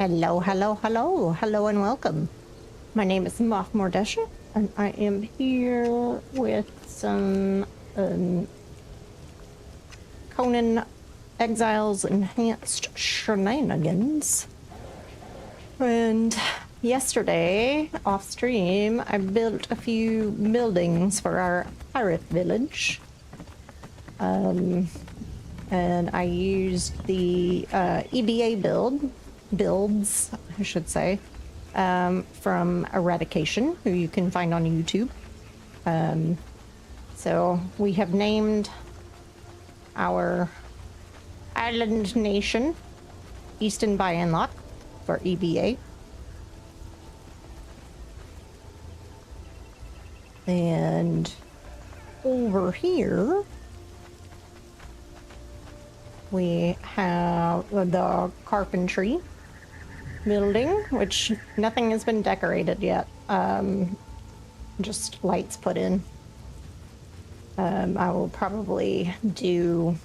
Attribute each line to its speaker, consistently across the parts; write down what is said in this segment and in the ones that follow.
Speaker 1: Hello, hello, hello, hello, and welcome. My name is Moth Mordesha, and I am here with some Conan Exiles enhanced shenanigans. And yesterday, off stream, I built a few buildings for our pirate village. And I used the EBA builds, I should say, from Eradication, who you can find on YouTube. So we have named our island nation Easton-by-Anloch for EBA. And over here, we have the carpentry building, which nothing has been decorated yet. Just lights put in. I will probably do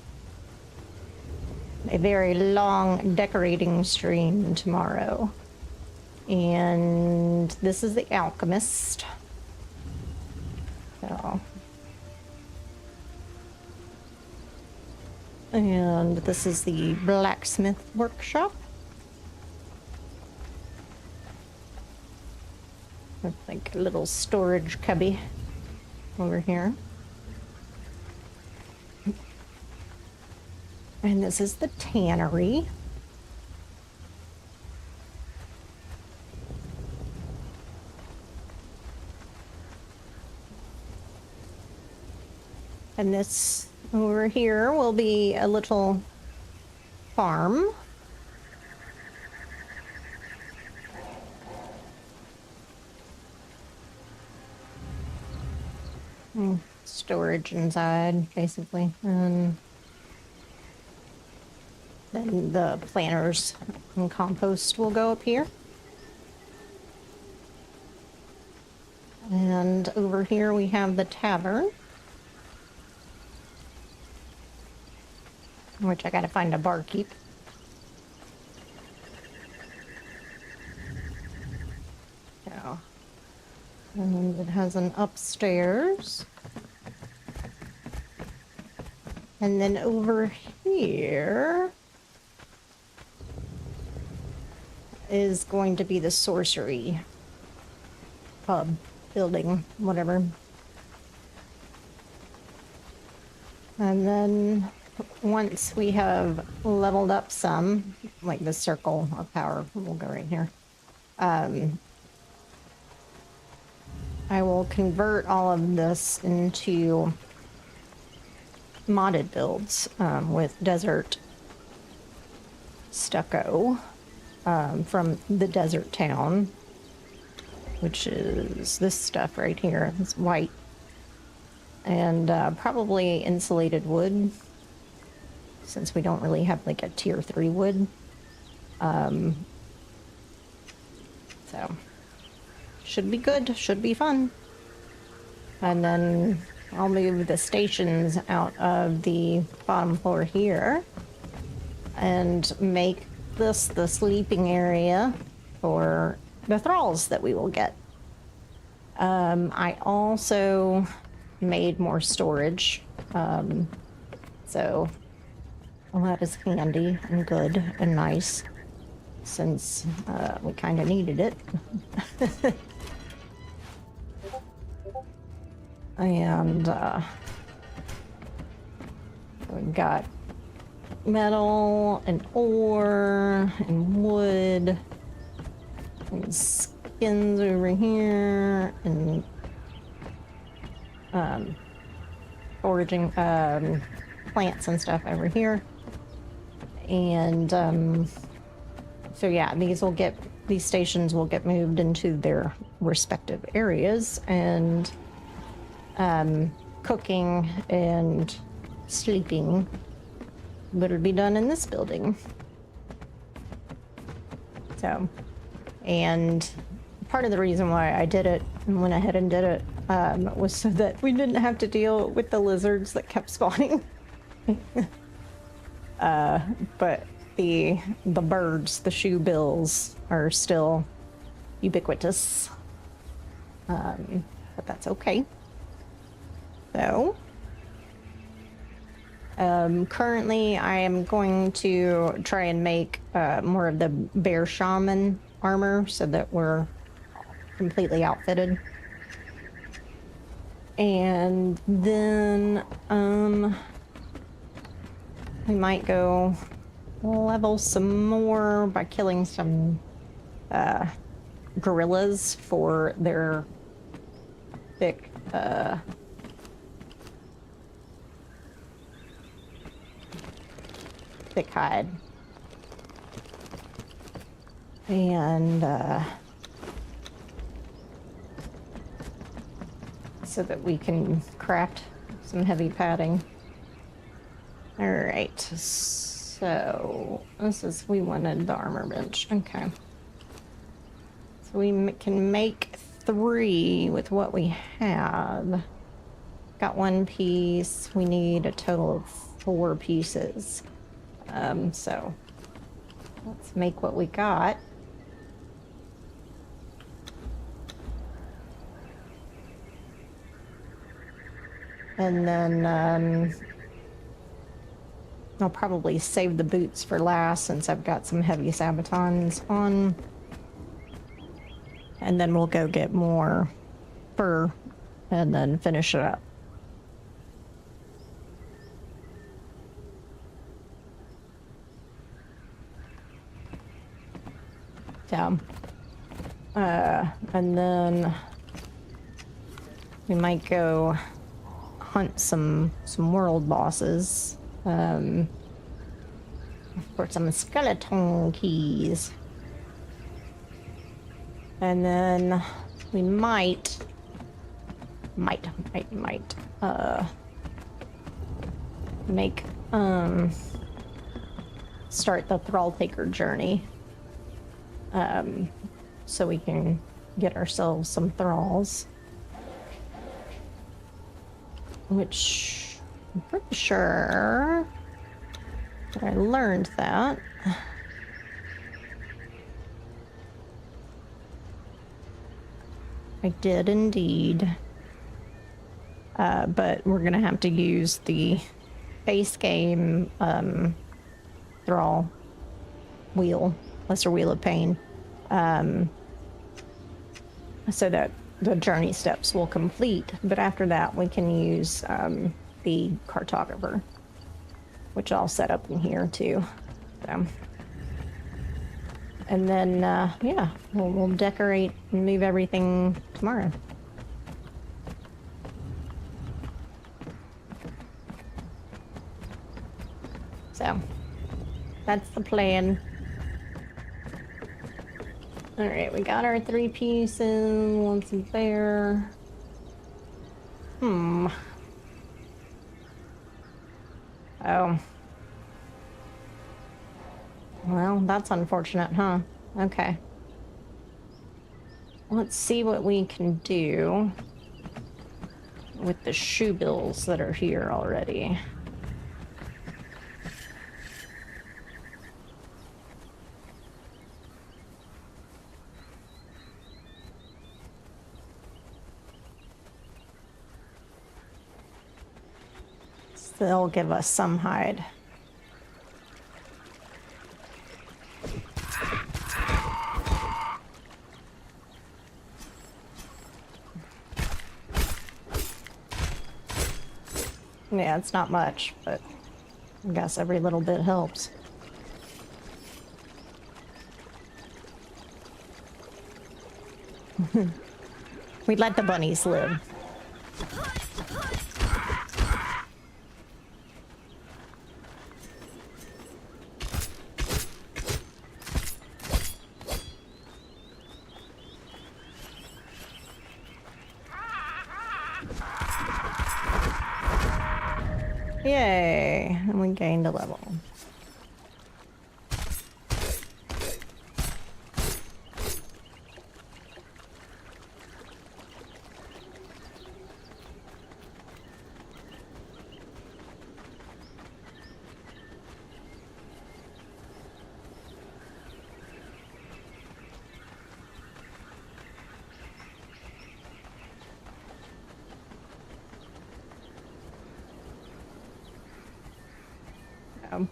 Speaker 1: a very long decorating stream tomorrow. And this is the alchemist. So. And this is the blacksmith workshop. With like a little storage cubby over here. And this is the tannery. And this over here will be a little farm. Storage inside, basically. And then the planters and compost will go up here. And over here we have the tavern, which I gotta find a barkeep. So, and it has an upstairs. And then over here is going to be the sorcery pub building, whatever. And then once we have leveled up some, like the circle of power, we'll go right here. I will convert all of this into modded builds with desert stucco from the desert town, which is this stuff right here. It's white. And probably insulated wood, since we don't really have like a tier 3 wood. So should be good, should be fun. And then I'll move the stations out of the bottom floor here and make this the sleeping area for the thralls that we will get. I also made more storage, so well, that is handy and good and nice, since we kind of needed it. And we've got metal and ore and wood and skins over here, and foraging plants and stuff over here. And so yeah, these stations will get moved into their respective areas, and cooking and sleeping will be done in this building. So, and part of the reason why I did it and went ahead and did it was so that we didn't have to deal with the lizards that kept spawning. But the birds, the shoe bills, are still ubiquitous. But that's okay. So, currently I am going to try and make more of the bear shaman armor so that we're completely outfitted. And then we might go level some more by killing some gorillas for their thick thick hide. And so that we can craft some heavy padding. All right, so this is, we wanted the armor bench. Okay. So we can make 3 with what we have. Got 1 piece. We need a total of 4 pieces. So let's make what we got. And then I'll probably save the boots for last since I've got some heavy sabatons on. And then we'll go get more fur and then finish it up. So, and then we might go hunt some world bosses for some skeleton keys. And then we might make start the Thrall Taker journey, so we can get ourselves some thralls, which I'm pretty sure that I learned that. I did indeed. But we're gonna have to use the base game Thrall wheel, Lesser Wheel of Pain, so that the journey steps will complete. But after that, we can use the cartographer, which I'll set up in here too. So. And then, yeah, we'll decorate and move everything tomorrow. So, that's the plan. All right, we got our 3 pieces. Once there. Oh. Well, that's unfortunate, huh? Okay. Let's see what we can do with the shoe bills that are here already. So they'll give us some hide. Yeah, it's not much, but I guess every little bit helps. We let the bunnies live. Yay, and we gained a level. And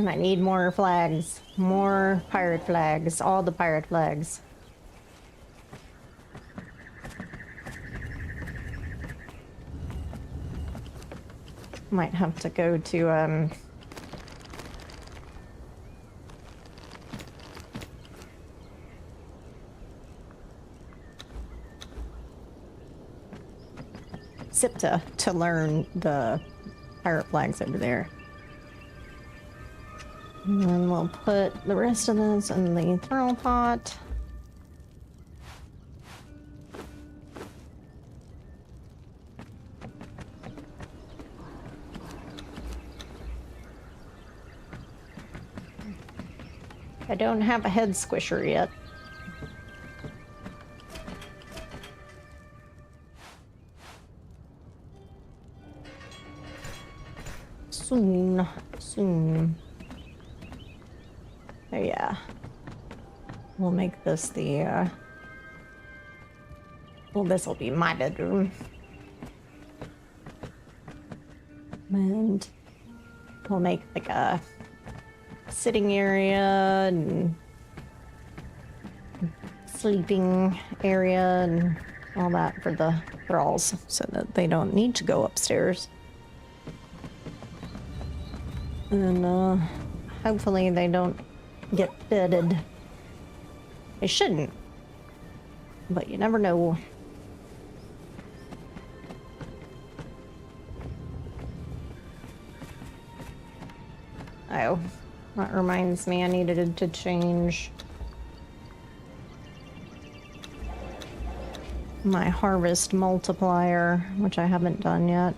Speaker 1: I need more flags. More pirate flags. All the pirate flags. Might have to go to, SIPTA to learn the pirate flags over there. And then we'll put the rest of this in the thermal pot. I don't have a head squisher yet. Soon, soon. Oh yeah. We'll make this the, well, this will be my bedroom. And we'll make like a sitting area and sleeping area and all that for the thralls so that they don't need to go upstairs. And hopefully they don't get fitted. They shouldn't, but you never know. Oh, that reminds me I needed to change my harvest multiplier, which I haven't done yet.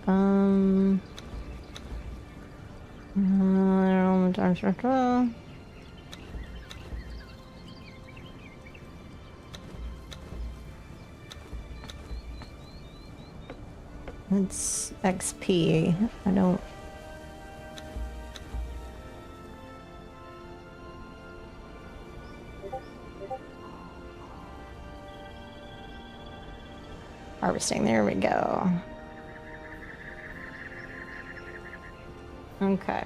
Speaker 1: It's XP. I don't. Harvesting, there we go. Okay.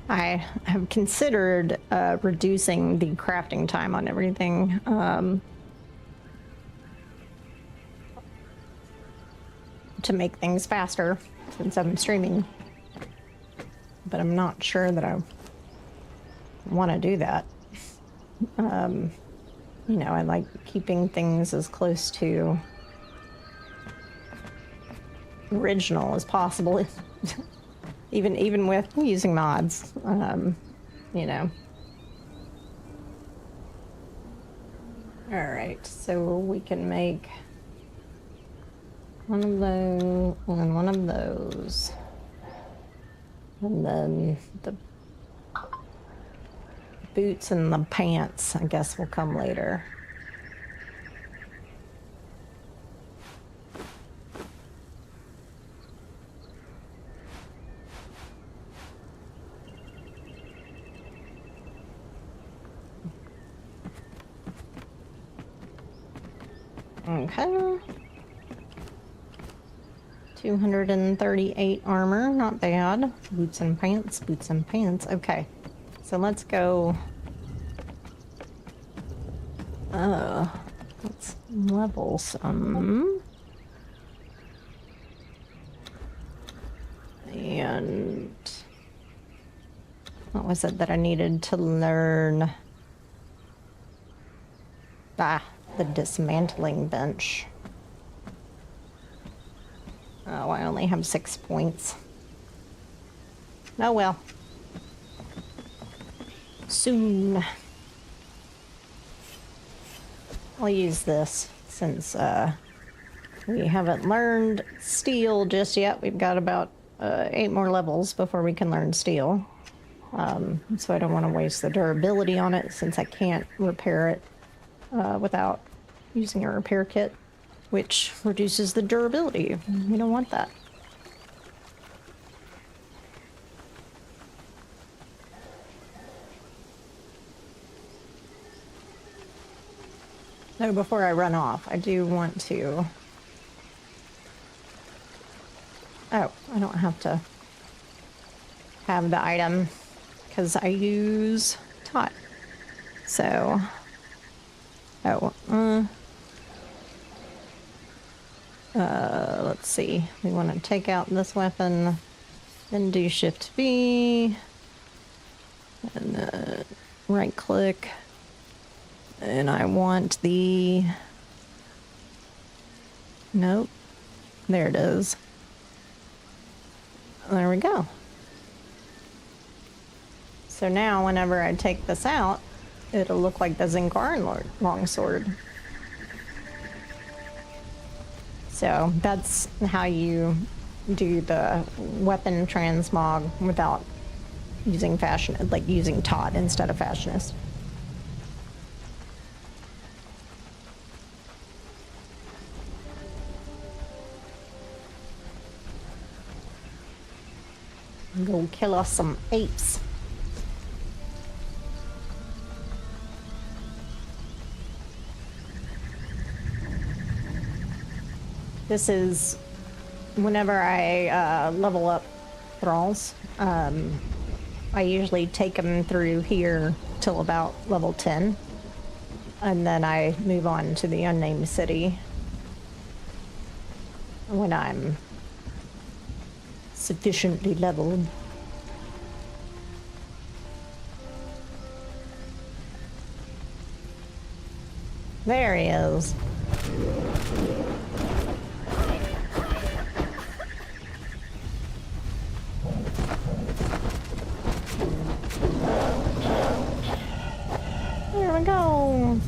Speaker 1: I have considered reducing the crafting time on everything. To make things faster since I'm streaming. But I'm not sure that I want to do that. You know, I like keeping things as close to original as possible, even with using mods. You know. All right, so we can make one of those and one of those. And then the boots and the pants, I guess, will come later. Okay. 238 armor, not bad. Boots and pants, boots and pants. Okay, so let's go. Let's level some. And what was it that I needed to learn? Ah, the dismantling bench. Oh, I only have 6 points. Oh well. Soon. I'll use this since we haven't learned steel just yet. We've got about 8 more levels before we can learn steel. So I don't want to waste the durability on it since I can't repair it without using a repair kit, which reduces the durability. We don't want that. Oh, before I run off, I do want to... Oh, I don't have to have the item because I use Tot. So... Oh, let's see. We want to take out this weapon, then do Shift V, and right click. And I want the... Nope. There it is. There we go. So now whenever I take this out, it'll look like the Yar-har-har longsword. So that's how you do the weapon transmog without using fashion, like using Tot instead of fashionist. Go kill us some apes. This is whenever I level up thralls. I usually take them through here till about level 10. And then I move on to the unnamed city when I'm sufficiently leveled. There he is. There we go.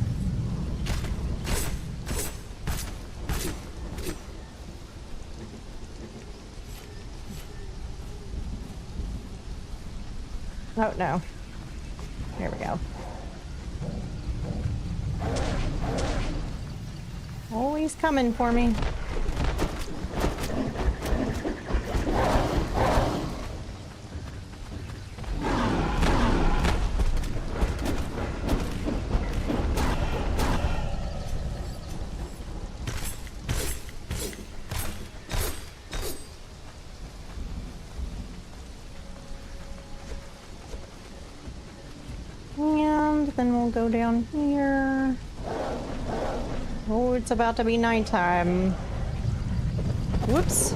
Speaker 1: Oh, no. There we go. Oh, he's coming for me. And then we'll go down here. Oh, it's about to be nighttime. Whoops.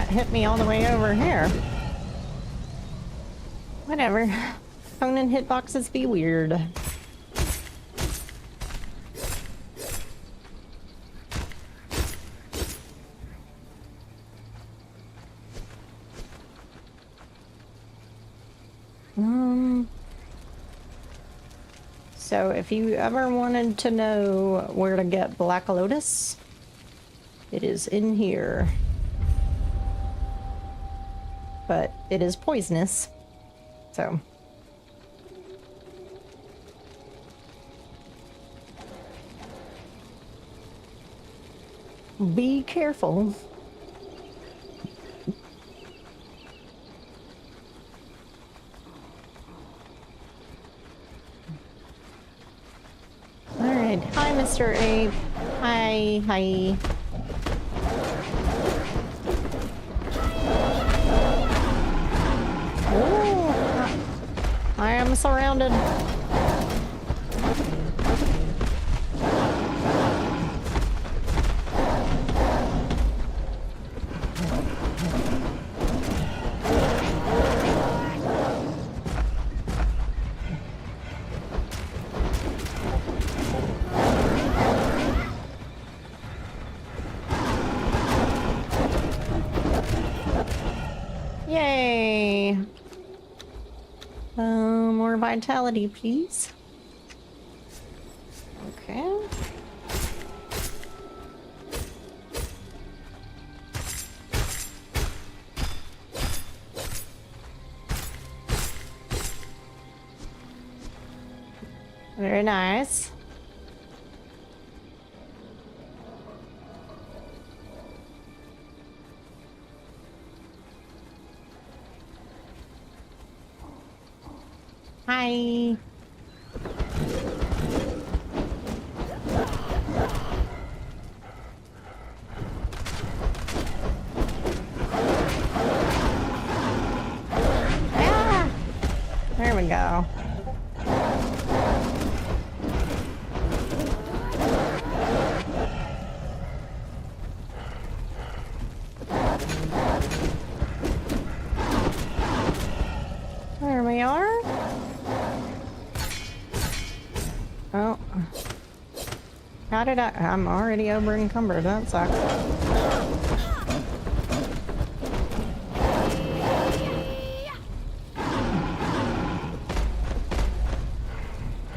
Speaker 1: Hit me all the way over here. Whatever. Conan hitboxes be weird. So if you ever wanted to know where to get Black Lotus, it is in here. But it is poisonous, so. Be careful. All right, hi, Mr. Ape. Hi, hi. I am surrounded. vitality, please. Okay. Very nice. Hi. Ah! There we go. There we are. Oh. How did I'm already over encumbered. That sucks.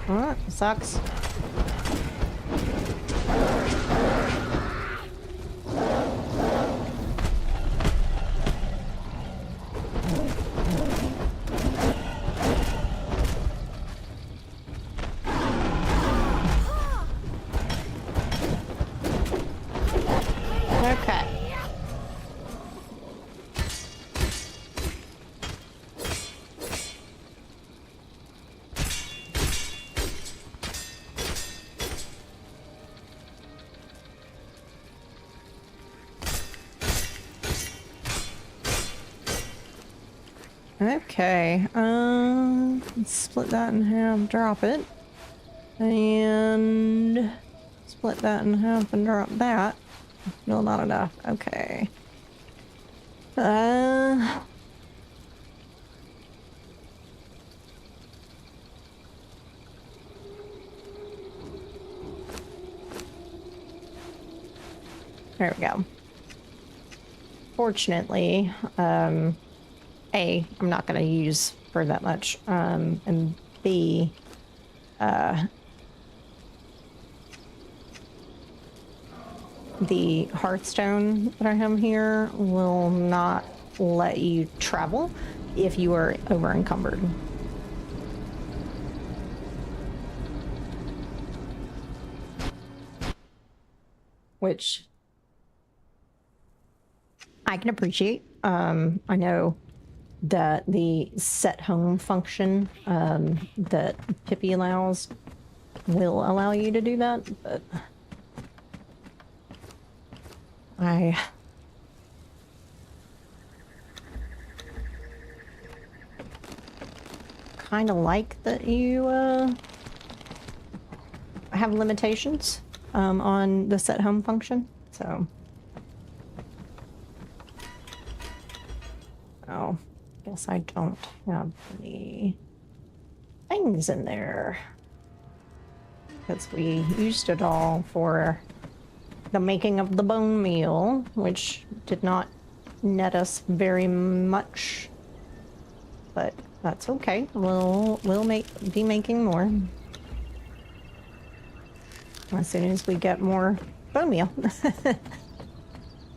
Speaker 1: Oh, sucks. Okay. Okay, let's split that in half, drop it. And split that in half and drop that. No, not enough. Okay. There we go. Fortunately, A, I'm not going to use for that much, and B, the Hearthstone that I have here will not let you travel if you are over encumbered. Which I can appreciate. I know that the set home function that Pippi allows will allow you to do that, but I kind of like that you have limitations on the set home function, so. Oh, guess I don't have any things in there because we used it all for the making of the bone meal, which did not net us very much, but that's okay. We'll be making more as soon as we get more bone meal.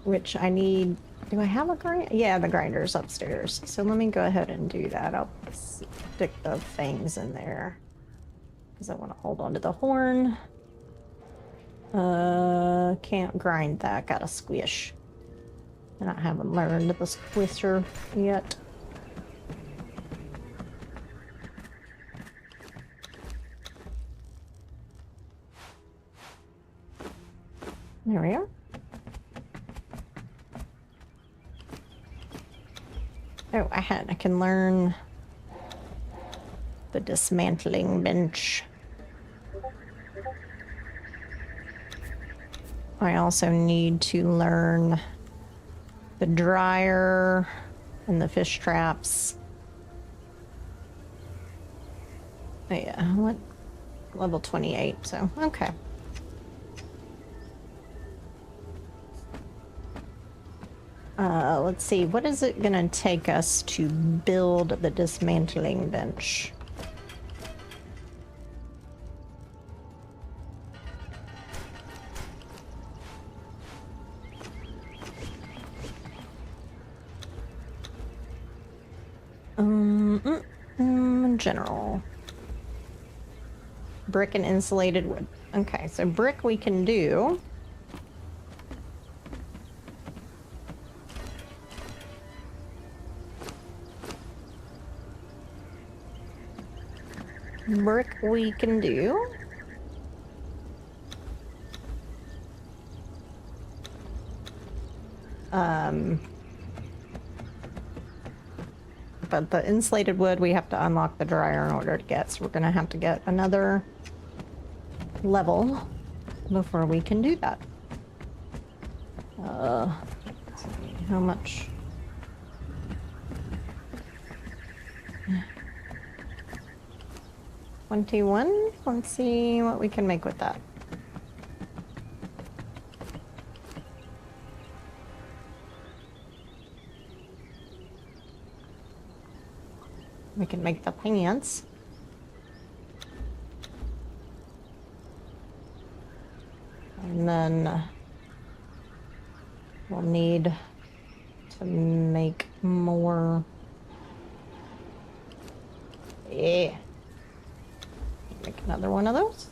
Speaker 1: Which I need. Do I have a grinder? Yeah, the grinder's upstairs. So let me go ahead and do that. I'll stick the fangs in there because I want to hold on to the horn. Can't grind that. Gotta squish. And I haven't learned the squisher yet. There we are. Oh, I can learn the dismantling bench. I also need to learn the dryer and the fish traps. Oh, yeah, what? Level 28, so okay. Let's see, what is it gonna take us to build the dismantling bench? general. Brick and insulated wood. Okay, so brick we can do. Brick we can do. But the insulated wood we have to unlock the dryer in order to get, so we're gonna have to get another level before we can do that. Let's see, how much? 21? Let's see what we can make with that. We can make the pants. And then we'll need to make more. Yeah. Make another one of those.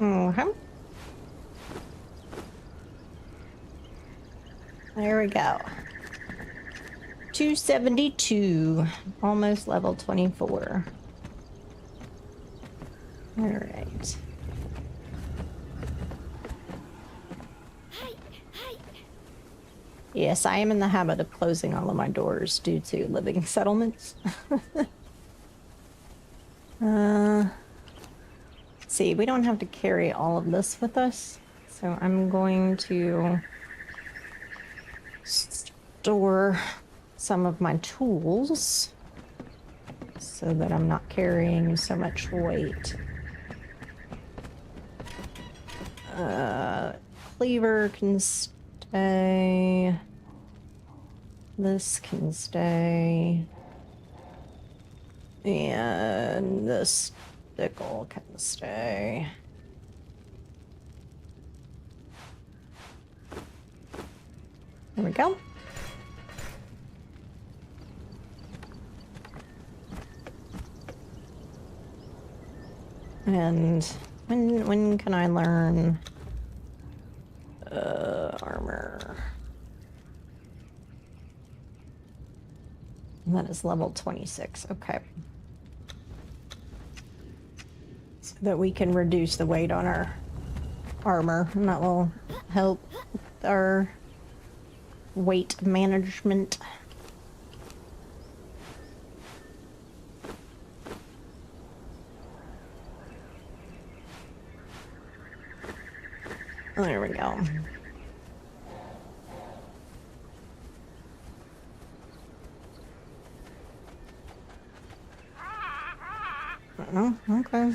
Speaker 1: Okay. There we go. 272. Almost level 24. All right. Yes, I am in the habit of closing all of my doors due to living settlements. See, we don't have to carry all of this with us, so I'm going to store some of my tools so that I'm not carrying so much weight. Cleaver can stay. This can stay. And this stickle can stay. There we go. And when can I learn armor? And that is level 26. Okay. So that we can reduce the weight on our armor, and that will help our weight management. There we go. Oh, okay.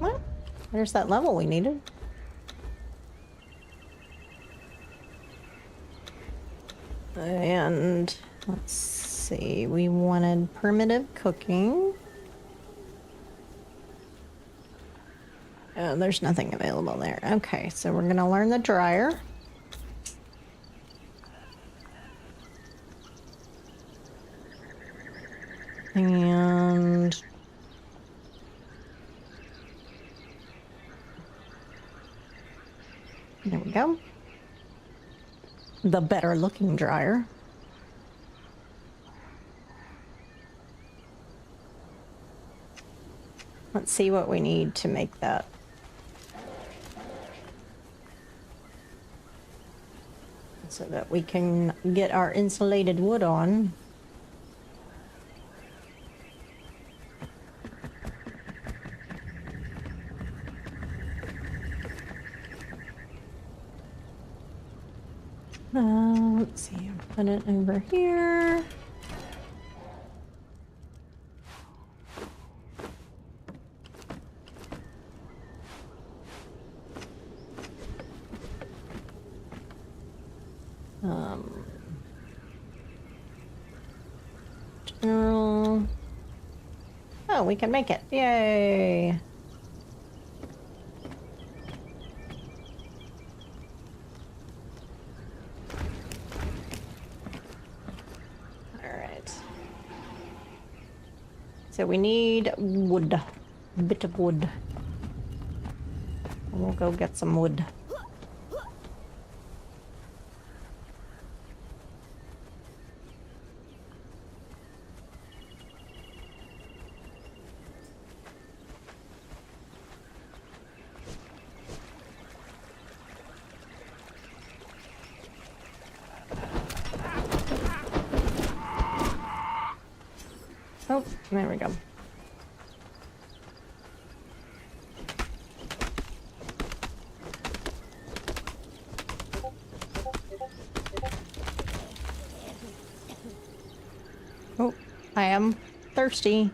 Speaker 1: Well, there's that level we needed. And let's see, we wanted primitive cooking. Oh, there's nothing available there. Okay, so we're gonna learn the dryer. And there we go. the better looking dryer. Let's see what we need to make that. So that we can get our insulated wood on. Let's see, put it over here. General. Oh, we can make it. Yay. So we need wood, a bit of wood. We'll go get some wood. Oh, there we go. Oh, I am thirsty.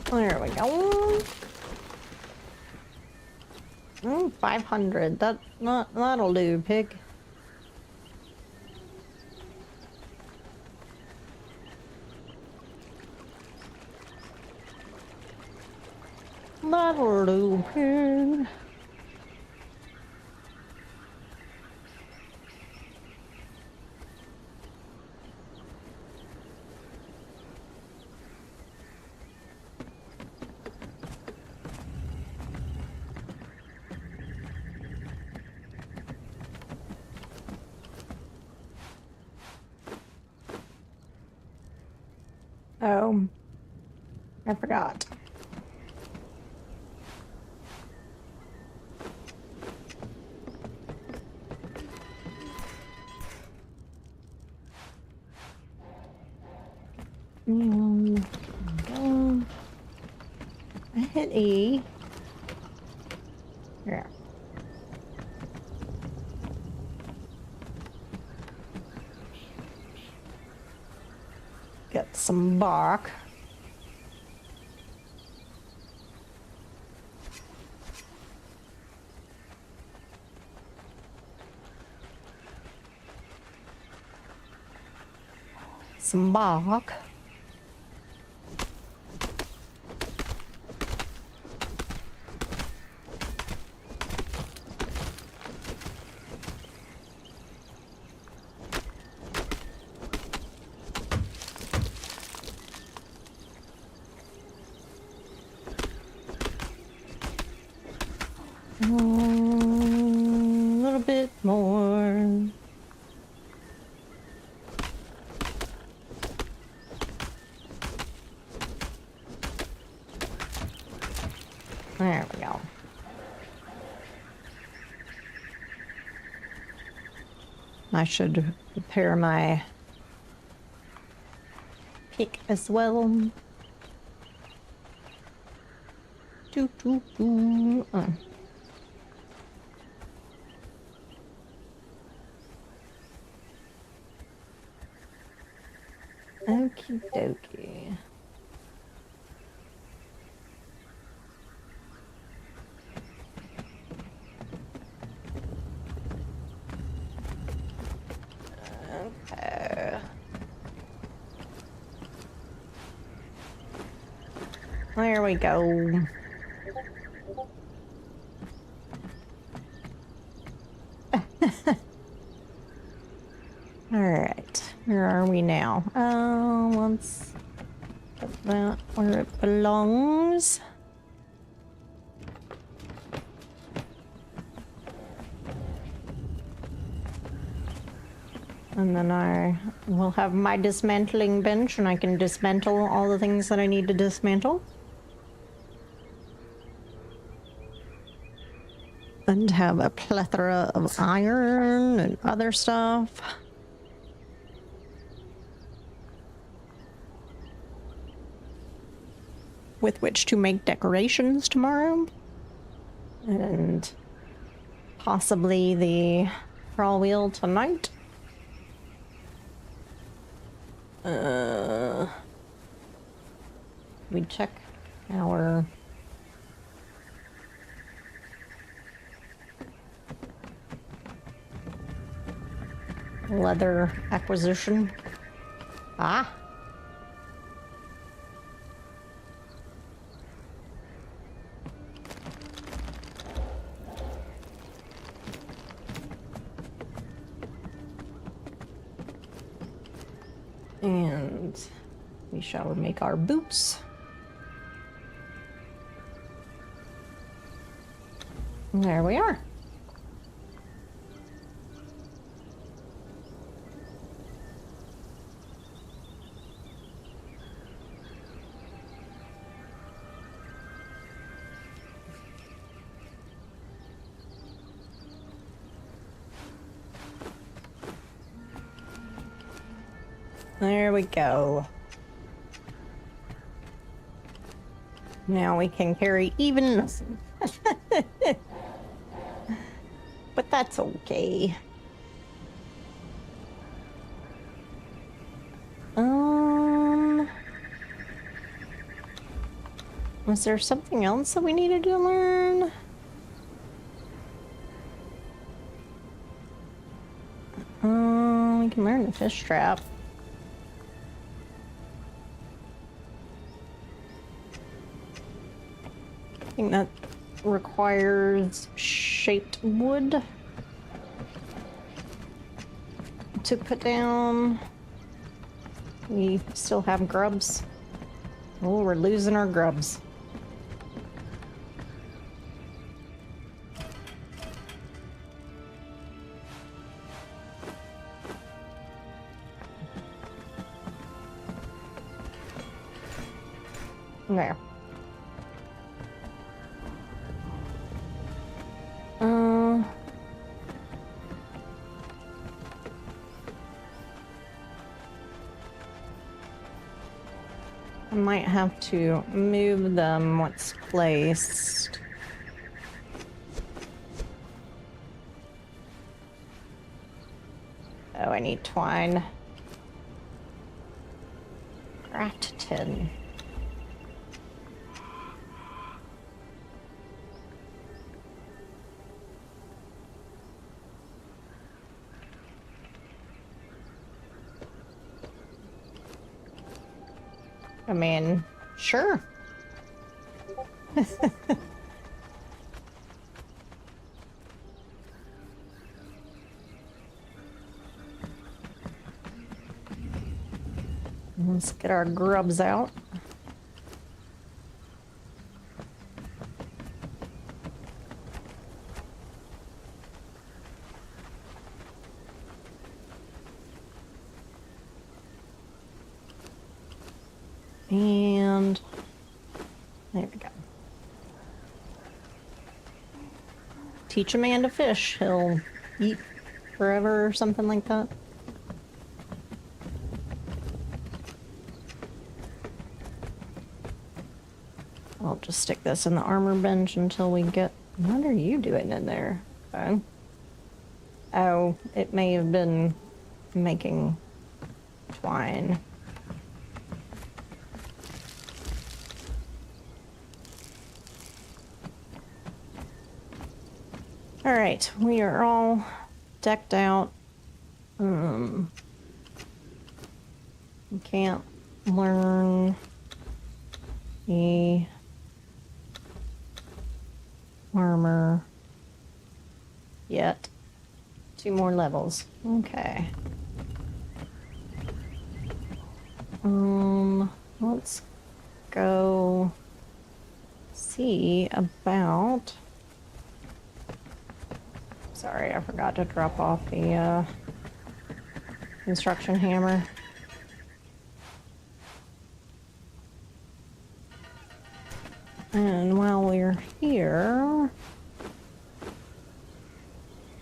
Speaker 1: There we go. 500. That'll do, pig. That'll do, pig. Oh, I forgot. Go. I hit E. Yeah. Get some bark. Some bark. A little bit more. There we go. I should repair my pick as well. Doo, doo, doo. Oh. Okie dokie. Okay. There we go. Alright, where are we now? Let's put that where it belongs. And then I will have my dismantling bench and I can dismantle all the things that I need to dismantle. And have a plethora of iron and other stuff. With which to make decorations tomorrow. And possibly the crawl wheel tonight. We check our leather acquisition. Ah. And we shall make our boots. And there we are. There we go. Now we can carry even... But that's okay. Was there something else that we needed to learn? We can learn the fish trap. I think that requires shaped wood to put down. We still have grubs. Oh, we're losing our grubs. There. I might have to move them what's placed. Oh, I need twine. Craft tin. I mean, sure. Let's get our grubs out. And there we go. Teach a man to fish, he'll eat forever or something like that. I'll just stick this in the armor bench until we get... What are you doing in there? Okay. Oh, it may have been making twine. Alright, we are all decked out. We can't learn the armor yet 2 more levels. Okay. Let's go see about... Sorry, I forgot to drop off the construction hammer. And while we're here,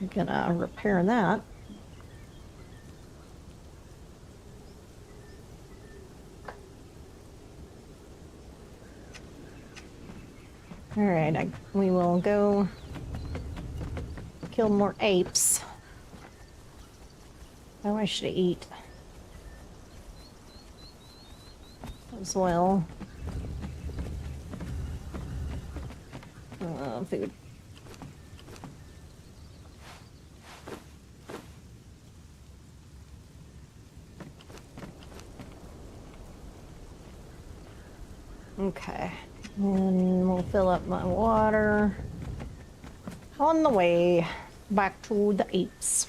Speaker 1: I'm gonna repair that. Alright, we will go kill more apes. Oh, I should eat as well. Food. Okay, and we'll fill up my water on the way back to the apes.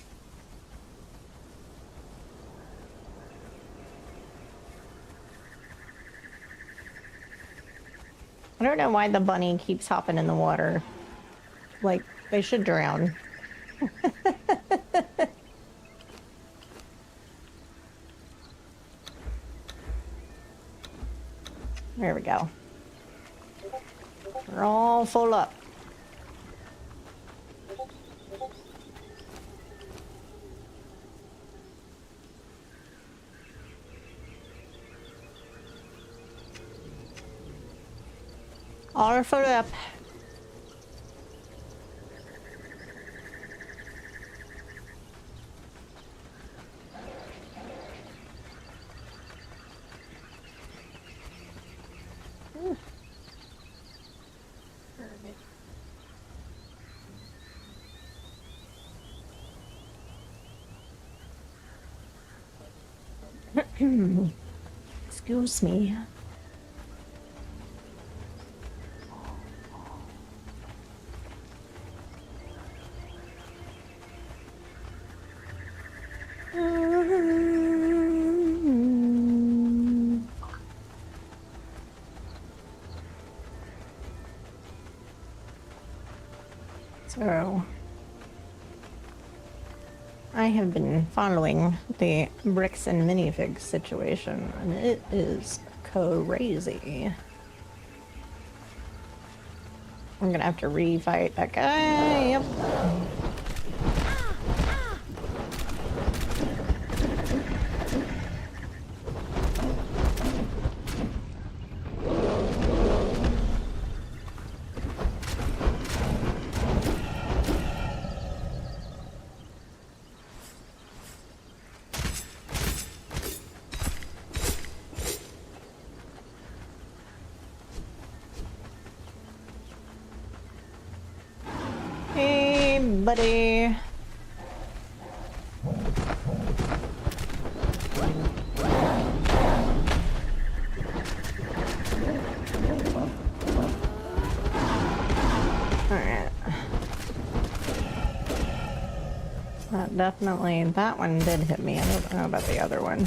Speaker 1: I don't know why the bunny keeps hopping in the water. Like, they should drown. There we go. We're all full up. All full up. Excuse me. So, I have been following the bricks and minifigs situation, and it is crazy. I'm gonna have to refight that guy. Yep. Hey, buddy. Alright. Definitely, that one did hit me. I don't know about the other one.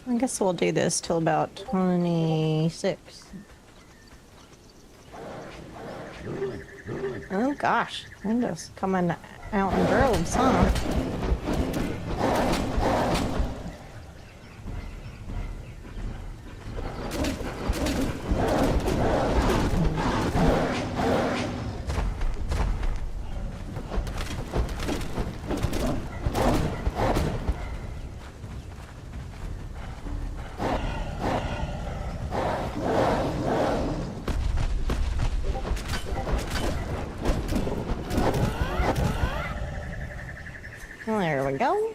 Speaker 1: I guess we'll do this till about 26. Oh gosh, I'm just coming out in droves, huh? There we go.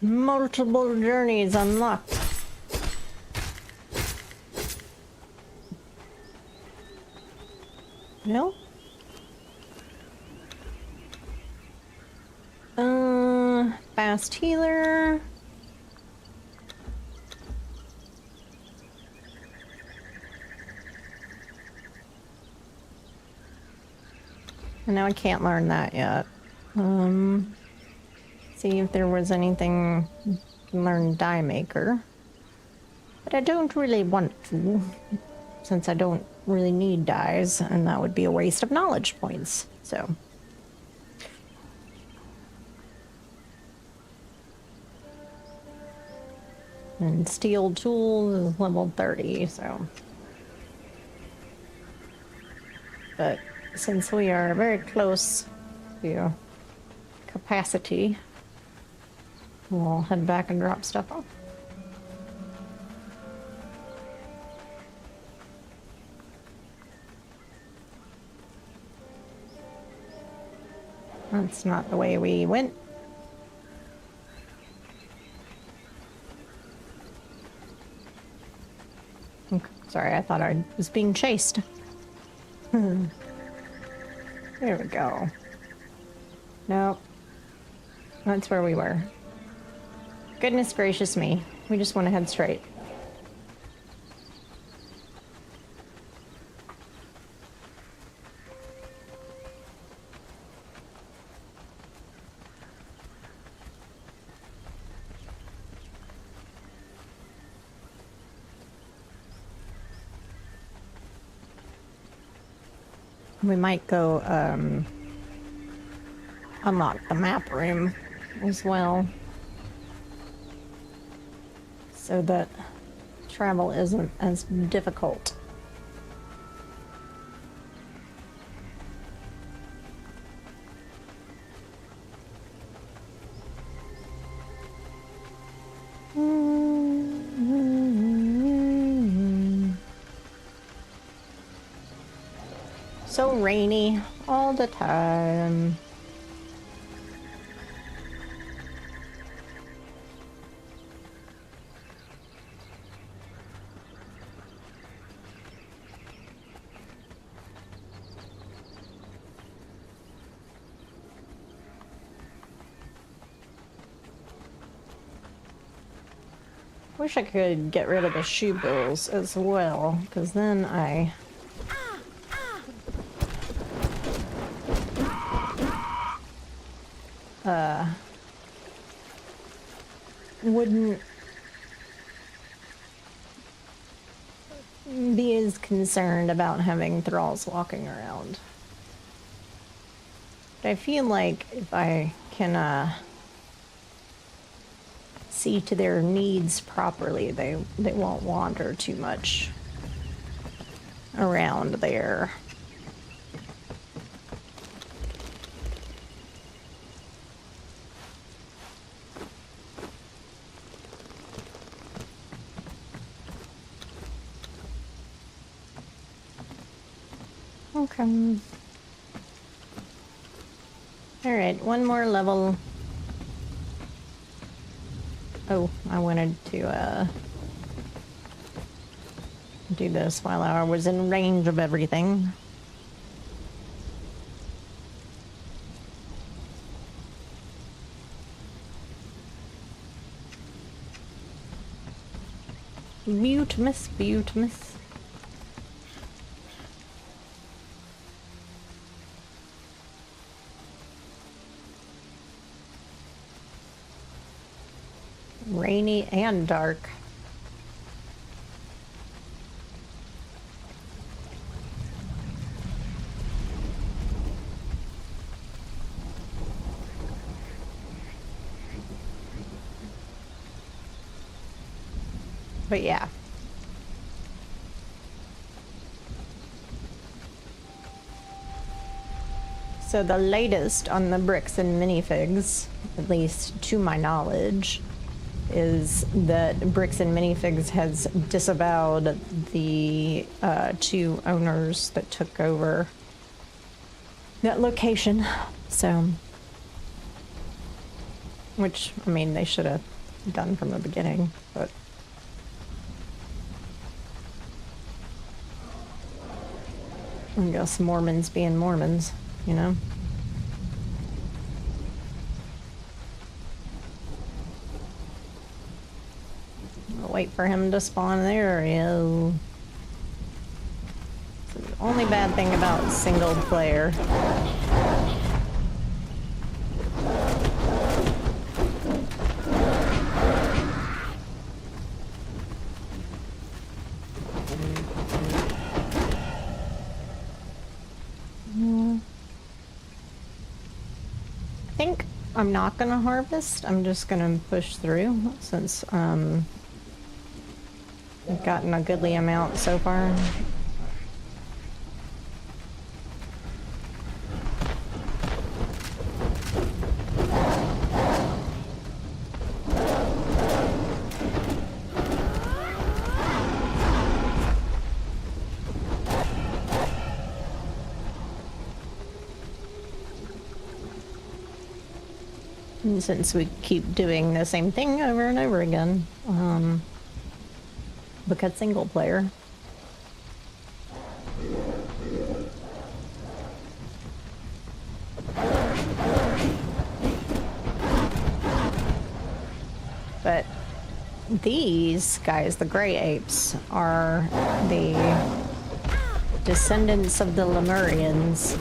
Speaker 1: Multiple journeys unlocked. No? Fast healer. And now I can't learn that yet. See if there was anything to learn die maker. But I don't really want to, since I don't really need dyes, and that would be a waste of knowledge points, so. And steel tools is level 30, so. But since we are very close to capacity, we'll head back and drop stuff off. That's not the way we went. Okay, sorry, I thought I was being chased. There we go. Nope. That's where we were. Goodness gracious me. We just want to head straight. We might go, unlock the map room as well, so that travel isn't as difficult. So rainy all the time. Wish I could get rid of the shoe bills as well, because then I wouldn't be as concerned about having thralls walking around. But I feel like if I can see to their needs properly, they won't wander too much around there. Okay. Alright, one more level. Oh, I wanted to do this while I was in range of everything. Beautimous, beautimous. Rainy and dark. But yeah. So the latest on the bricks and minifigs, at least to my knowledge, is that Bricks and Minifigs has disavowed the two owners that took over that location. So, which, I mean, they should have done from the beginning, but I guess Mormons being Mormons, you know? I'll wait for him to spawn. There he is. It's the only bad thing about single player. I think I'm not gonna harvest. I'm just gonna push through since I've gotten a goodly amount so far. And since we keep doing the same thing over and over again, because single player. But these guys, the gray apes, are the descendants of the Lemurians.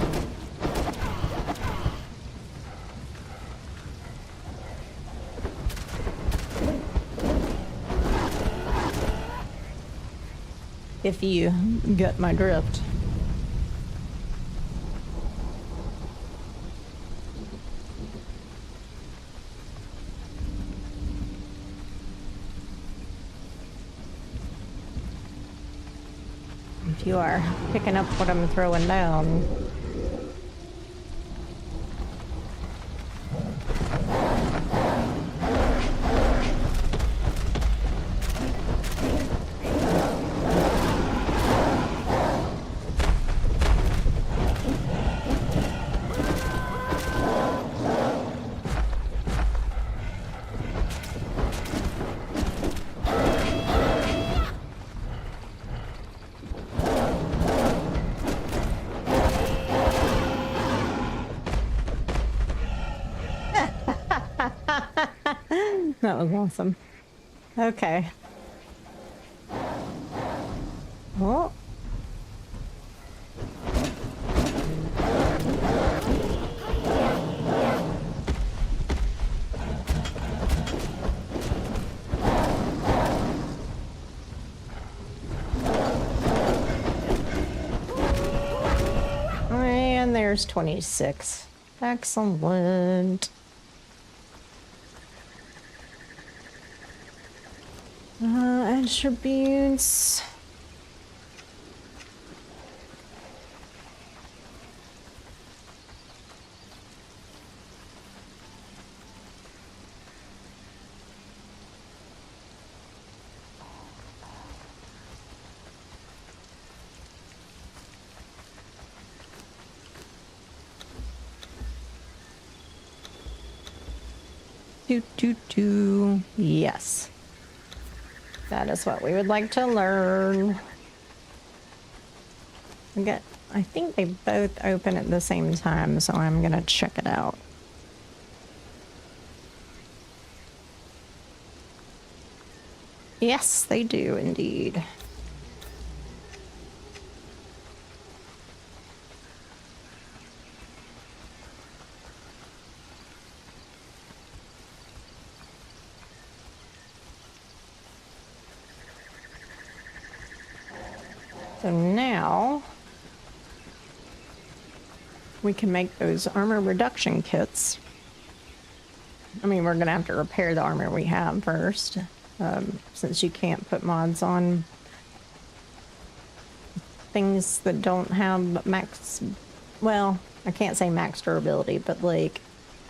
Speaker 1: If you get my drift. If you are picking up what I'm throwing down. That was awesome. Okay. Oh. And there's 26. Excellent. Attributes. Yes. That is what we would like to learn. I think they both open at the same time, so I'm gonna check it out. Yes, they do indeed. So now we can make those armor reduction kits. I mean, we're gonna have to repair the armor we have first, since you can't put mods on things that don't have max, well, I can't say max durability, but like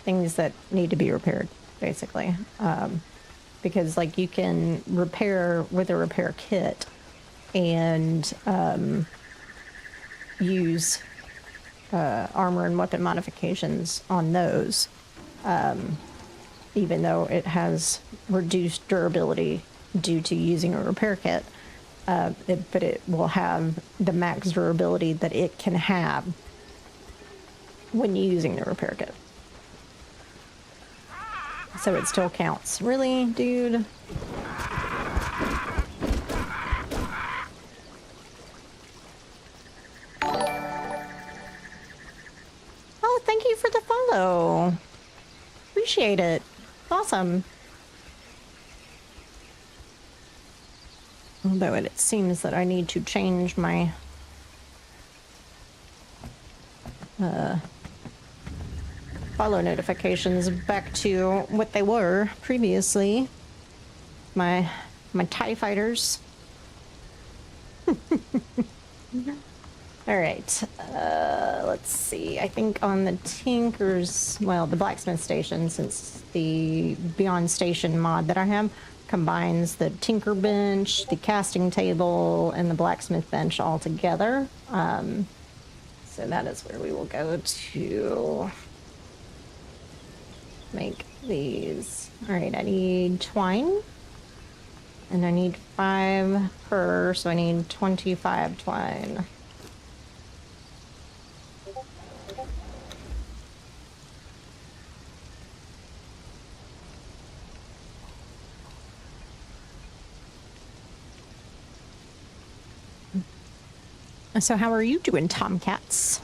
Speaker 1: things that need to be repaired, basically. Because like you can repair with a repair kit and use armor and weapon modifications on those. even though it has reduced durability due to using a repair kit. But it will have the max durability that it can have when using the repair kit. So it still counts. Really, dude? Oh, thank you for the follow. Appreciate it. Awesome. Although it seems that I need to change my follow notifications back to what they were previously. My TIE fighters. All right, let's see. I think on the Tinker's, well, the blacksmith station, since the Beyond Station mod that I have combines the Tinker bench, the casting table, and the blacksmith bench all together. So that is where we will go to make these. All right, I need twine, and I need 5 per, so I need 25 twine. So how are you doing, Tomcats?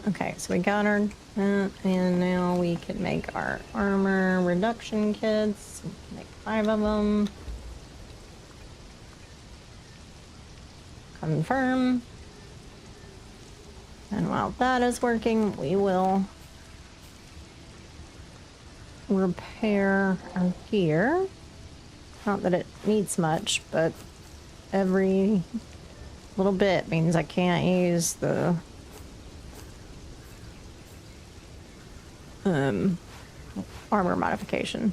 Speaker 1: Okay, so we got our, and now we can make our armor reduction kits. We can make 5 of them. Confirm. And while that is working, we will repair our gear. Not that it needs much, but every little bit means I can't use the armor modification.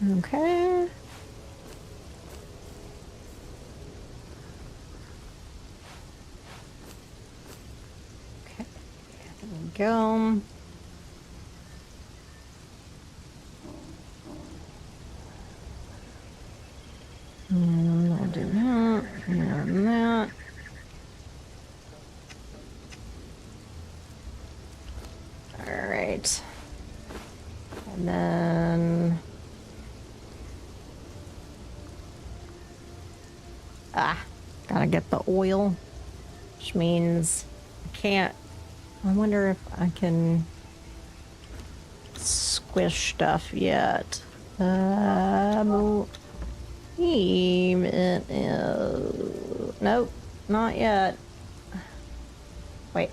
Speaker 1: Okay. Okay, there we go. And I'll do that, and that. All right. And then... gotta get the oil, which means I can't... I wonder if I can squish stuff yet. Nope, not yet. Wait.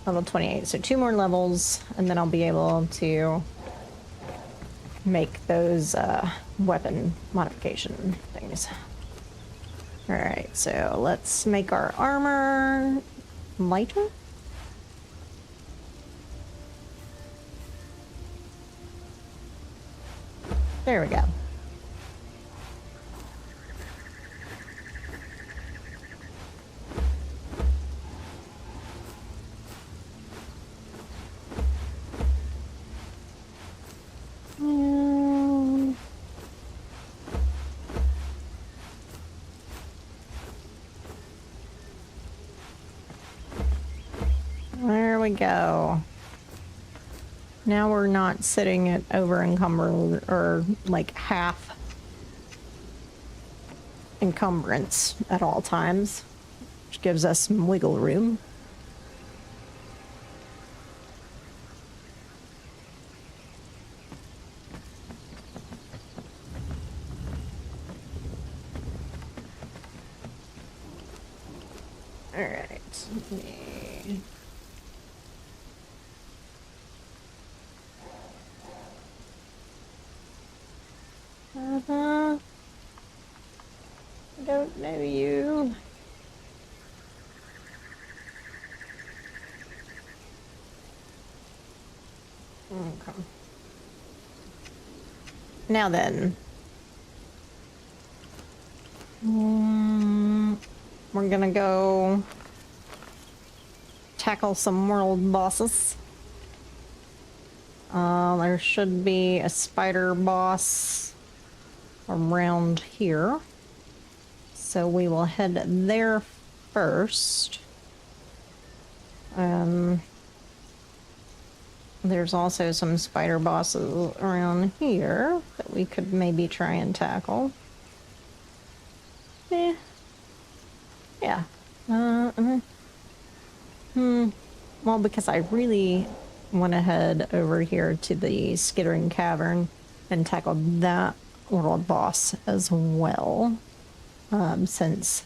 Speaker 1: Level 28, so 2 more levels, and then I'll be able to make those weapon modification things. Alright, so let's make our armor lighter. There we go. There we go. Now we're not sitting at over encumbered or like half encumbrance at all times, which gives us some wiggle room. All right. I don't know you. Now then. We're gonna go tackle some world bosses. There should be a spider boss around here. So we will head there first. There's also some spider bosses around here that we could maybe try and tackle. Yeah. Well, because I really want to head over here to the Skittering Cavern and tackle that world boss as well. Since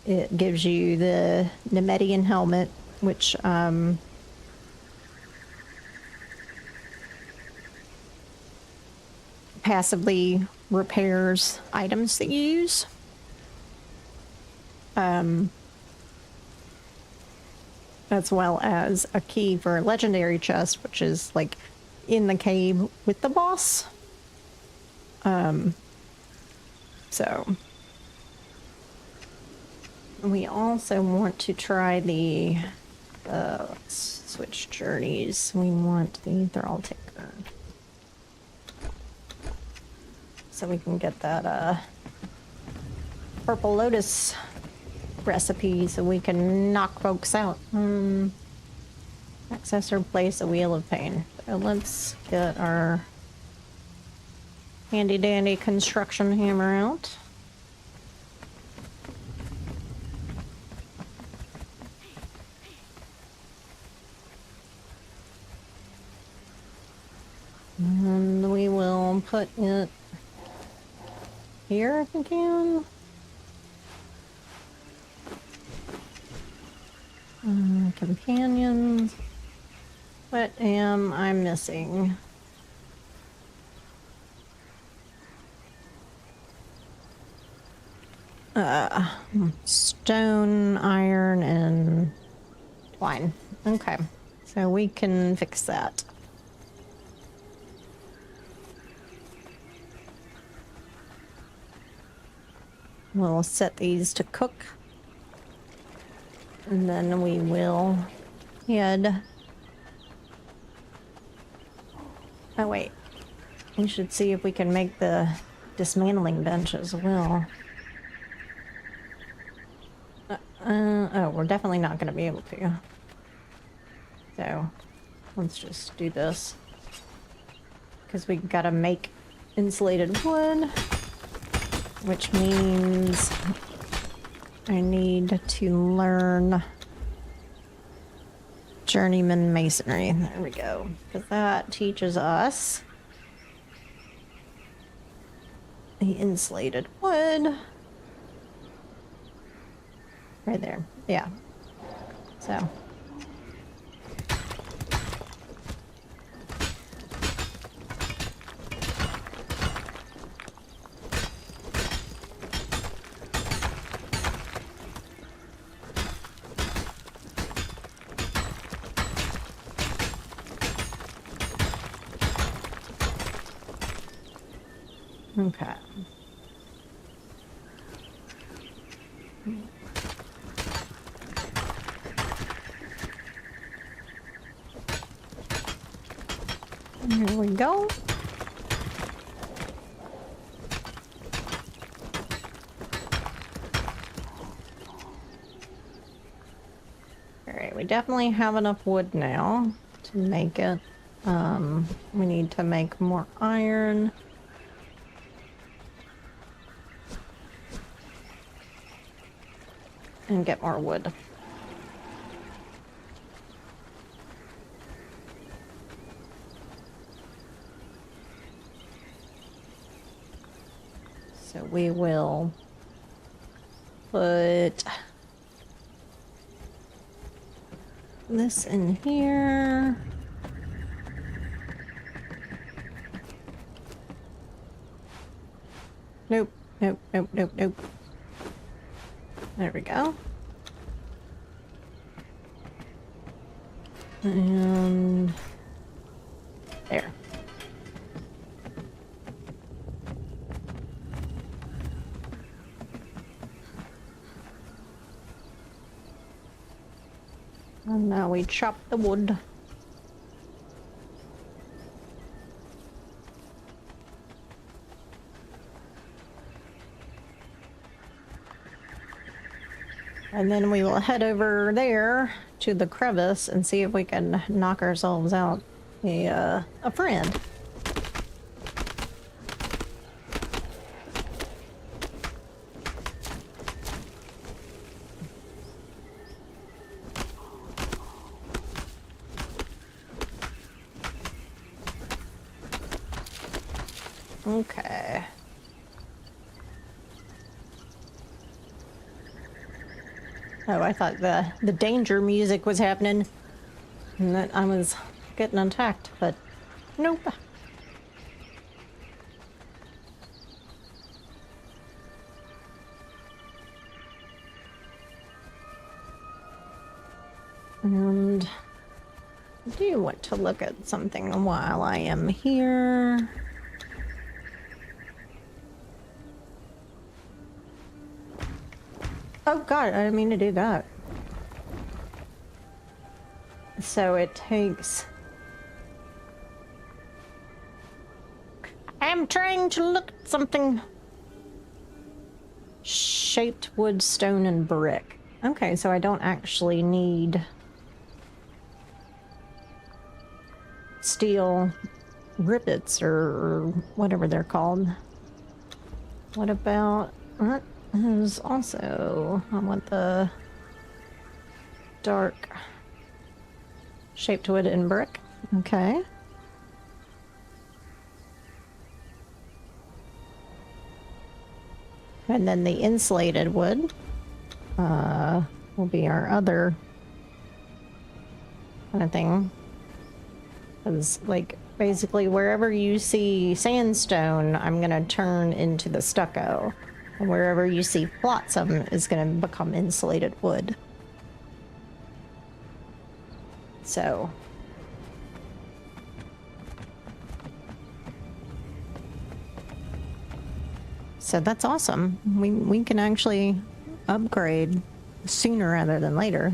Speaker 1: it gives you the Nemedian helmet, which passively repairs items that you use. As well as a key for a legendary chest, which is like in the cave with the boss. So we also want to try the let's switch journeys. We want the Thrall Taker. So we can get that Purple Lotus recipe so we can knock folks out. Access or place a Wheel of Pain. So let's get our handy dandy construction hammer out. And we will put it here if we can. Companions. What am I missing? Stone, iron, and twine. Okay, so we can fix that. We'll set these to cook. And then we will head... Oh wait, we should see if we can make the dismantling bench as well. Oh, we're definitely not going to be able to. So, let's just do this. Because we gotta make insulated wood. Which means I need to learn Journeyman Masonry. There we go. Because that teaches us the insulated wood. Right there. Yeah. So. Okay. Here we go. Alright, we definitely have enough wood now to make it. We need to make more iron. And get more wood. So we will put this in here. Nope, nope, nope, nope, nope. There we go. And there. And now we chop the wood. And then we will head over there to the crevice and see if we can knock ourselves out a friend. Okay. Oh, I thought the danger music was happening and that I was getting attacked, but nope. And I do want to look at something while I am here. Oh god, I didn't mean to do that. So it takes... I'm trying to look at something. Shaped wood, stone, and brick. Okay, so I don't actually need steel rivets or whatever they're called. What about... There's also... I want the dark shaped wood and brick. Okay. And then the insulated wood will be our other kind of thing. Because, like, basically wherever you see sandstone, I'm going to turn into the stucco. And wherever you see flotsam is going to become insulated wood. So... So that's awesome. We can actually upgrade sooner rather than later.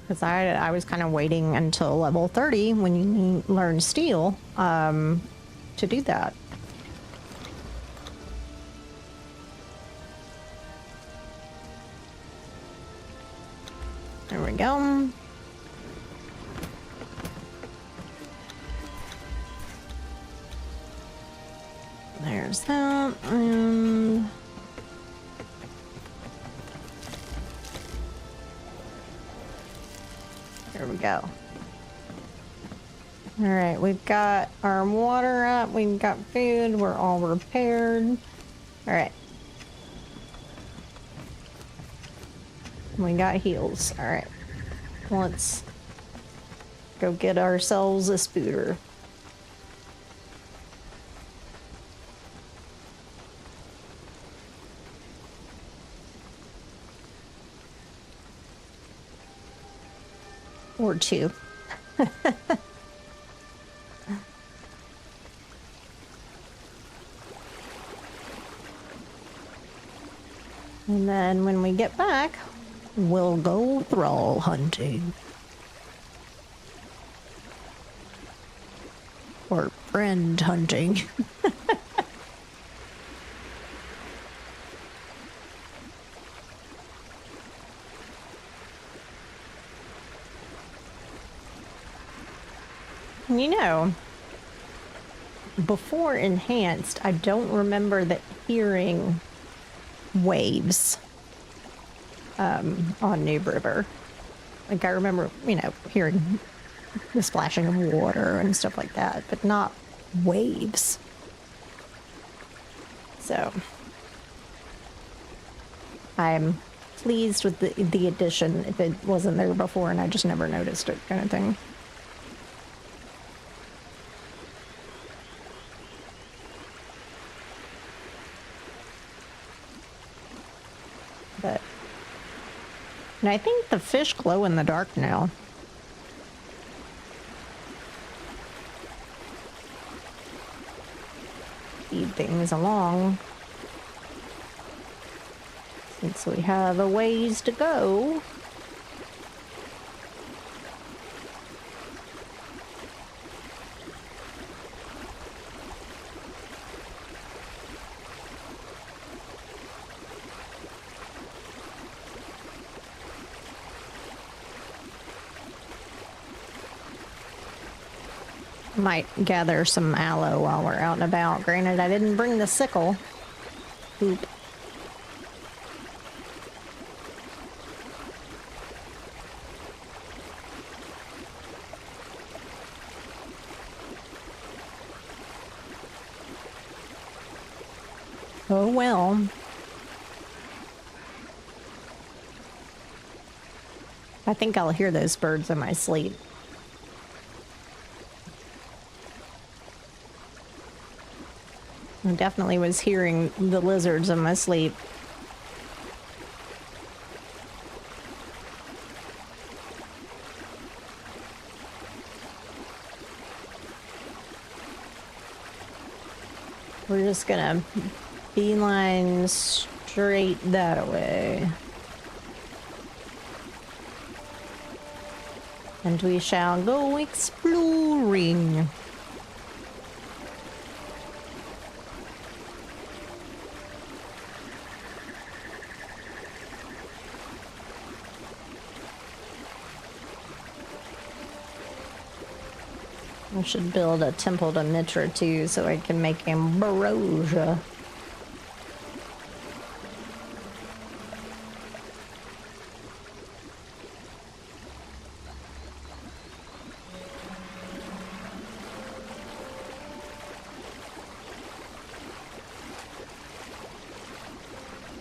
Speaker 1: Because I was kind of waiting until level 30 when you learn steel to do that. There we go. There's that, and... There we go. Alright, we've got our water up, we've got food, we're all repaired. Alright. We got heals. Alright. Let's go get ourselves a spooter. Or two. And then when we get back, we'll go thrall hunting. Or friend hunting. You know, before enhanced, I don't remember that hearing waves on New River. Like, I remember, you know, hearing the splashing of water and stuff like that, but not waves. So, I'm pleased with the addition if it wasn't there before and I just never noticed it, kind of thing. But, and I think the fish glow in the dark now. Feed things along. Since we have a ways to go. Might gather some aloe while we're out and about. Granted, I didn't bring the sickle. Oop. Oh well. I think I'll hear those birds in my sleep. I definitely was hearing the lizards in my sleep. We're just gonna beeline straight that way. And we shall go exploring. I should build a temple to Mitra too, so I can make ambrosia.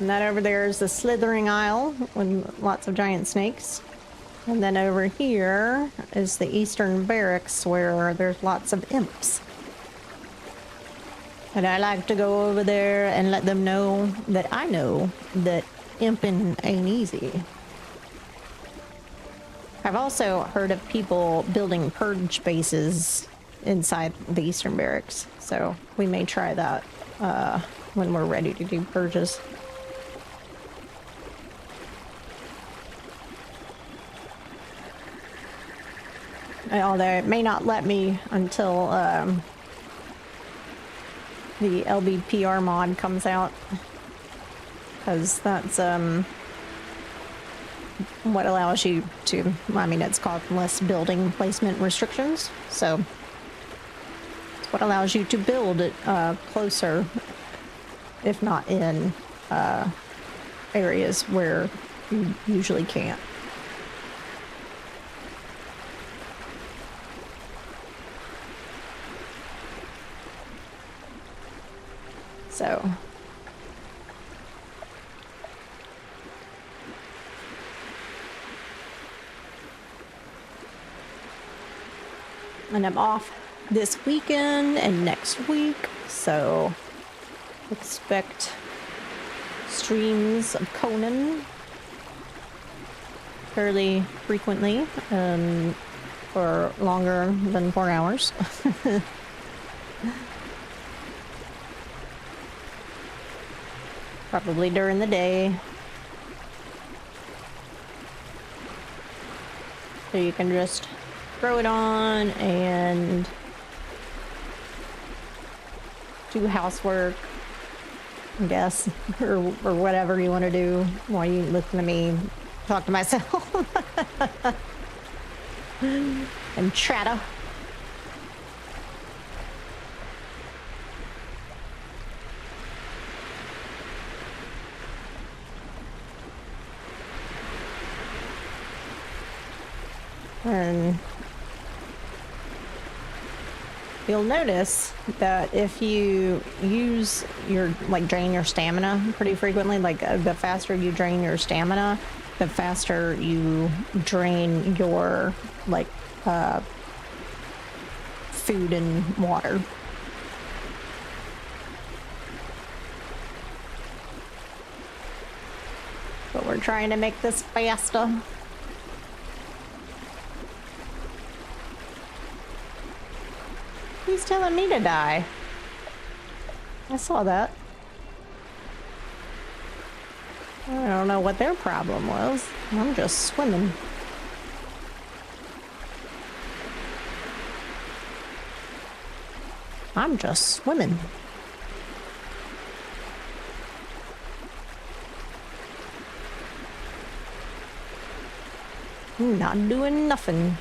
Speaker 1: And that over there is the slithering isle with lots of giant snakes. And then over here is the eastern barracks where there's lots of imps. And I like to go over there and let them know that I know that imping ain't easy. I've also heard of people building purge bases inside the eastern barracks. So we may try that when we're ready to do purges. Although it may not let me until the LBPR mod comes out, because that's what allows you to, I mean, it's called less building placement restrictions, so it's what allows you to build it closer, if not in areas where you usually can't. So and I'm off this weekend and next week, so expect streams of Conan fairly frequently, for longer than 4 hours. Probably during the day. So you can just throw it on and do housework, I guess, or whatever you want to do while you listen to me talk to myself and chatter. And you'll notice that if you use your, like, drain your stamina pretty frequently, like the faster you drain your stamina, the faster you drain your, like, food and water. But we're trying to make this faster. He's telling me to die. I saw that. I don't know what their problem was. I'm just swimming. I'm just swimming. I'm not doing nothing.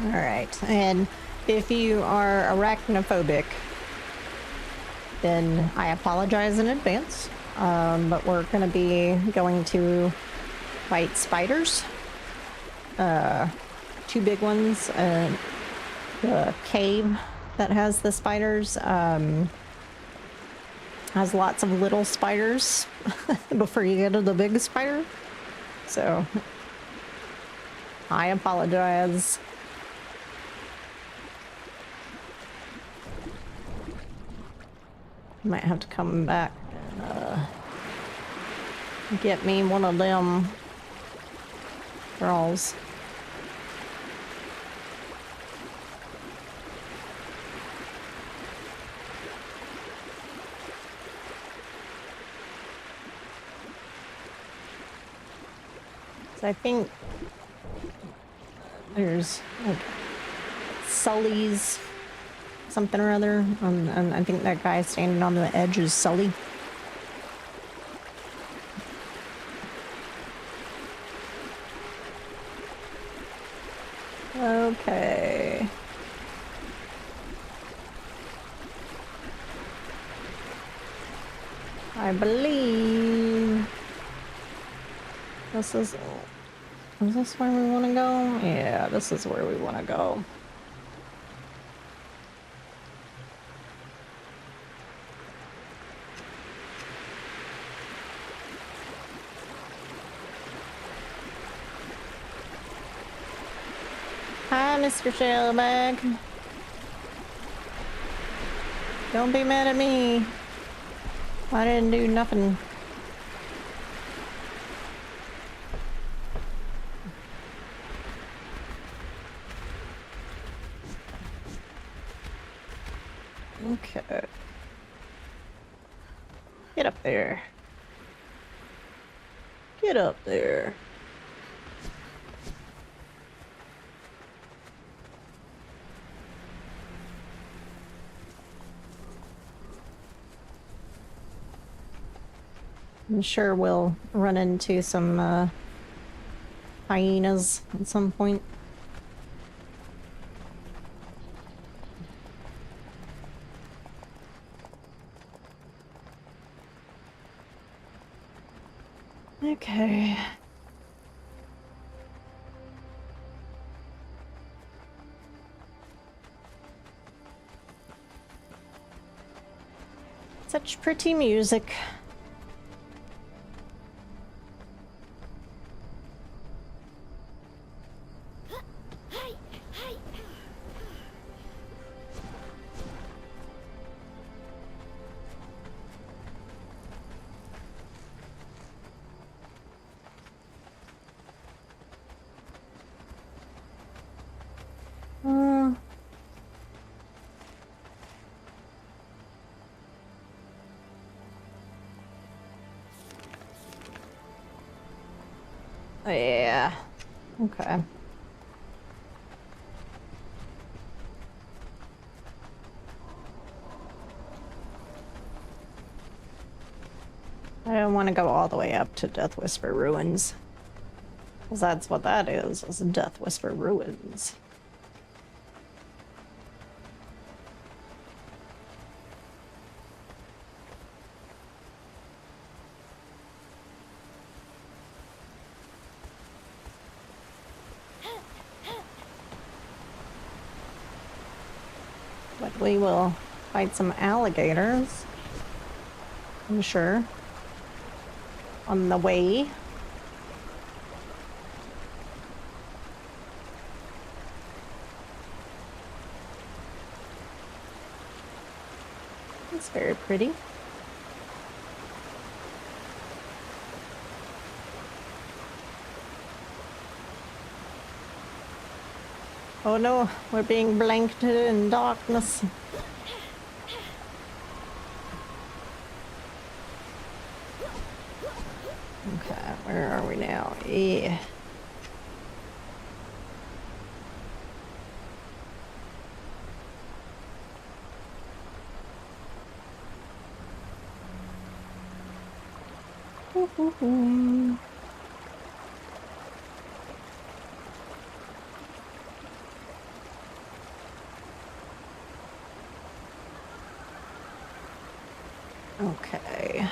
Speaker 1: Alright, and if you are arachnophobic, then I apologize in advance. But we're gonna be going to fight spiders. Two big ones. The cave that has the spiders has lots of little spiders before you get to the big spider. So I apologize. Might have to come back and get me one of them girls. So I think there's like Sully's something or other, and I think that guy standing on the edge is Sully. Okay. I believe this is this where we want to go? Yeah, this is where we want to go. Hi, Mr. Shellback. Don't be mad at me. I didn't do nothing. Okay. Get up there. Get up there. I'm sure we'll run into some hyenas at some point. Okay. Such pretty music. Yeah. Okay. I don't want to go all the way up to Death Whisper Ruins. Because that's what that is Death Whisper Ruins. But we will fight some alligators, I'm sure, on the way. It's very pretty. Oh no, we're being blanketed in darkness. Okay, where are we now? Yeah. Ooh. Okay.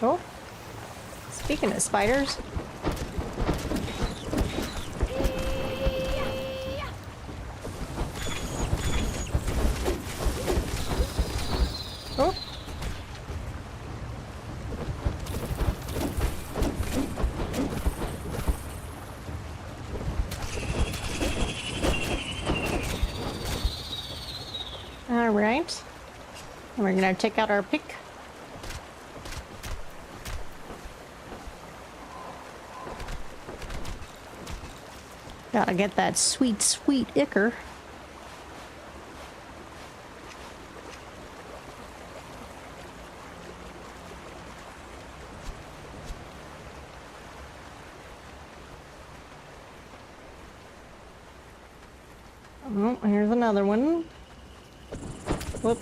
Speaker 1: Oh, speaking of spiders. Oh. All right. And we're gonna take out our pick. Gotta get that sweet, sweet ichor. Oh, here's another one. Whoop.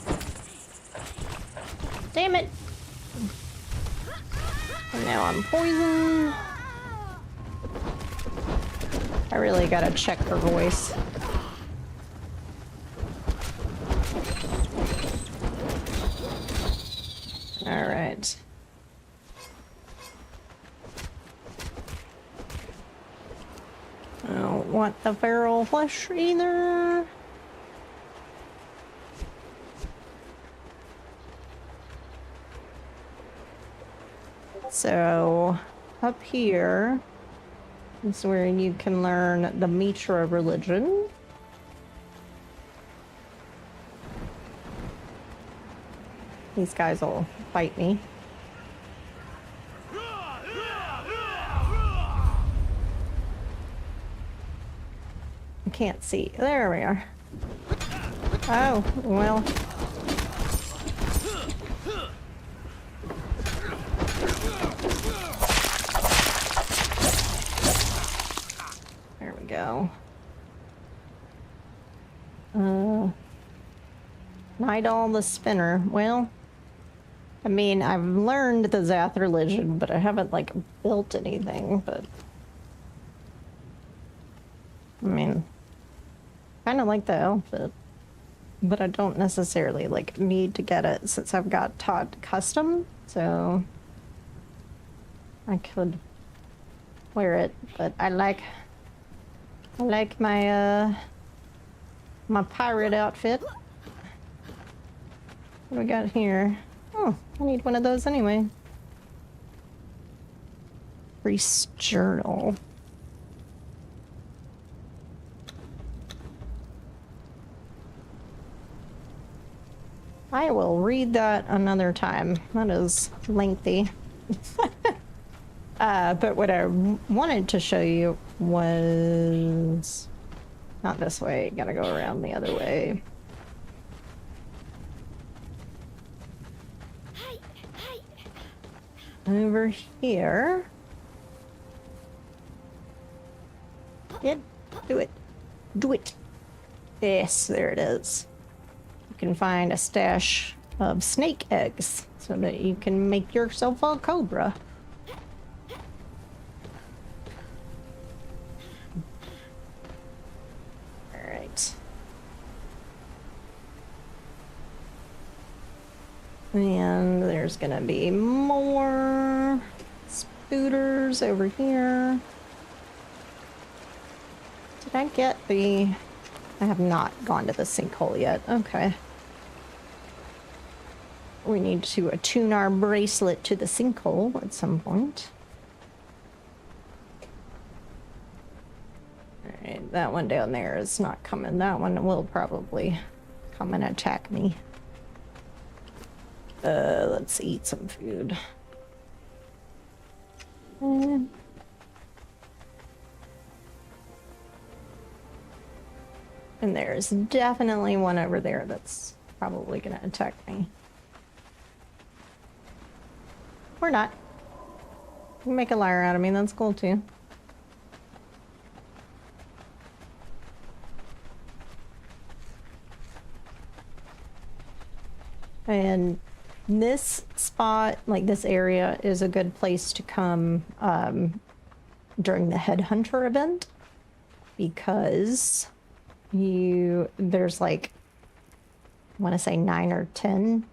Speaker 1: Damn it! And now I'm poisoned. I really gotta check her voice. Alright. I don't want the feral flesh either. So, up here is where you can learn the Mitra religion. These guys will fight me. I can't see. There we are. Oh, well. There we go. Nidal the Spinner. Well, I mean, I've learned the Zath religion, but I haven't, like, built anything, but... I mean, kind of like the outfit, but I don't necessarily, like, need to get it since I've got taught custom, so... I could wear it, but I like my, my pirate outfit. What do we got here? Oh, I need one of those anyway. Priest's Journal. I will read that another time. That is lengthy. But what I wanted to show you was not this way. Gotta go around the other way. Over here. Do it. Do it. Yes, there it is. You can find a stash of snake eggs so that you can make yourself a cobra. Alright. And there's gonna be more spooters over here. Did I get the... I have not gone to the sinkhole yet. Okay. We need to attune our bracelet to the sinkhole at some point. Alright, that one down there is not coming. That one will probably come and attack me. Let's eat some food. And there's definitely one over there that's probably gonna attack me. Or not. You can make a liar out of me, that's cool too. And this spot, like this area, is a good place to come during the headhunter event, because there's like, I want to say 9 or 10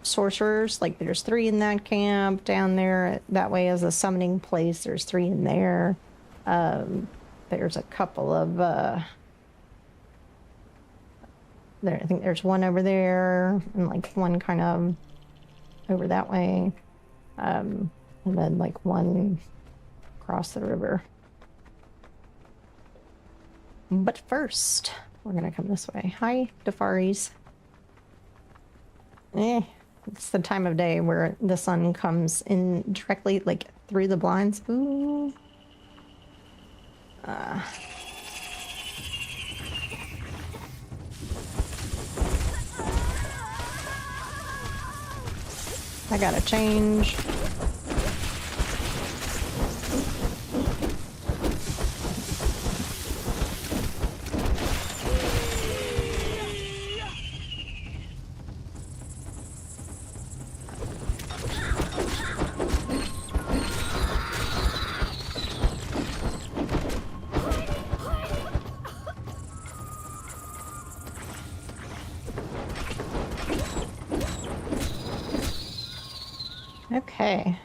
Speaker 1: sorcerers. Like there's 3 in that camp down there. That way as a summoning place, there's 3 in there. There's a couple of there, I think there's one over there and like one kind of over that way. And then like one across the river. But first, we're gonna come this way. Hi, Defaris. It's the time of day where the sun comes in directly, like, through the blinds. Ooh. I gotta change. Okay.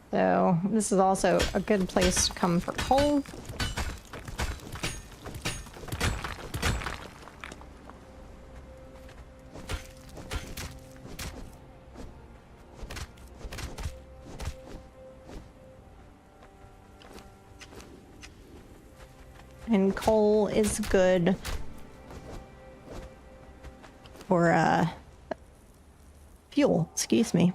Speaker 1: So this is also a good place to come for coal. And coal is good for fuel, excuse me.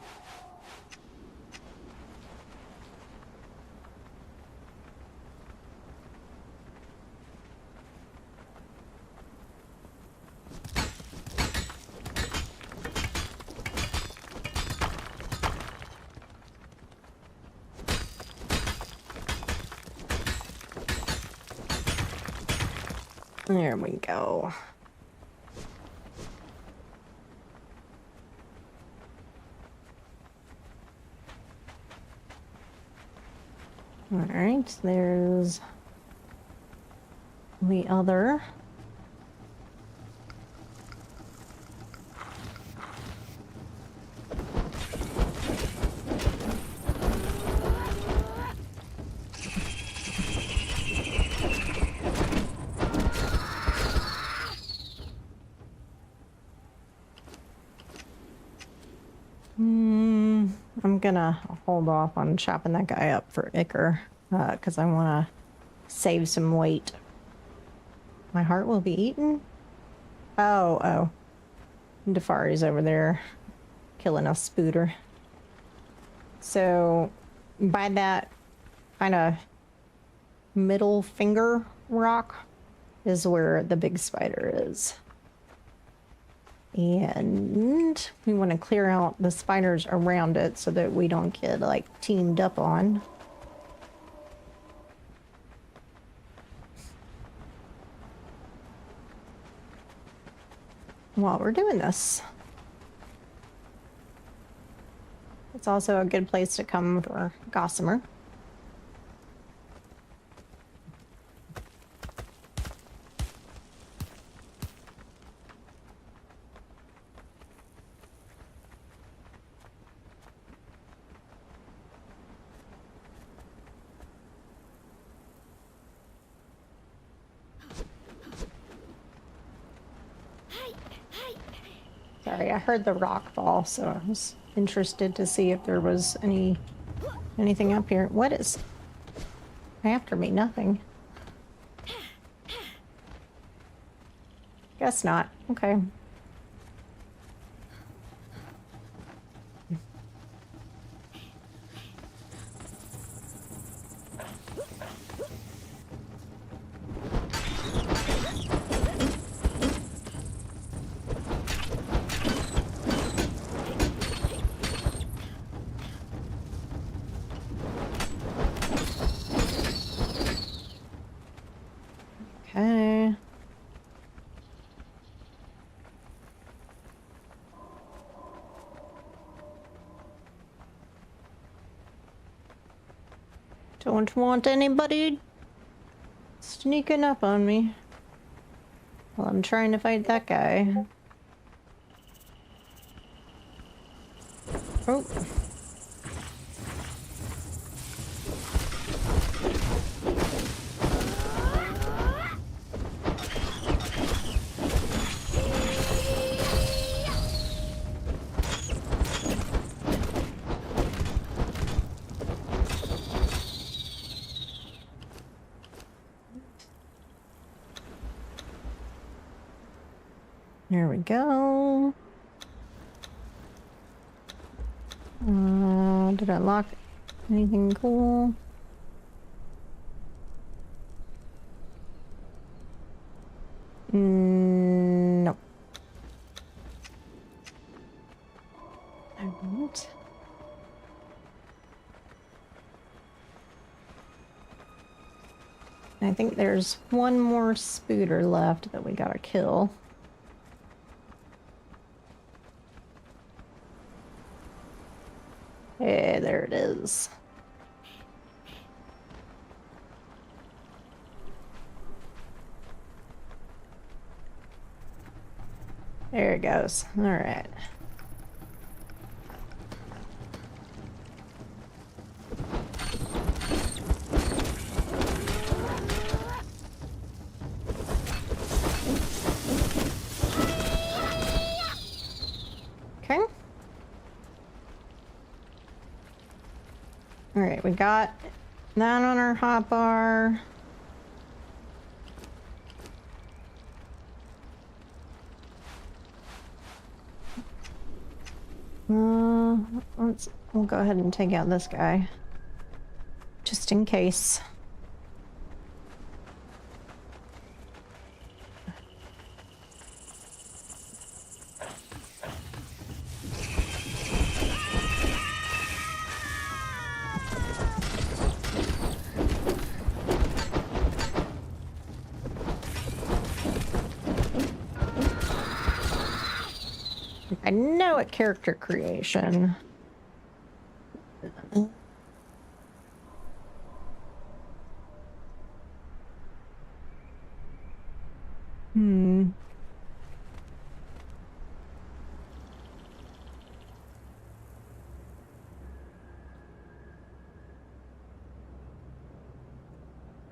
Speaker 1: There we go. All right, there's the other. I'm gonna hold off on chopping that guy up for Icar, because I want to save some weight. My heart will be eaten? Oh. Defari's over there killing a spooter. So, by that kind of middle finger rock is where the big spider is. And we want to clear out the spiders around it so that we don't get, like, teamed up on. While we're doing this. It's also a good place to come for Gossamer. Sorry, I heard the rock fall, so I was interested to see if there was anything up here. What is after me? Nothing. Guess not. Okay. Okay. Don't want anybody sneaking up on me while I'm trying to fight that guy. Oh. There we go. Did I lock anything cool? No. Alright. I think there's one more spooter left that we gotta kill. Hey, there it is. There it goes. All right. Okay. All right, we got that on our hotbar. We'll go ahead and take out this guy, just in case. I know it, character creation.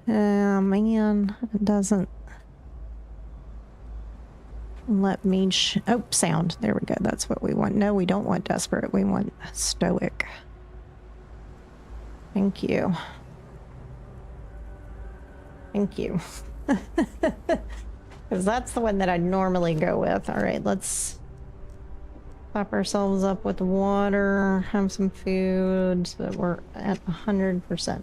Speaker 1: Oh man, it doesn't let me oh, sound. There we go. That's what we want. No, we don't want desperate. We want stoic. Thank you. Thank you. Because that's the one that I'd normally go with. All right, let's top ourselves up with water, have some food so that we're at 100%.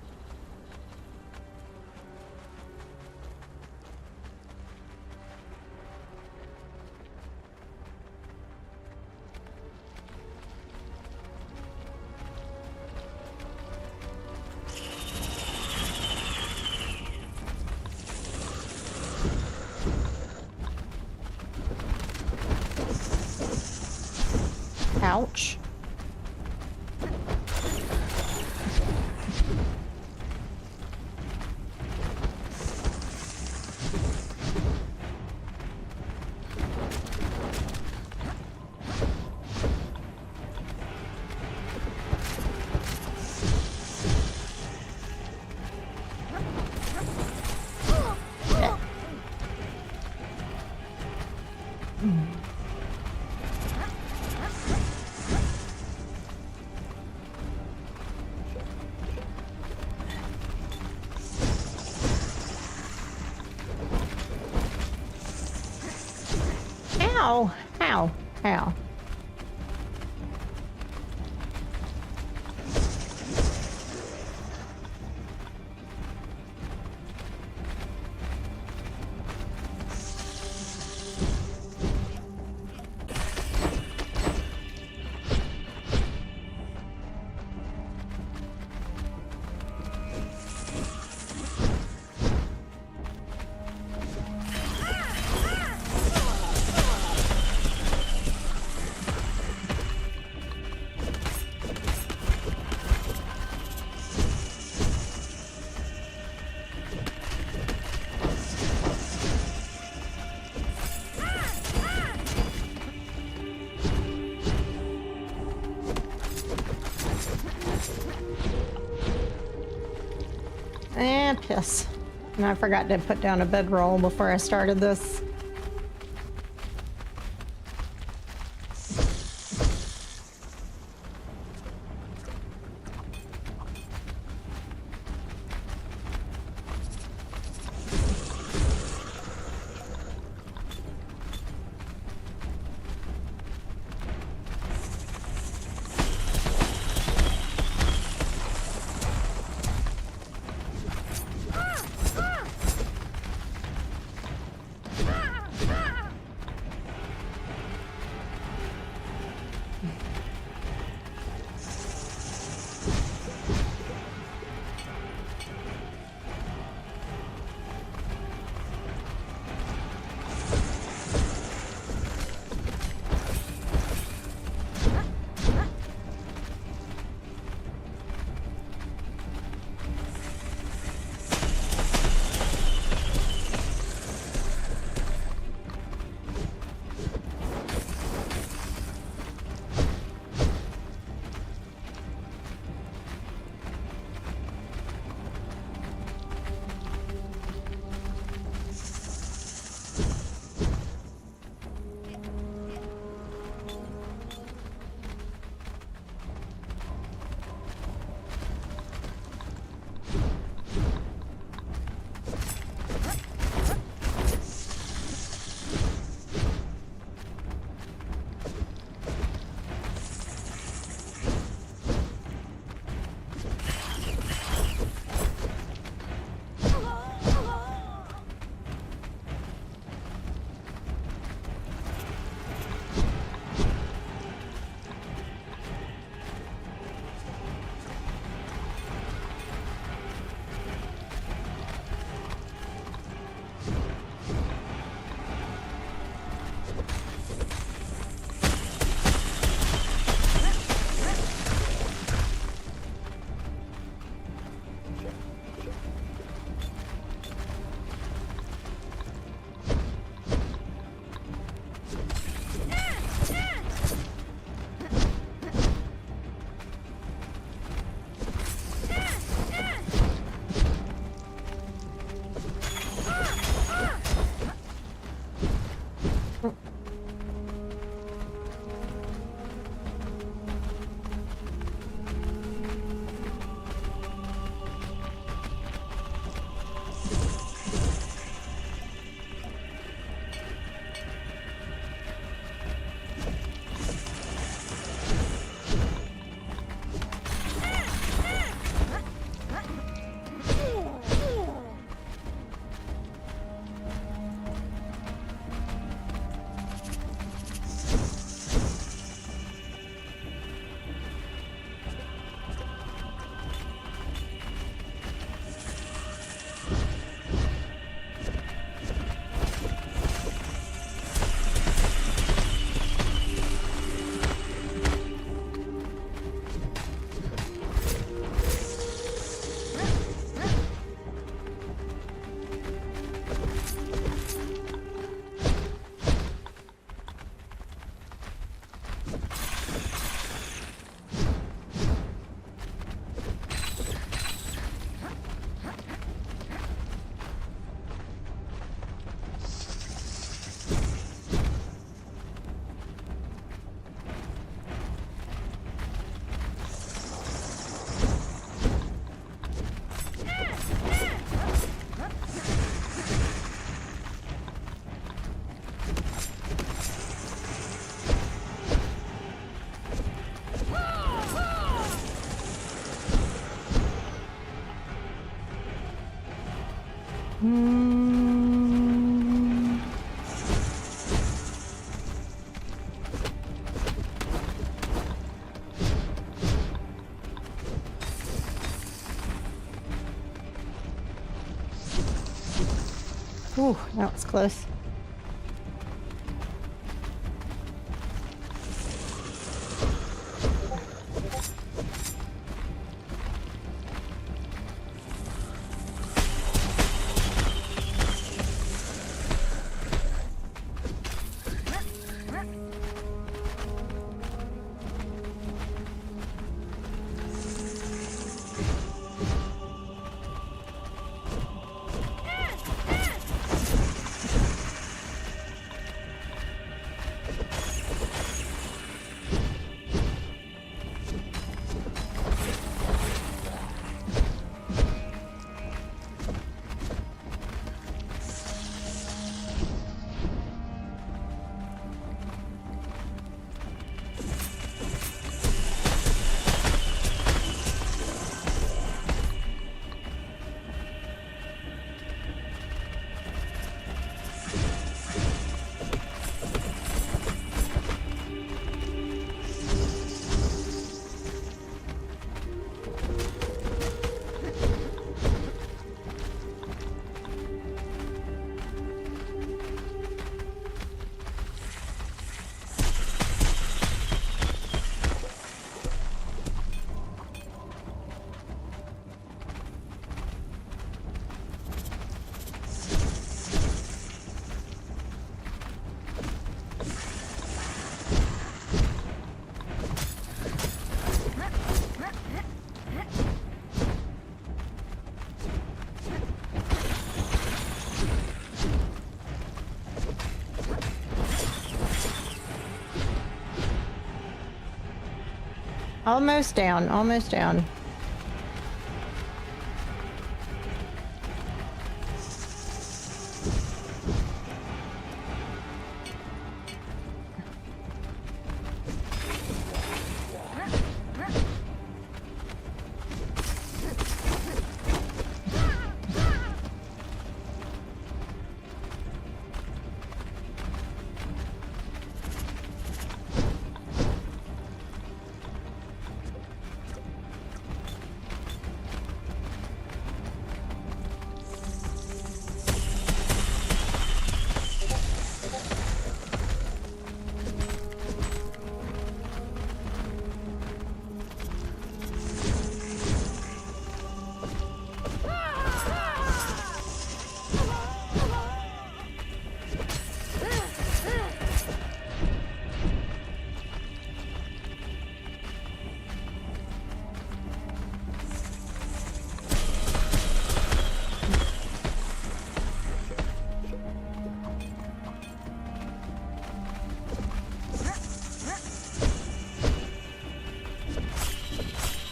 Speaker 1: Ouch. Ow! Ow! Ow! Piss. And I forgot to put down a bedroll before I started this. Ooh, that was close. Almost down, almost down.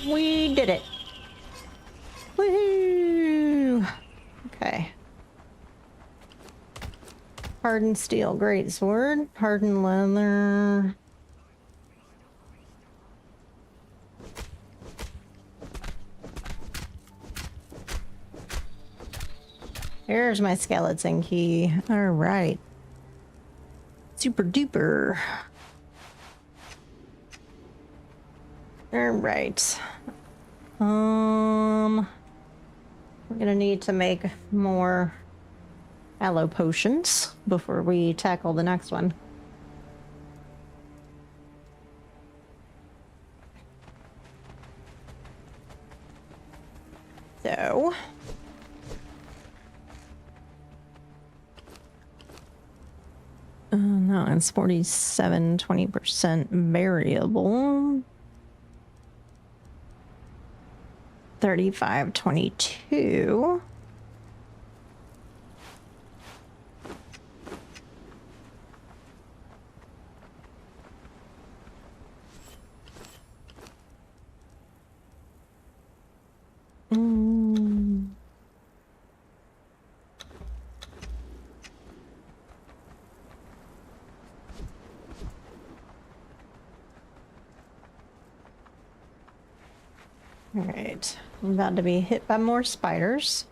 Speaker 1: We did it. Woohoo! Okay. Hardened steel greatsword, hardened leather. There's my skeleton key. All right. Super duper. All right. We're gonna need to make more aloe potions before we tackle the next one. So no, it's 47, 20% variable. 35, 22. All right, I'm about to be hit by more spiders,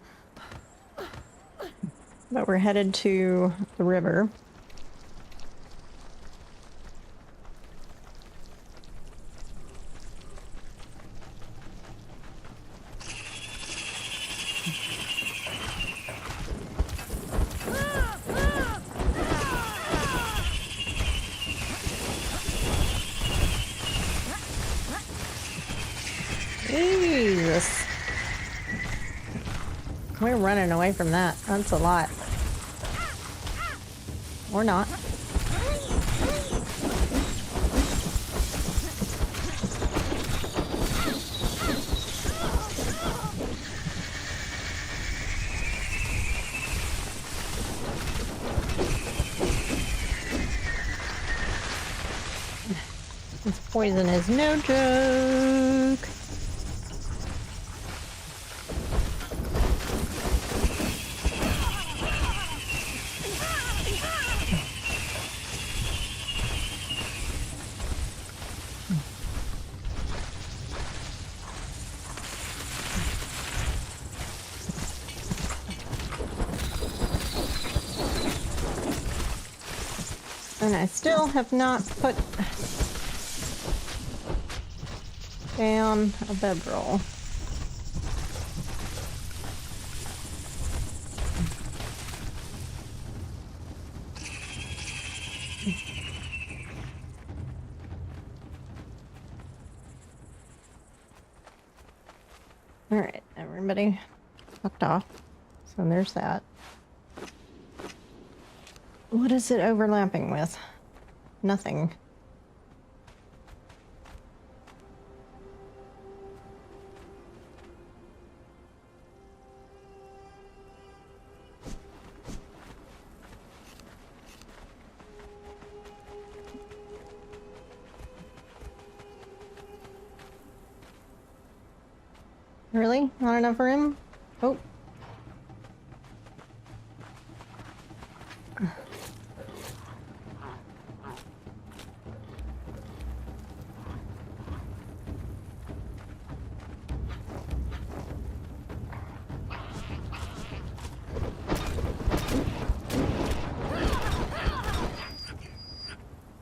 Speaker 1: but we're headed to the river. Jesus. We're running away from that. That's a lot. Or not. This poison is no joke. And I still have not put down a bedroll. All right, everybody fucked off. So there's that. What is it overlapping with? Nothing. Really? Not enough room? Oh.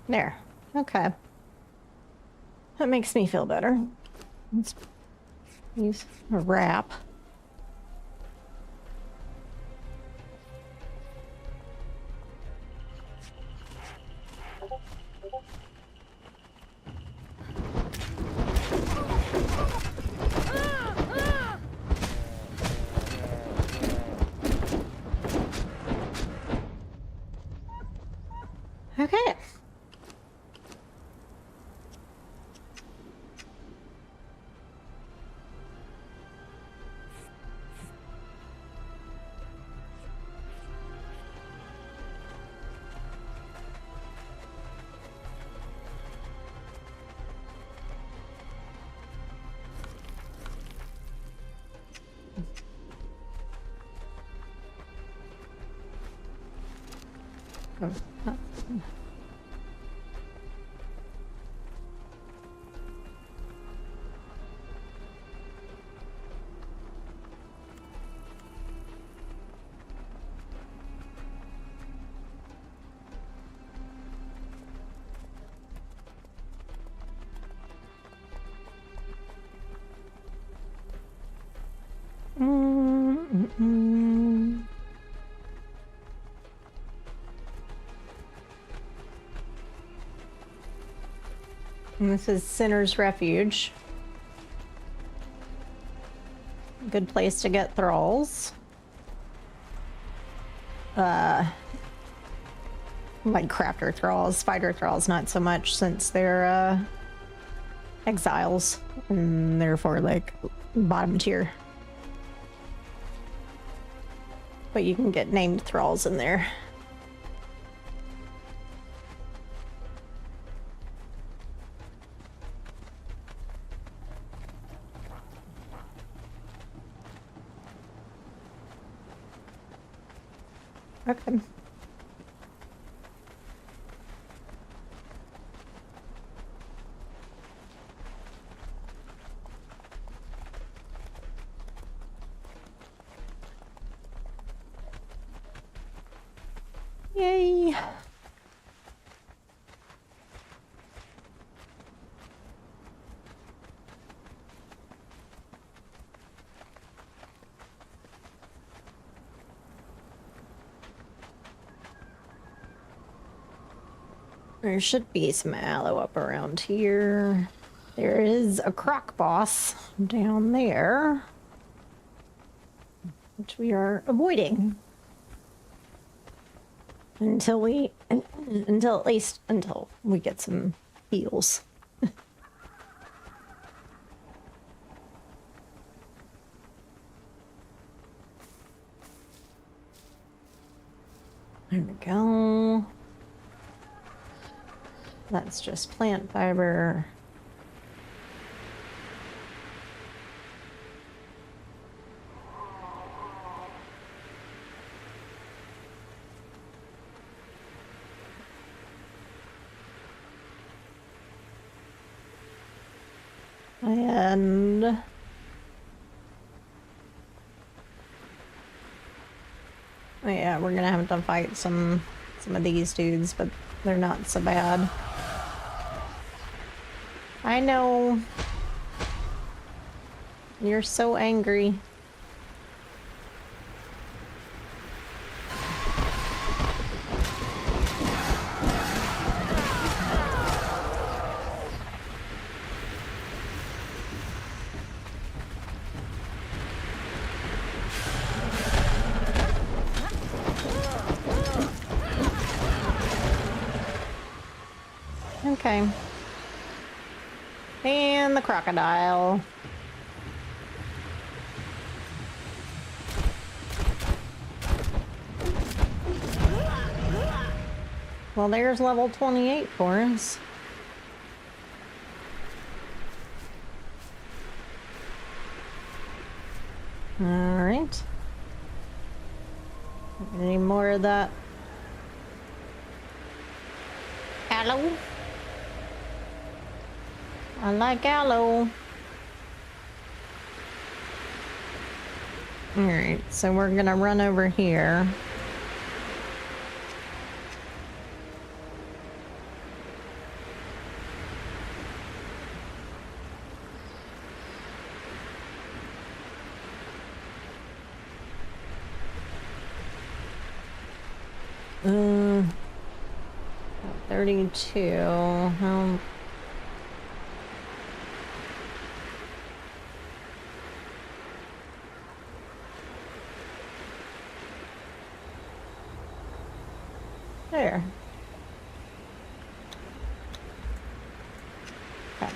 Speaker 1: There. Okay. That makes me feel better. Let's use a wrap. Okay. Oh, And this is Sinner's Refuge. Good place to get thralls. Like crafter thralls, fighter thralls, not so much since they're exiles and therefore like bottom tier. But you can get named thralls in there. Okay. Yay. There should be some aloe up around here. There is a croc boss down there, which we are avoiding until we get some heals. There we go. That's just plant fiber. And yeah, we're gonna have to fight some of these dudes, but they're not so bad. I know. You're so angry. Okay. And the crocodile. Well, there's level 28 for us. Alright. Any more of that? Aloe? I like aloe. Alright, so we're gonna run over here. Uh, 32. There. Okay.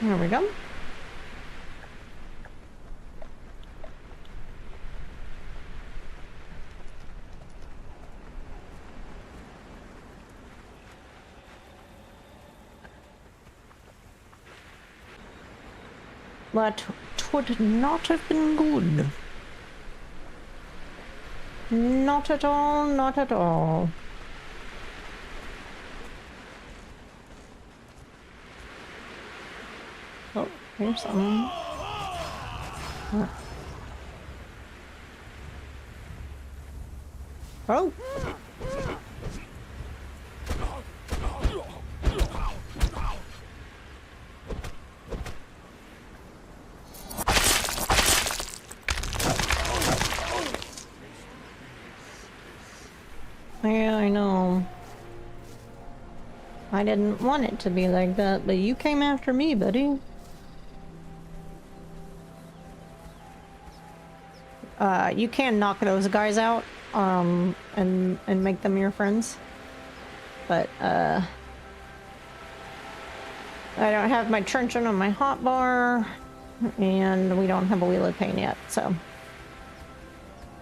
Speaker 1: There we go. That would not have been good. Not at all, not at all. Oh, here's something. Oh! Yeah, I know. I didn't want it to be like that, but you came after me, buddy. You can knock those guys out, and make them your friends. But, I don't have my truncheon on my hotbar, and we don't have a wheel of pain yet, so.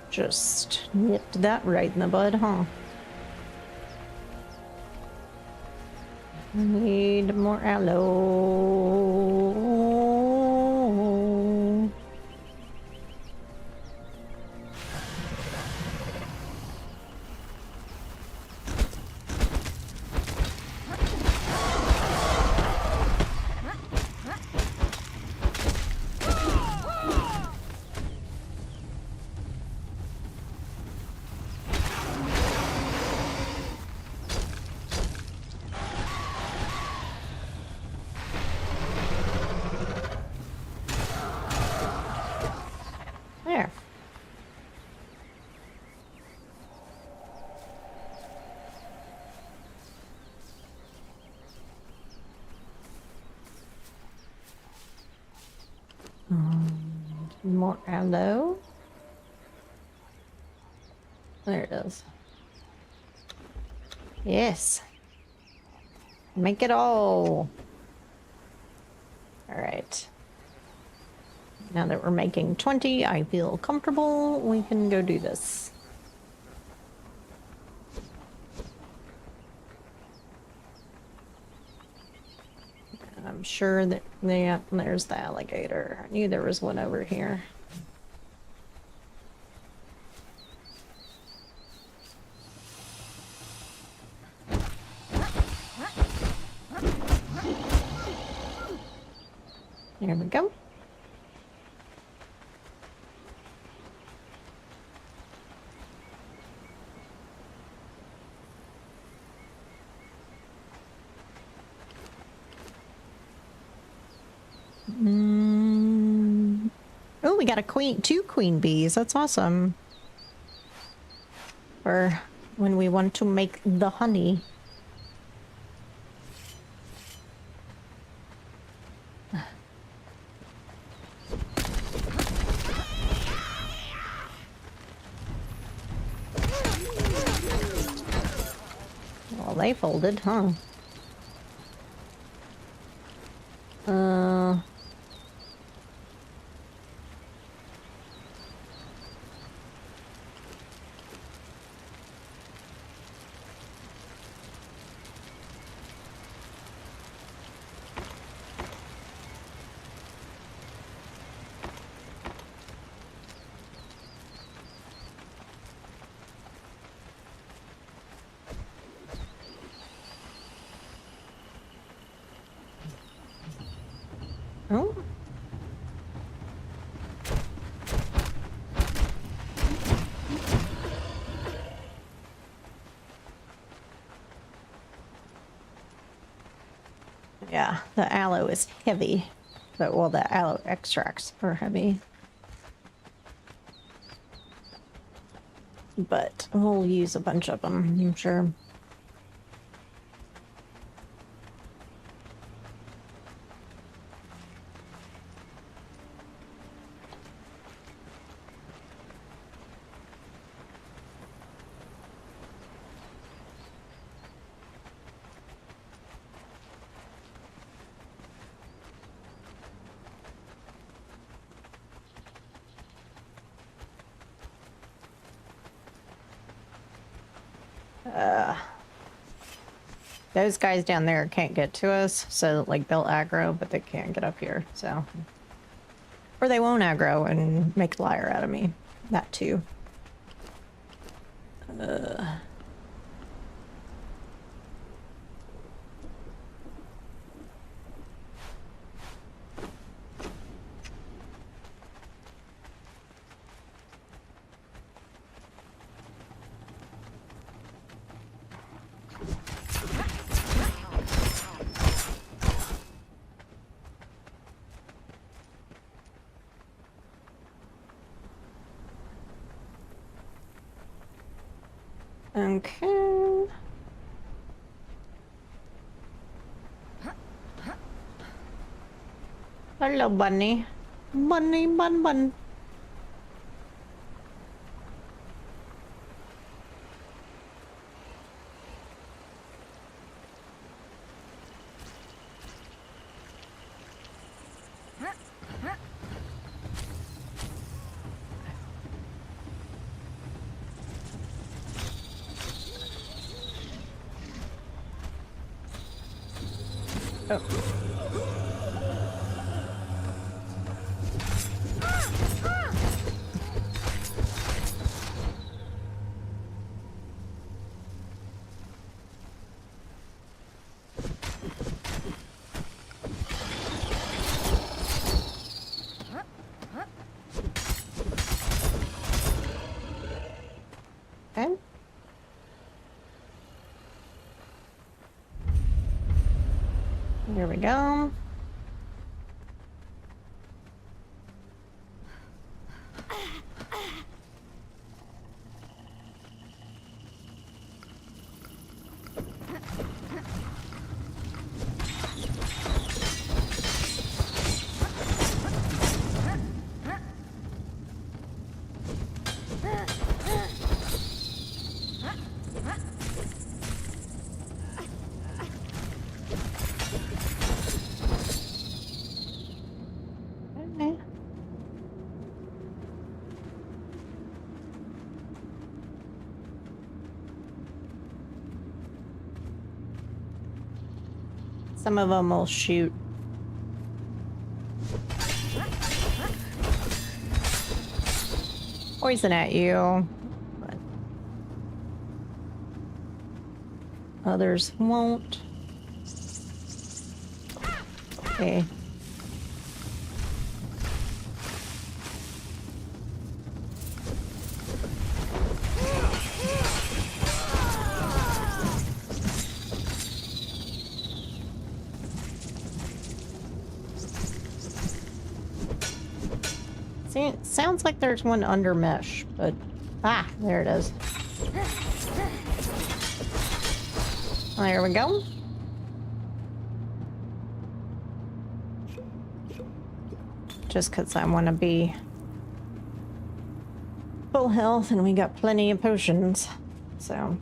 Speaker 1: Just nipped that right in the bud, huh? Need more aloe. There. More aloe. There it is. Yes. Make it all. All right. Now that we're making 20, I feel comfortable. We can go do this. I'm sure that there's the alligator. I knew there was one over here. There we go. Oh, we got two queen bees. That's awesome. For when we want to make the honey. Well, they folded, huh? Yeah, the aloe is heavy. But, well, the aloe extracts are heavy. But we'll use a bunch of them, I'm sure. Those guys down there can't get to us, so like they'll aggro, but they can't get up here, so. Or they won't aggro and make a liar out of me. That too. Okay. Hello, bunny. Bunny, bun, bun. Oh. Okay. Here we go. Okay. Some of them will shoot. Poison at you. But others won't. Okay. See, it sounds like there's one under mesh, but ah, there it is. There we go. Just because I want to be full health and we got plenty of potions, so.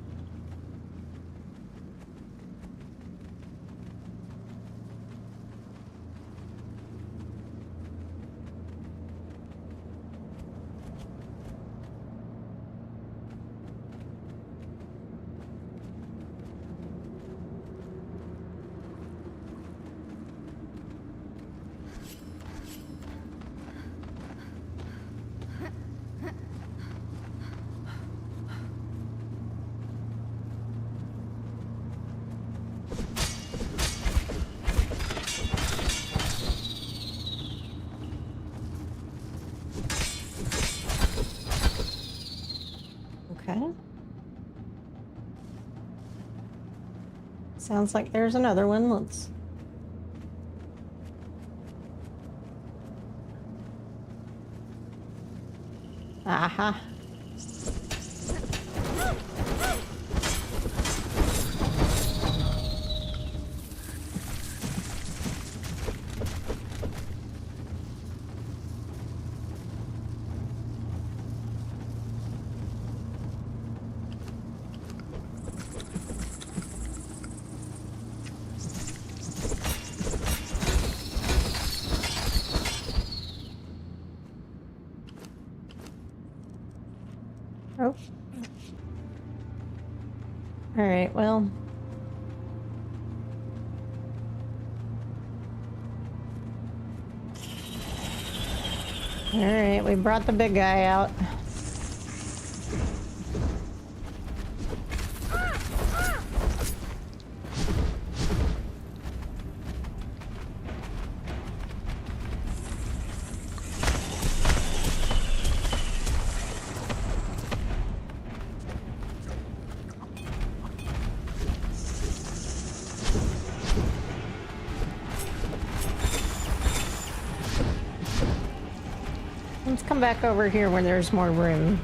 Speaker 1: Okay. Sounds like there's another one. Let's Haha. Oh. Alright, well. Alright, we brought the big guy out. Let's come back over here where there's more room.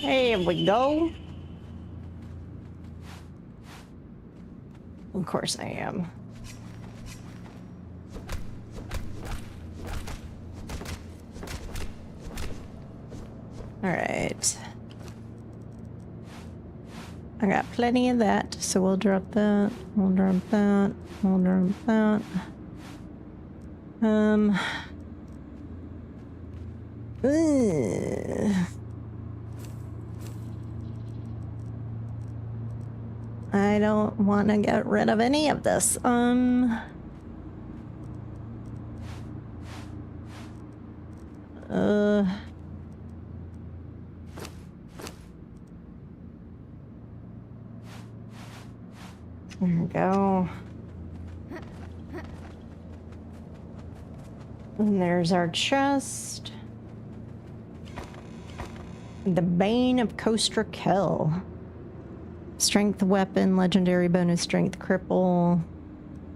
Speaker 1: Here we go. Of course I am. All right. I got plenty of that, so we'll drop that. We'll drop that. We'll drop that. I don't want to get rid of any of this. There we go. And there's our chest. The Bane of Coastra Kell. Strength weapon, legendary bonus strength cripple.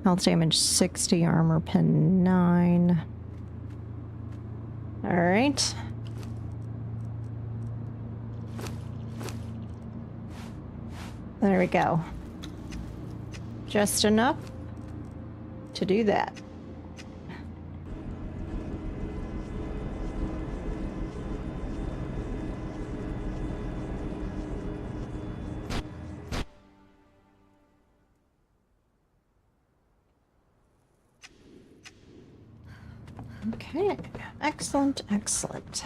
Speaker 1: Health damage 60, armor pen 9. Alright. There we go. Just enough to do that. Okay, excellent, excellent.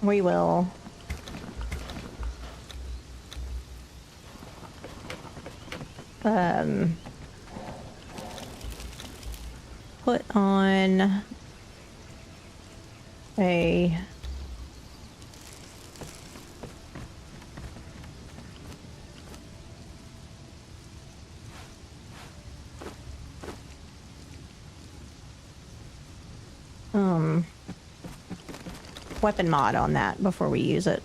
Speaker 1: And we will put on a weapon mod on that before we use it.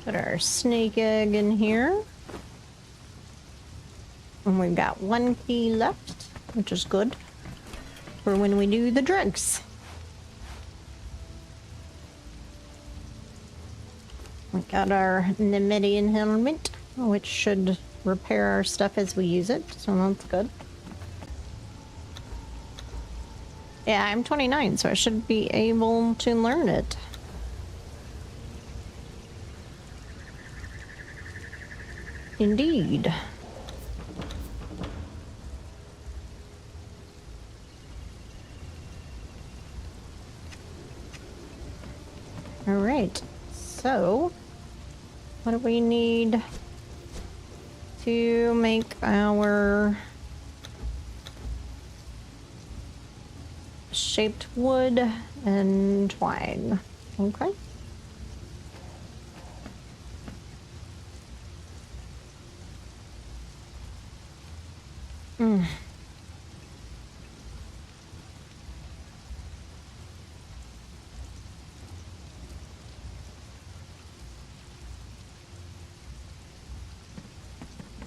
Speaker 1: Put our snake egg in here. And we've got 1 key left, which is good for when we do the drugs. We got our Nemedian helmet, which should repair our stuff as we use it, so that's good. Yeah, I'm 29, so I should be able to learn it. Indeed. All right, so what do we need to make our shaped wood and twine? Okay.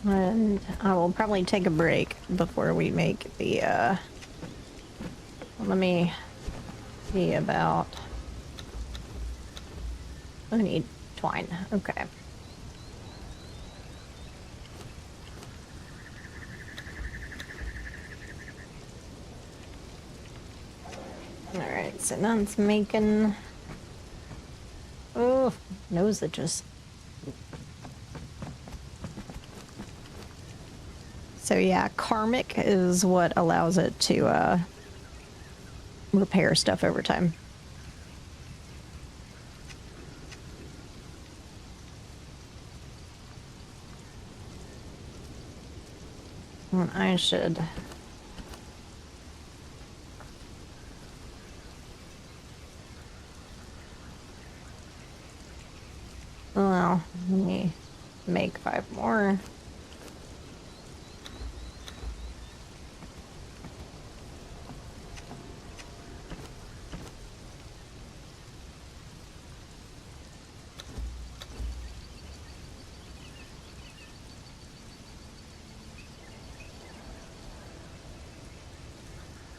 Speaker 1: And I will probably take a break before we make the, let me see about, I need twine, okay. Alright, so now it's making, oh, nose itches. So yeah, karmic is what allows it to repair stuff over time. I should... Well, let me make 5 more.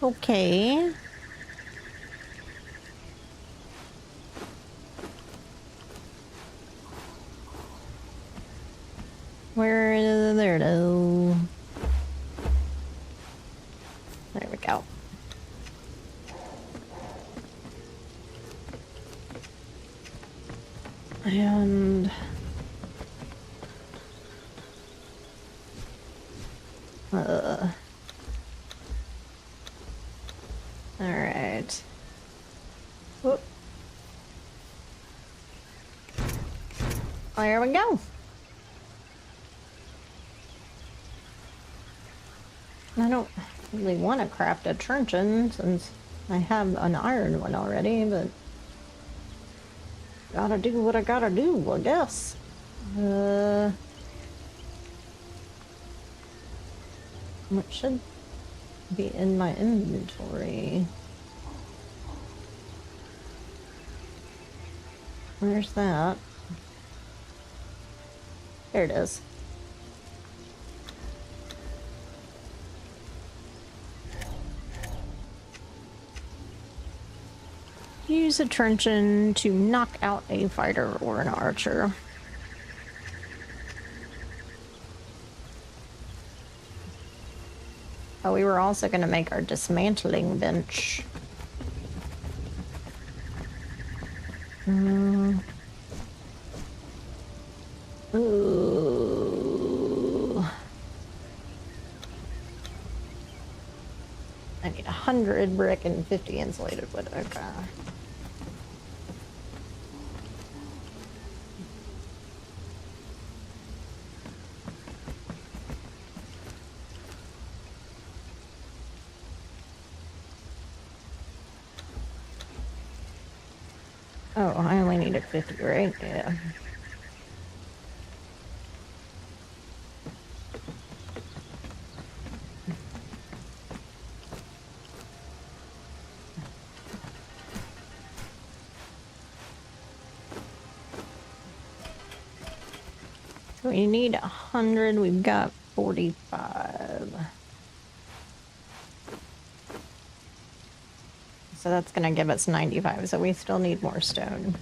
Speaker 1: Okay. Where is there it is. There we go. And all right. Whoop. There we go. I don't really want to craft a truncheon since I have an iron one already, but gotta do what I gotta do, I guess. It should be in my inventory. Where's that? There it is. Use a truncheon to knock out a fighter or an archer. Oh, we were also going to make our dismantling bench. Ooh. I need 100 brick and 50 insulated wood. Okay. Oh, I only needed 50, right? Yeah. We need 100, we've got 45. So that's gonna give us 95, so we still need more stone.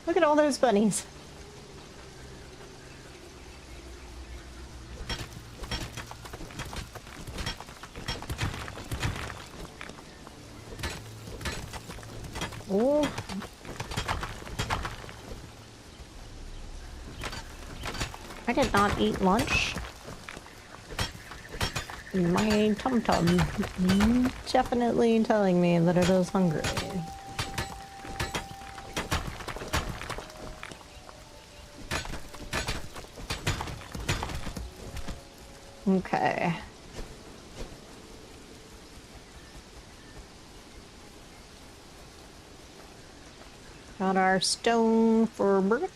Speaker 1: Look at all those bunnies. Oh. I did not eat lunch. My tum-tum definitely telling me that it is hungry. Okay. Got our stone for brick.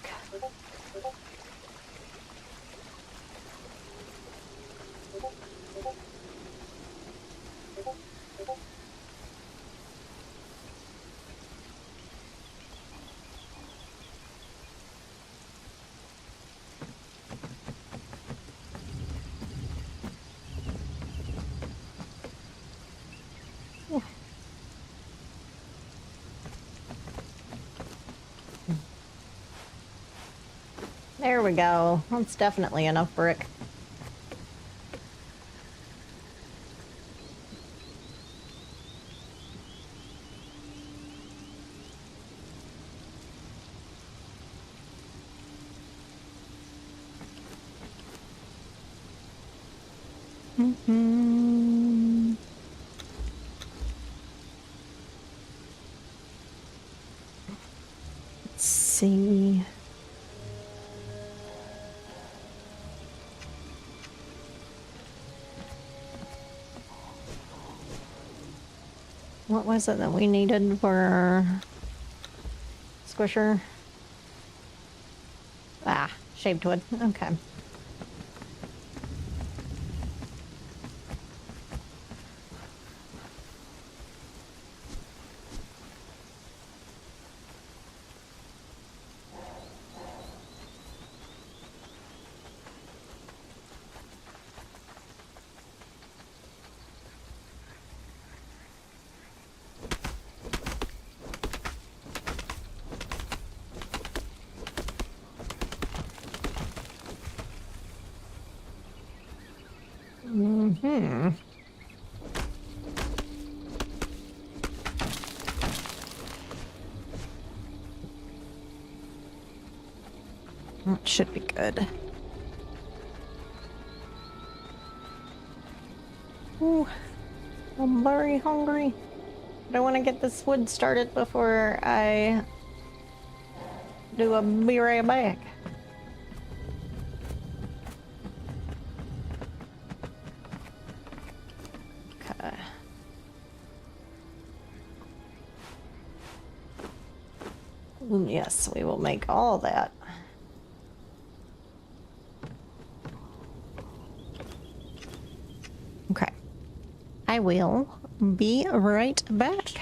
Speaker 1: There we go. That's definitely enough brick. Mm-hmm. Let's see. What was it that we needed for Squisher? Ah, shaved wood. Okay. Mm-hmm. That should be good. Ooh, I'm very hungry. But I want to get this wood started before I do a be right back. Okay. Yes, we will make all that. Okay. I will be right back.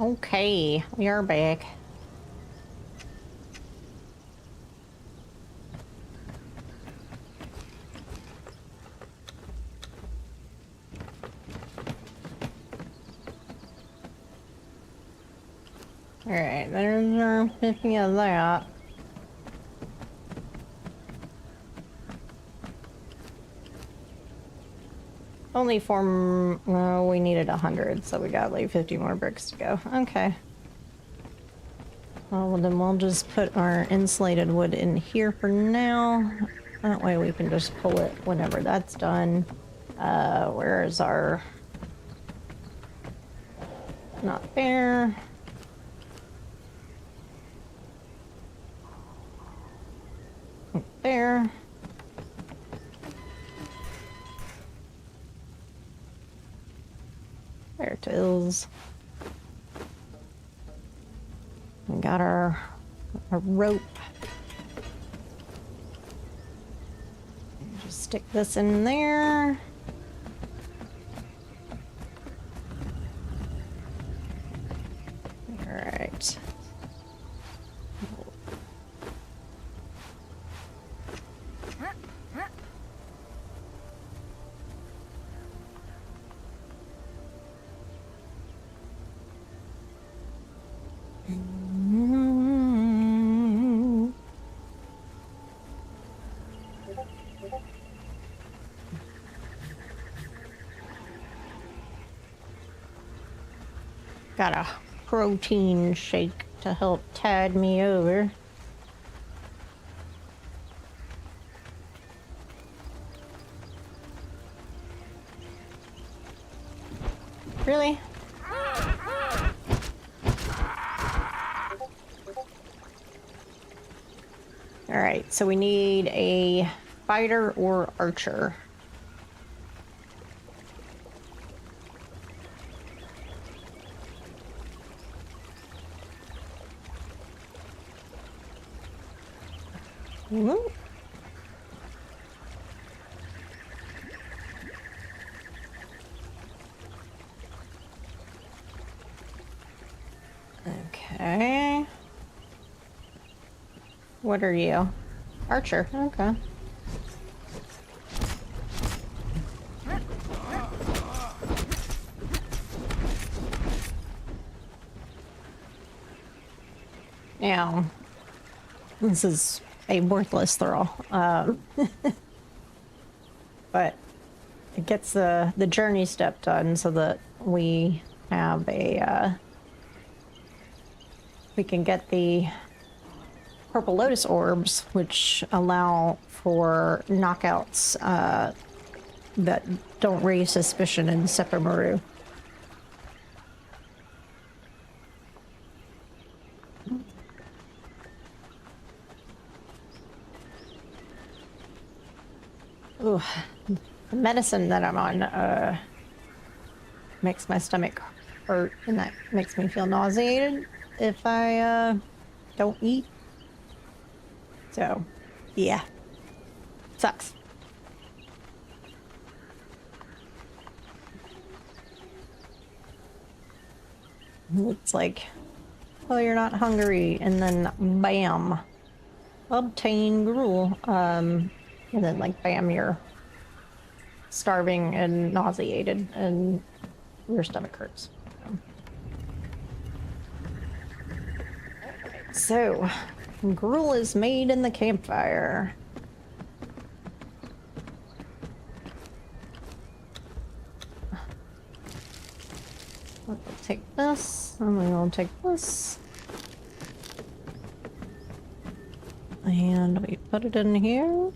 Speaker 1: Okay, we are back. Alright, there's our 50 of that. Only four, well, we needed 100, so we got like 50 more bricks to go. Okay. Well, then we'll just put our insulated wood in here for now. That way we can just pull it whenever that's done. Where's our... Not there. Not there. There it is. We got our rope. Just stick this in there. All right. Got a protein shake to help tide me over. Really? Alright, so we need a fighter or archer. Mm-hmm. Okay. What are you? Archer. Okay. Now, this is a worthless throw, but it gets the journey step done so that we have a we can get the purple lotus orbs, which allow for knockouts that don't raise suspicion in Sephiroth. Ooh, the medicine that I'm on makes my stomach hurt, and that makes me feel nauseated if I don't eat. So, yeah, sucks. It's like, oh, you're not hungry, and then bam, obtain gruel. And then, like, bam, you're starving and nauseated, and your stomach hurts. So, gruel is made in the campfire. We'll take this, and then we'll take this. And we put it in here.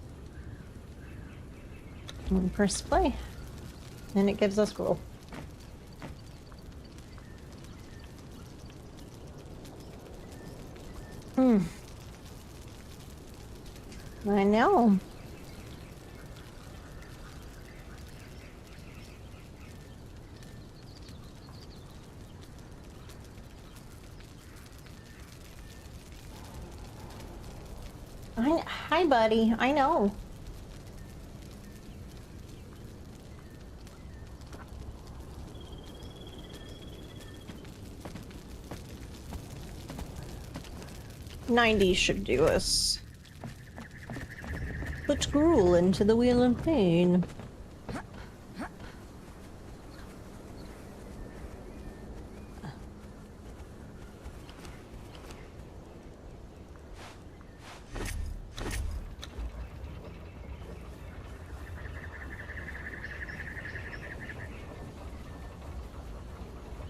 Speaker 1: And press play, and it gives us gruel. I know. Hi, buddy. I know. 90 should do us. Put gruel into the wheel of pain.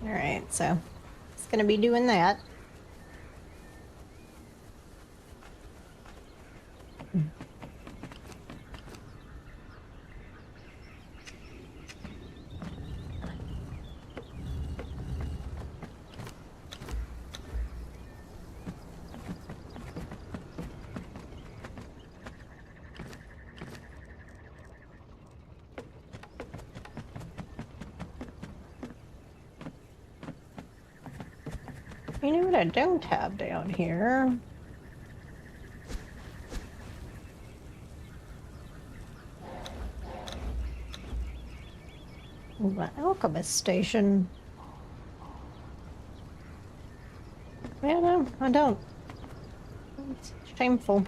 Speaker 1: Alright, so it's gonna be doing that. You know what I don't have down here? The alchemist station. Yeah, no, I don't. It's shameful.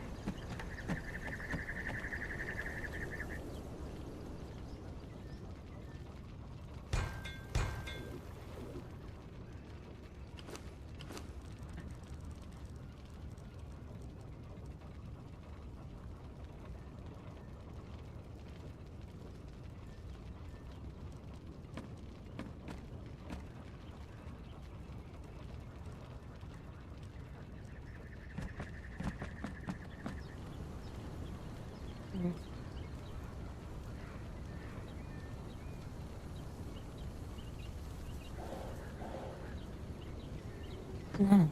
Speaker 1: Mm.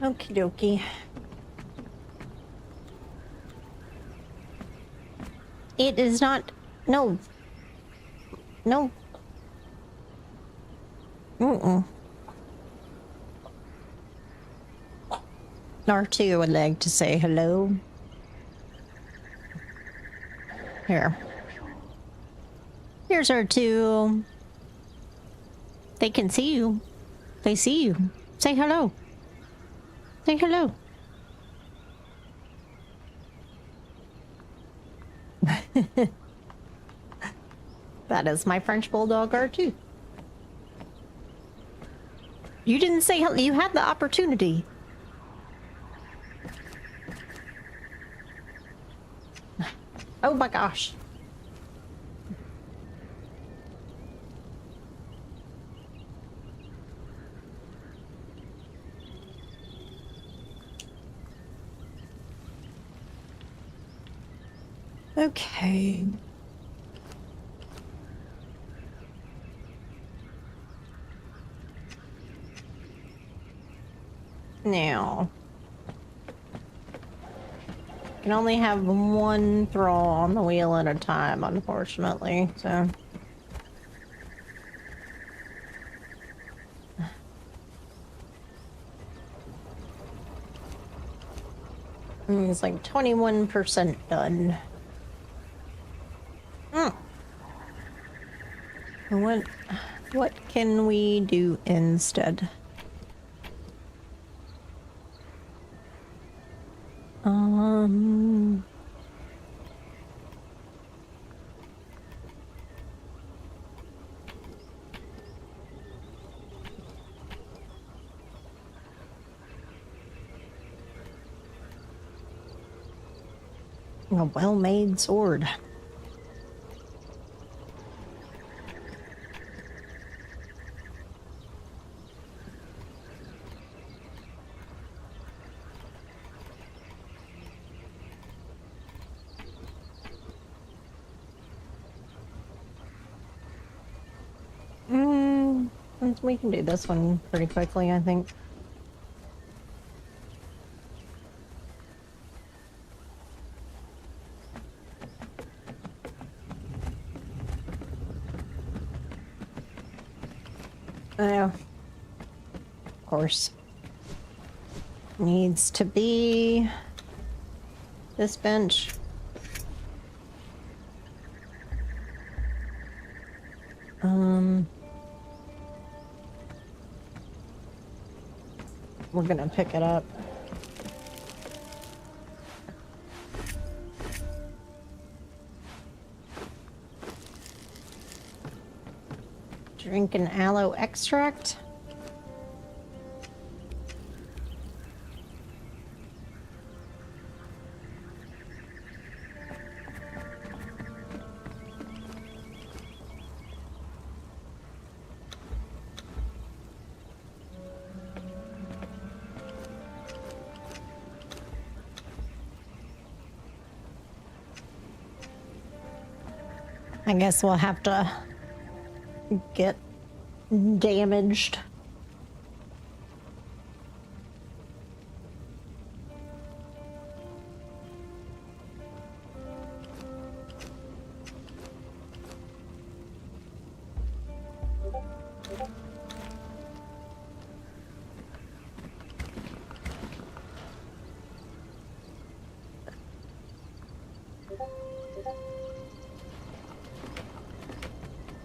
Speaker 1: Okie dokie. It is not. No. No. Mm-mm. R2 would like to say hello. Here. Here's R2. They can see you. They see you. Say hello. Say hello. That is my French Bulldog R2. You didn't say hello. You had the opportunity. Oh my gosh. Okay. Now, I can only have one thrall on the wheel at a time, unfortunately, so. It's like 21% done. What can we do instead? A well-made sword. We can do this one pretty quickly, I think. Of course. Needs to be this bench. we're gonna pick it up. Drink an aloe extract. I guess we'll have to get damaged.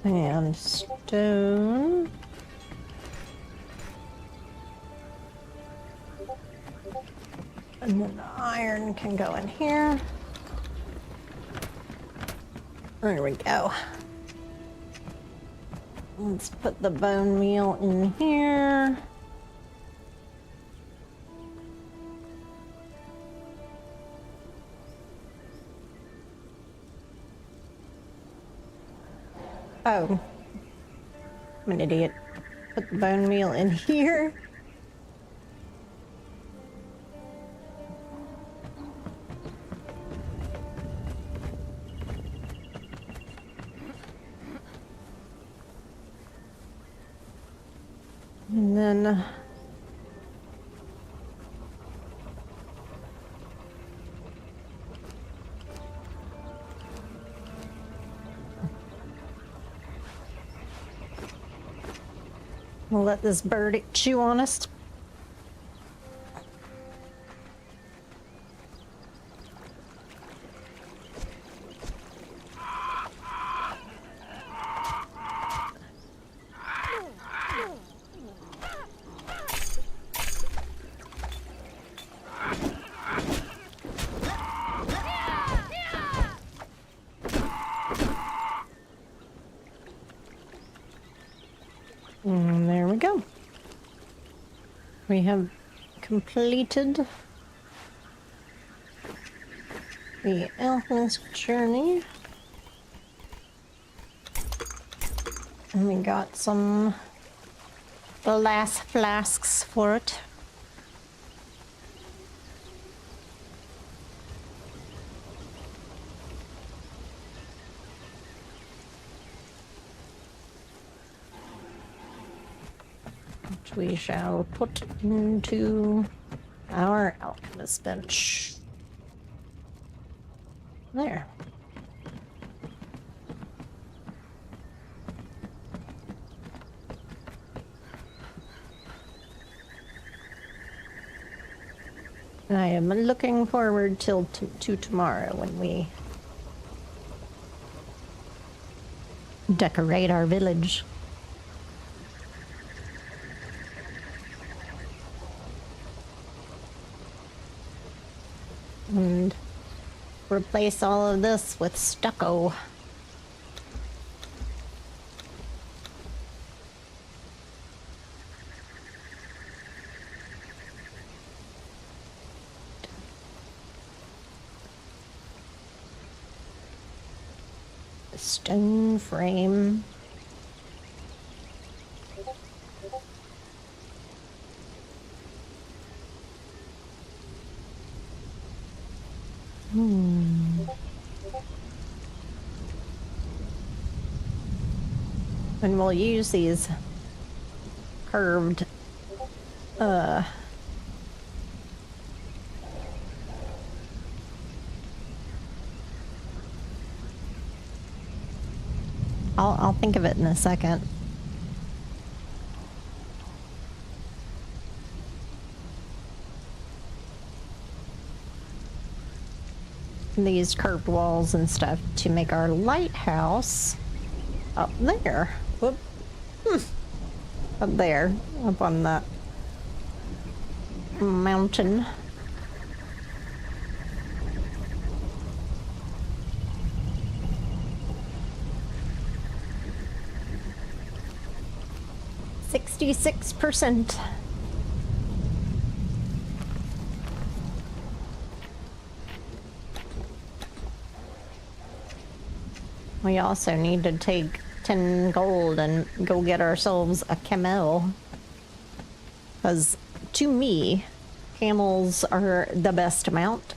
Speaker 1: And stone. And then the iron can go in here. There we go. Let's put the bone meal in here. Oh, I'm an idiot. Put the bone meal in here. And then we'll let this bird chew on us. And there we go. We have completed the alchemist journey. And we got the last flasks for it. Which we shall put into our alchemist bench. There. I am looking forward to tomorrow when we decorate our village. And replace all of this with stucco. Stone frame. And we'll use these curved I'll think of it in a second. These curved walls and stuff to make our lighthouse up there. Whoop. Up there, up on that mountain. %66%. We also need to take 10 gold and go get ourselves a camel. Because to me, camels are the best mount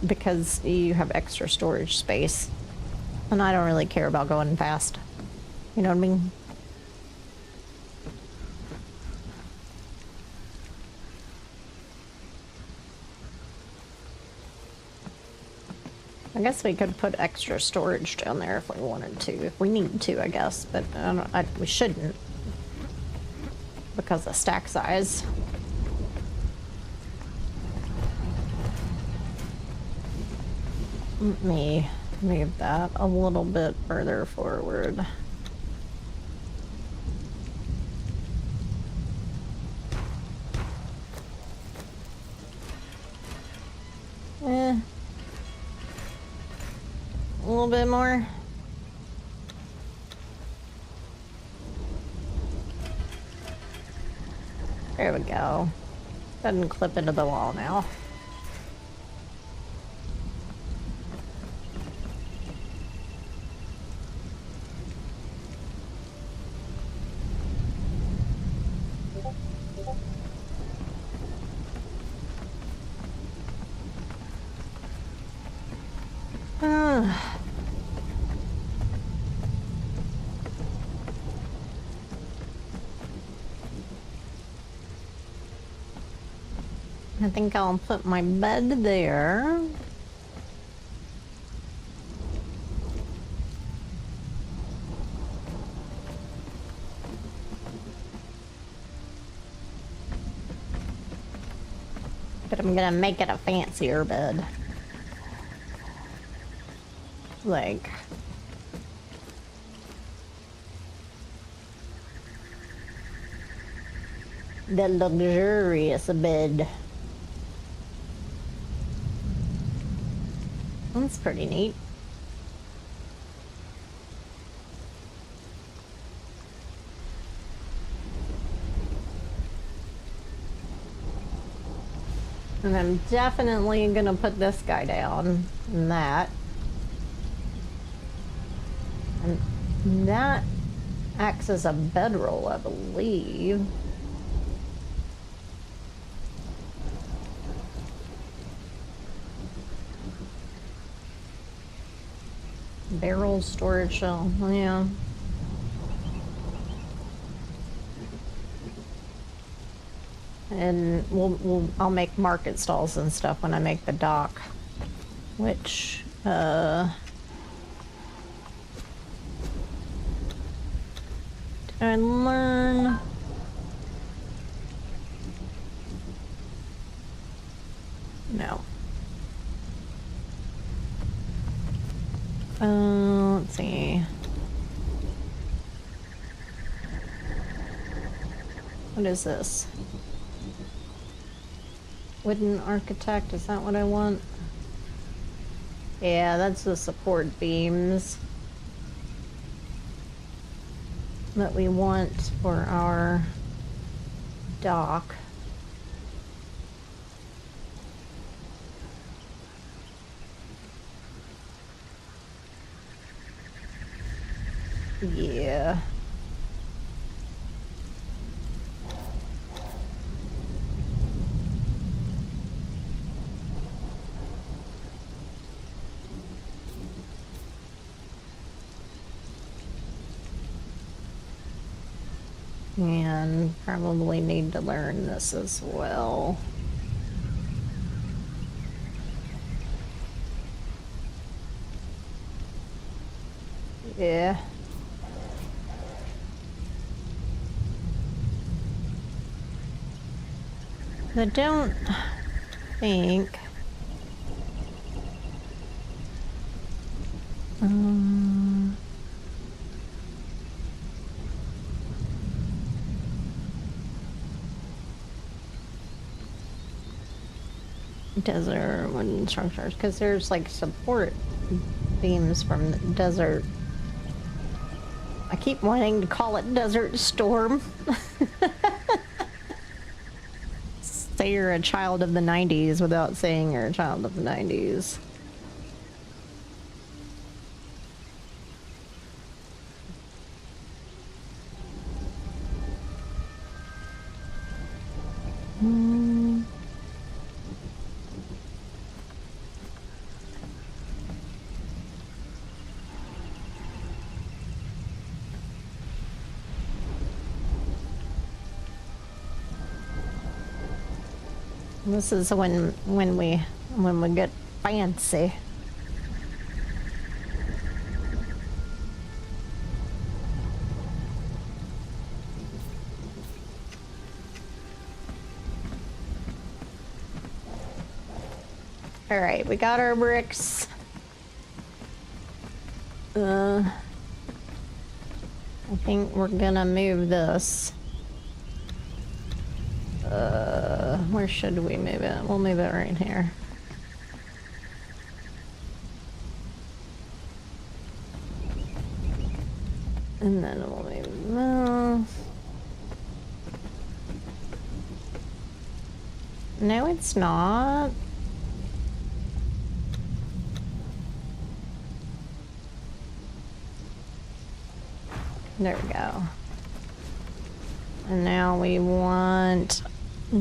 Speaker 1: because you have extra storage space. And I don't really care about going fast. You know what I mean? I guess we could put extra storage down there if we wanted to. If we need to, I guess. But we shouldn't. Because of stack size. Let me move that a little bit further forward. A little bit more. There we go. Doesn't clip into the wall now. I think I'll put my bed there. But I'm gonna make it a fancier bed. Like... the luxurious bed. That's pretty neat. And I'm definitely gonna put this guy down and that. And that acts as a bedroll, I believe. Barrel storage shell, yeah. And I'll make market stalls and stuff when I make the dock, which did I learn? No. Let's see. What is this? Wooden architect, is that what I want? Yeah, that's the support beams that we want for our dock. Yeah. And probably need to learn this as well. Yeah. I don't think... desert wooden structures, because there's like support beams from the desert. I keep wanting to call it Desert Storm. Say you're a child of the 90s without saying you're a child of the 90s. This is when we get fancy. All right, we got our bricks. I think we're gonna move this. Where should we move it? We'll move it right here. And then we'll move this. No, it's not. There we go. And now we want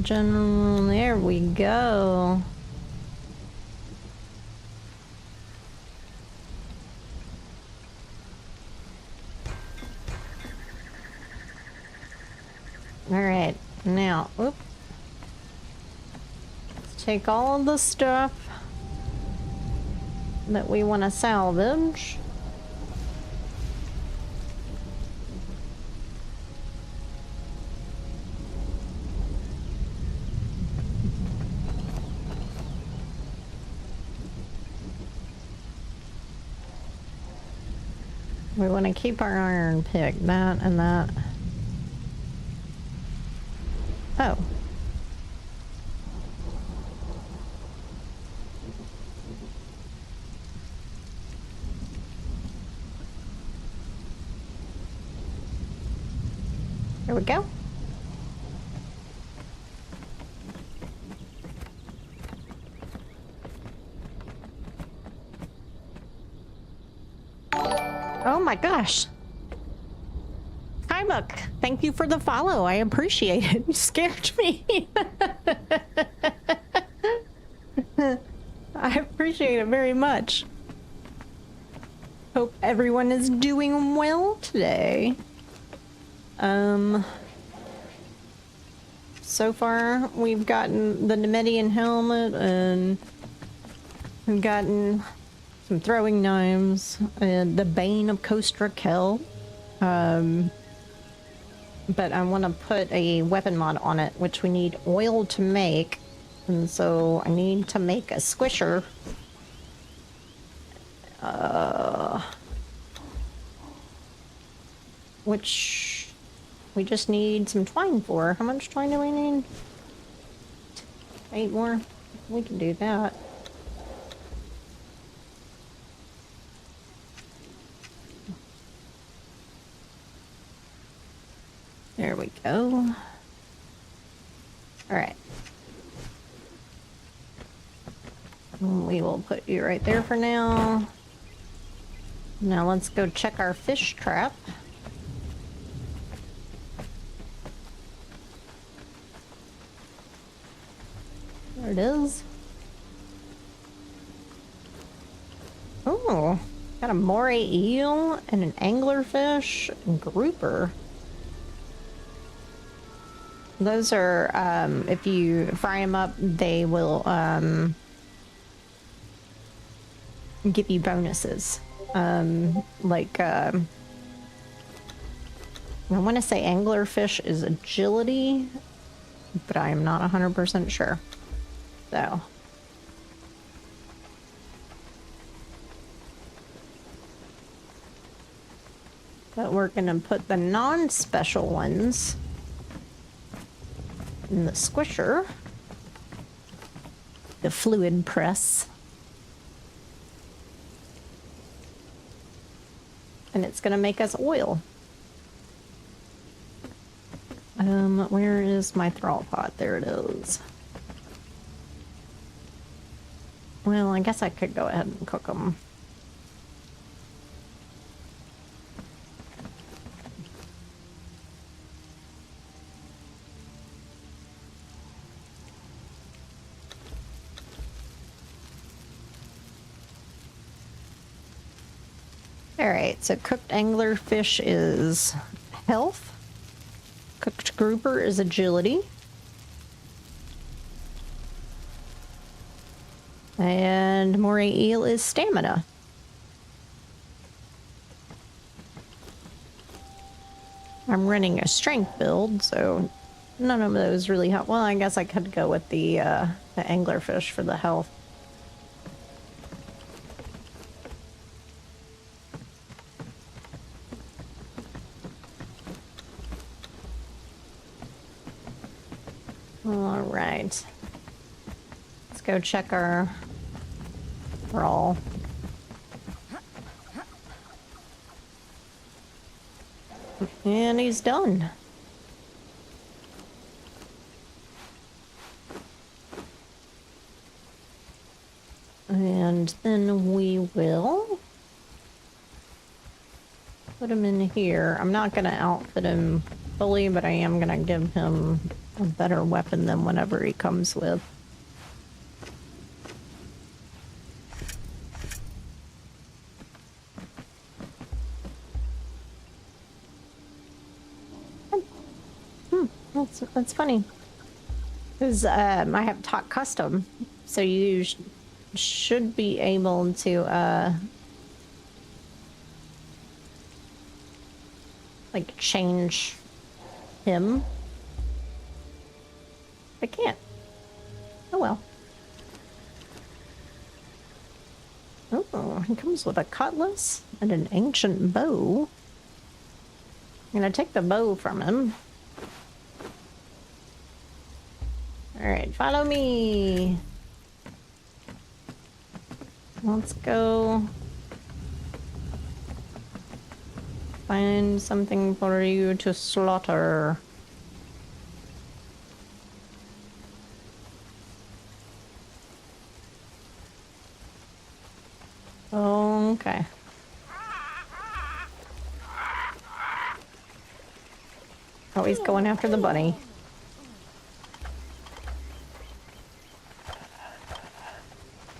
Speaker 1: general. There we go. All right, now, let's take all of the stuff that we want to salvage. We want to keep our iron pick, that and that. Oh. There we go. Oh my gosh. Hi, Muck. Thank you for the follow. I appreciate it. You scared me. I appreciate it very much. Hope everyone is doing well today. So far we've gotten the Nemedian helmet and we've gotten some throwing knives and the Bane of Coast Raquel. But I want to put a weapon mod on it, which we need oil to make. And so I need to make a squisher. Which we just need some twine for. How much twine do we need? 8 more? We can do that. There we go. Alright. We will put you right there for now. Now let's go check our fish trap. There it is. Oh, got a moray eel and an anglerfish and grouper. Those are, if you fry them up, they will give you bonuses. Like, I want to say anglerfish is agility, but I am not 100% sure. So. But we're gonna put the non-special ones in the squisher. the fluid press. And it's gonna make us oil. Where is my thrall pot? There it is. Well, I guess I could go ahead and cook them. Alright, so cooked anglerfish is health. Cooked grouper is agility. And moray eel is stamina. I'm running a strength build, so none of those really help. Well, I guess I could go with the anglerfish for the health. All right. Let's go check our roll. And he's done. And then we will put him in here. I'm not going to outfit him fully, but I am going to give him a better weapon than whatever he comes with. That's funny. Because I have taught custom, so you should be able to like change him. I can't. Oh well. Oh, he comes with a cutlass and an ancient bow. I'm gonna take the bow from him. Alright, follow me. Let's go find something for you to slaughter. Okay. Oh, he's going after the bunny.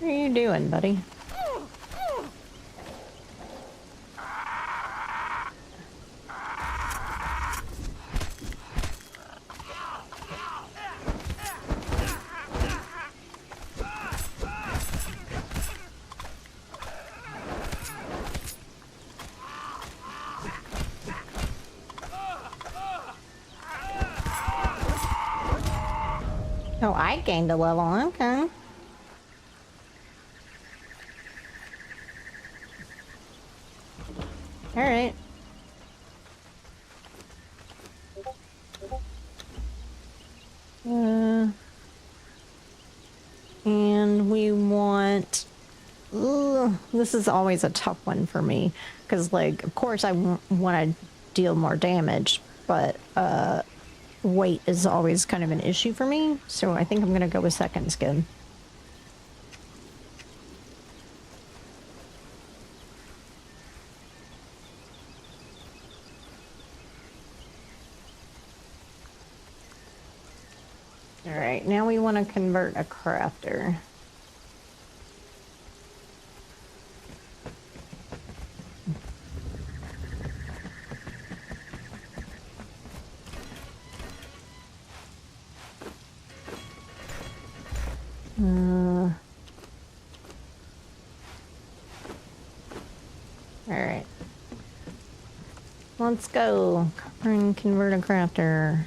Speaker 1: What are you doing, buddy? Oh, I gained a level, okay. Alright. And we want... this is always a tough one for me. Because, like, of course I want to deal more damage, but, weight is always kind of an issue for me, so I think I'm gonna go with second skin. Alright, now we want to convert a crafter. Alright. Let's go. And convert a crafter.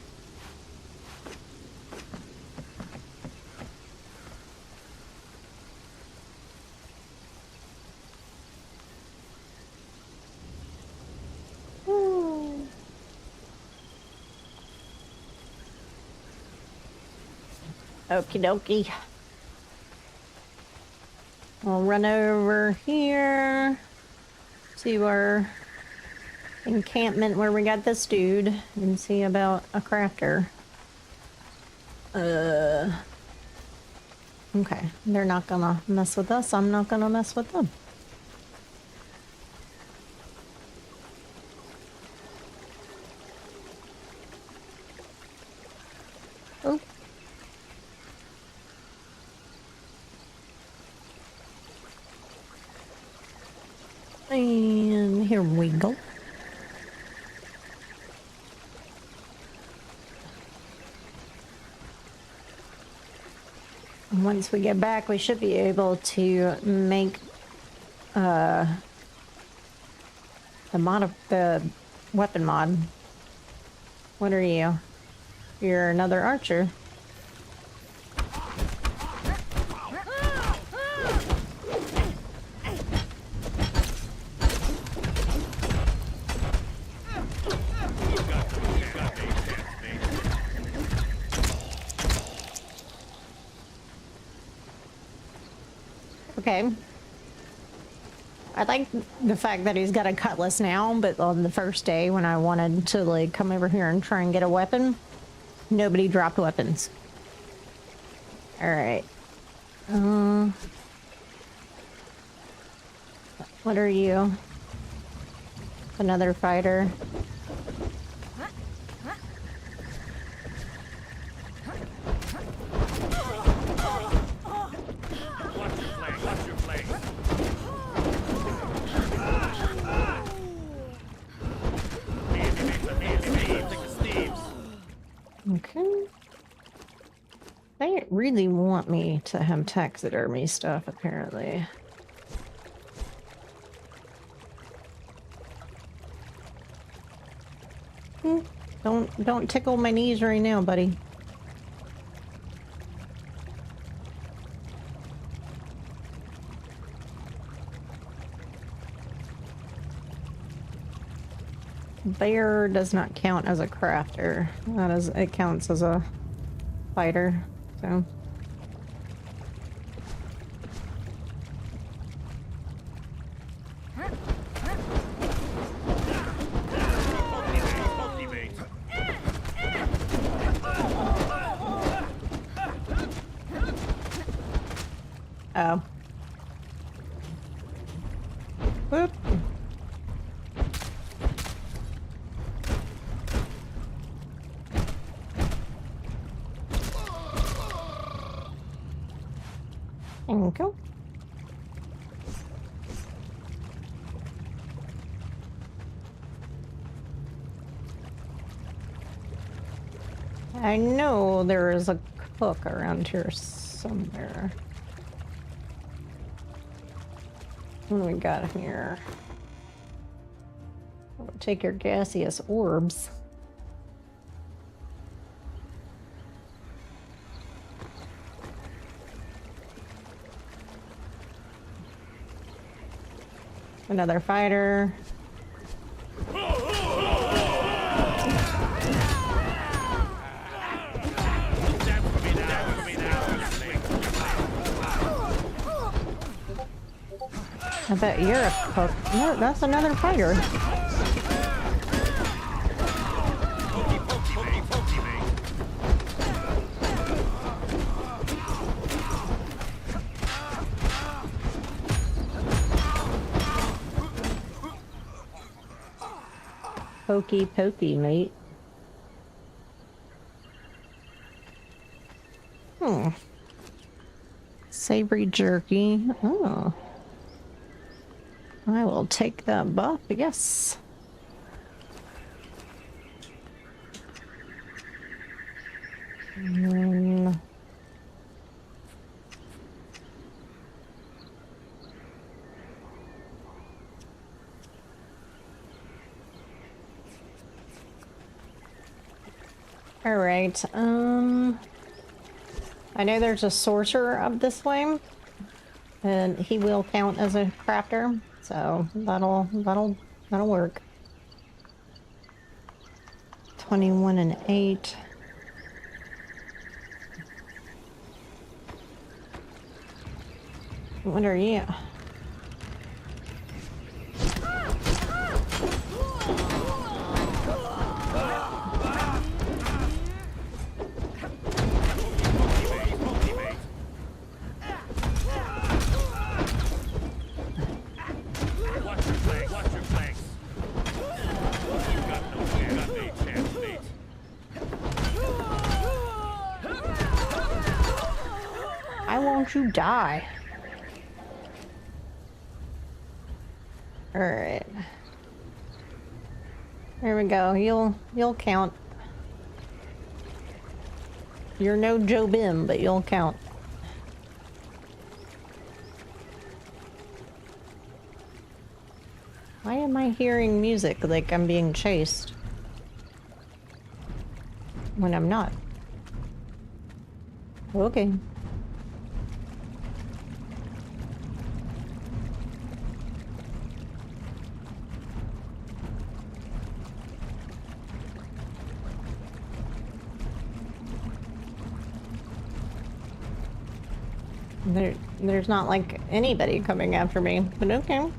Speaker 1: Okie dokie. run over here to our encampment where we got this dude and see about a crafter. Okay, they're not gonna mess with us. I'm not gonna mess with them. Oh. And here we go. Once we get back, we should be able to make the weapon mod. What are you? You're another archer. Okay. I like the fact that he's got a cutlass now, but on the first day when I wanted to like come over here and try and get a weapon, nobody dropped weapons. All right. What are you? Another fighter. Okay. They really want me to have taxidermy stuff, apparently. Don't tickle my knees right now, buddy. Bear does not count as a crafter. It counts as a fighter, so. Oh. Whoop. There we go. I know there is a cook around here somewhere. What do we got here? I'll take your gaseous orbs. Another fighter. I bet you're a cook. No, that's another fighter. Pokey pokey, mate. Savory jerky. Oh. I will take that buff, yes. All right. I know there's a sorcerer up this way, and he will count as a crafter, so that'll work. 21 and 8. What are you? Why won't you die? All right. There we go. You'll count. You're no Joe Bim, but you'll count. Why am I hearing music like I'm being chased? When I'm not. Okay. There's not like anybody coming after me, but okay.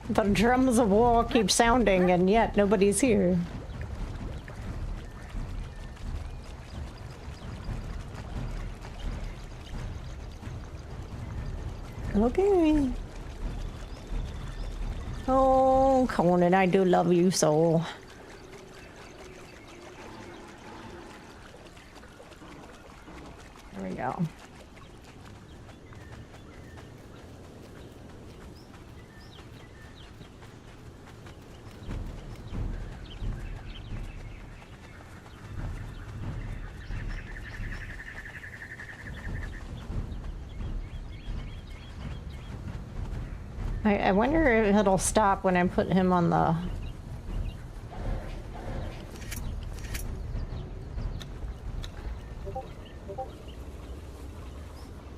Speaker 1: The drums of war keep sounding, and yet nobody's here. Okay. Oh, Conan, I do love you so. There we go. I wonder if it'll stop when I put him on the...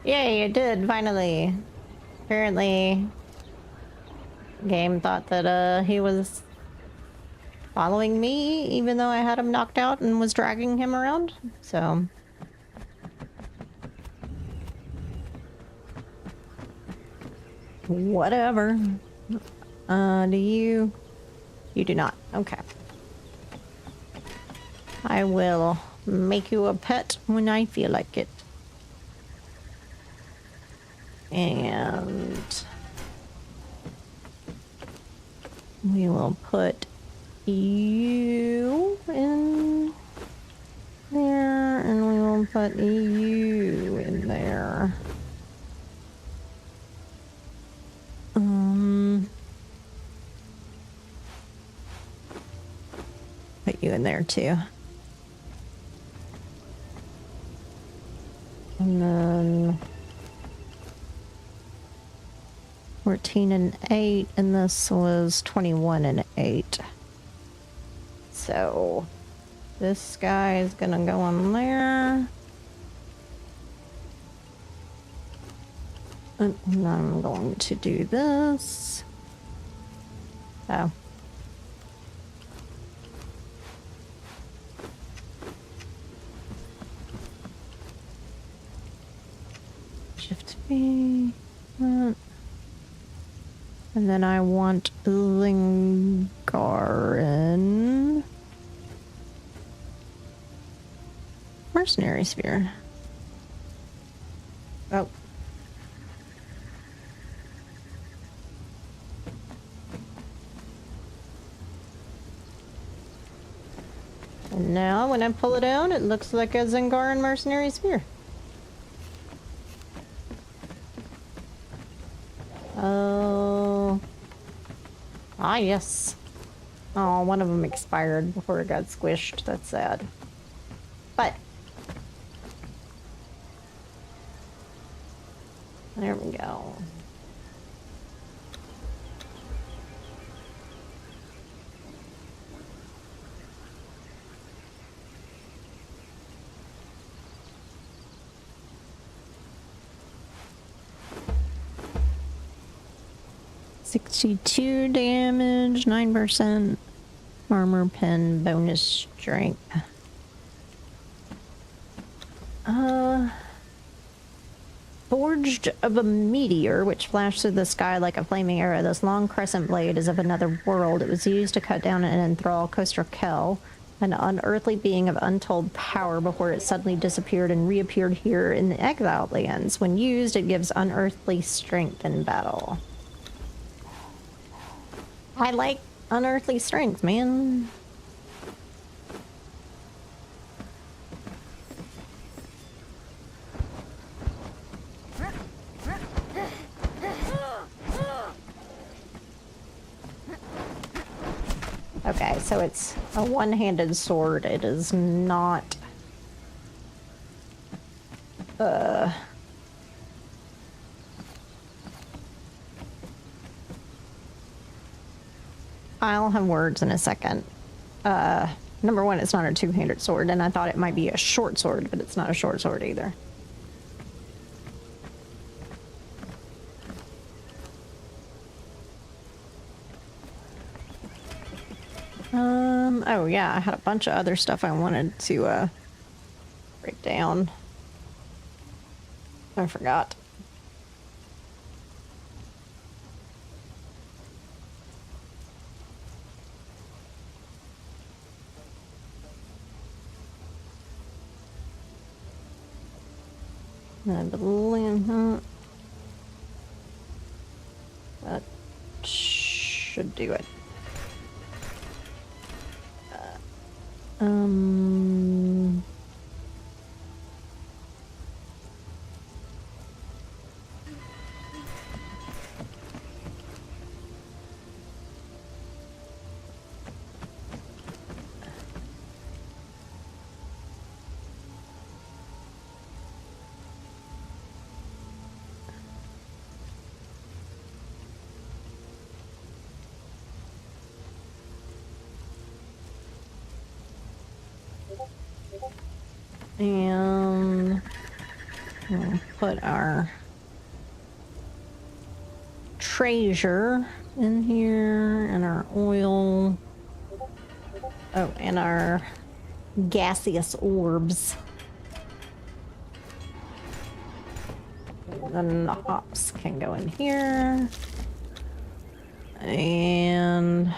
Speaker 1: Yay, it did, finally. Apparently, game thought that he was following me, even though I had him knocked out and was dragging him around, so... Whatever. Do you... You do not. Okay. I will make you a pet when I feel like it. And... we will put you in there, and we will put you in there. Put you in there too. And then 14 and 8, and this was 21 and 8. So this guy is gonna go on there. And I'm going to do this. Oh. Shift B. And then I want Lingarin. Mercenary Sphere. Oh. And now when I pull it out, it looks like a Zengaran Mercenary Sphere. Oh. Ah, yes. Oh, one of them expired before it got squished. That's sad. But there we go. 62 damage, 9% armor pen, bonus strength. Forged of a meteor, which flashed through the sky like a flaming arrow. This long crescent blade is of another world. It was used to cut down and enthrall Costa Kel, an unearthly being of untold power, before it suddenly disappeared and reappeared here in the Exiled Lands. When used, it gives unearthly strength in battle. I like unearthly strength, man. Okay, so it's a one-handed sword. It is not... I'll have words in a second. Number one, it's not a two-handed sword, and I thought it might be a short sword, but it's not a short sword either. Oh yeah, I had a bunch of other stuff I wanted to, break down. I forgot. I believe that should do it. And we'll put our treasure in here, and our oil. Oh, and our gaseous orbs. Then the hops can go in here. And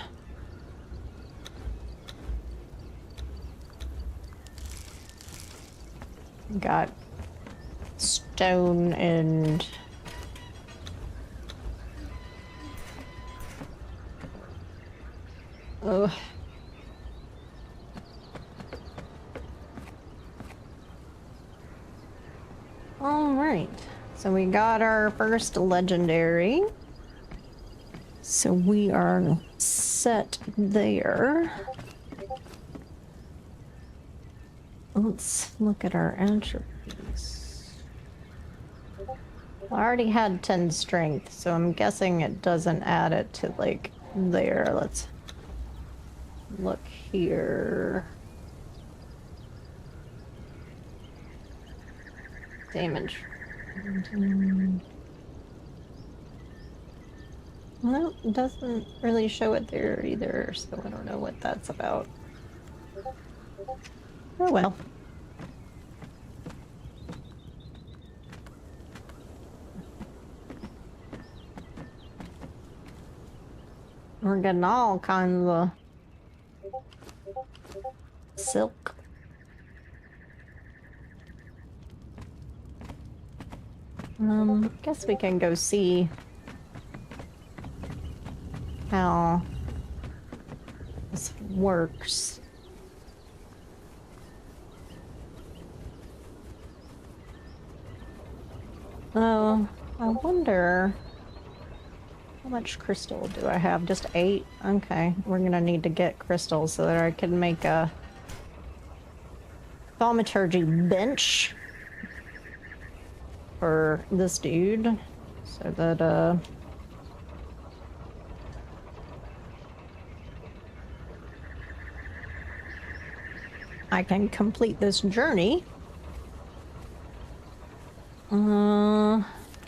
Speaker 1: got stone and oh, all right, so we got our first legendary, so we are set there. Let's look at our attributes. I already had 10 strength, so I'm guessing it doesn't add it to, like, there. Let's look here. Damage. Well, it doesn't really show it there either, so I don't know what that's about. Oh well. We're getting all kinds of silk. Guess we can go see how this works. Oh, I wonder how much crystal do I have? Just 8? Okay, we're gonna need to get crystals so that I can make a thaumaturgy bench for this dude, so that I can complete this journey.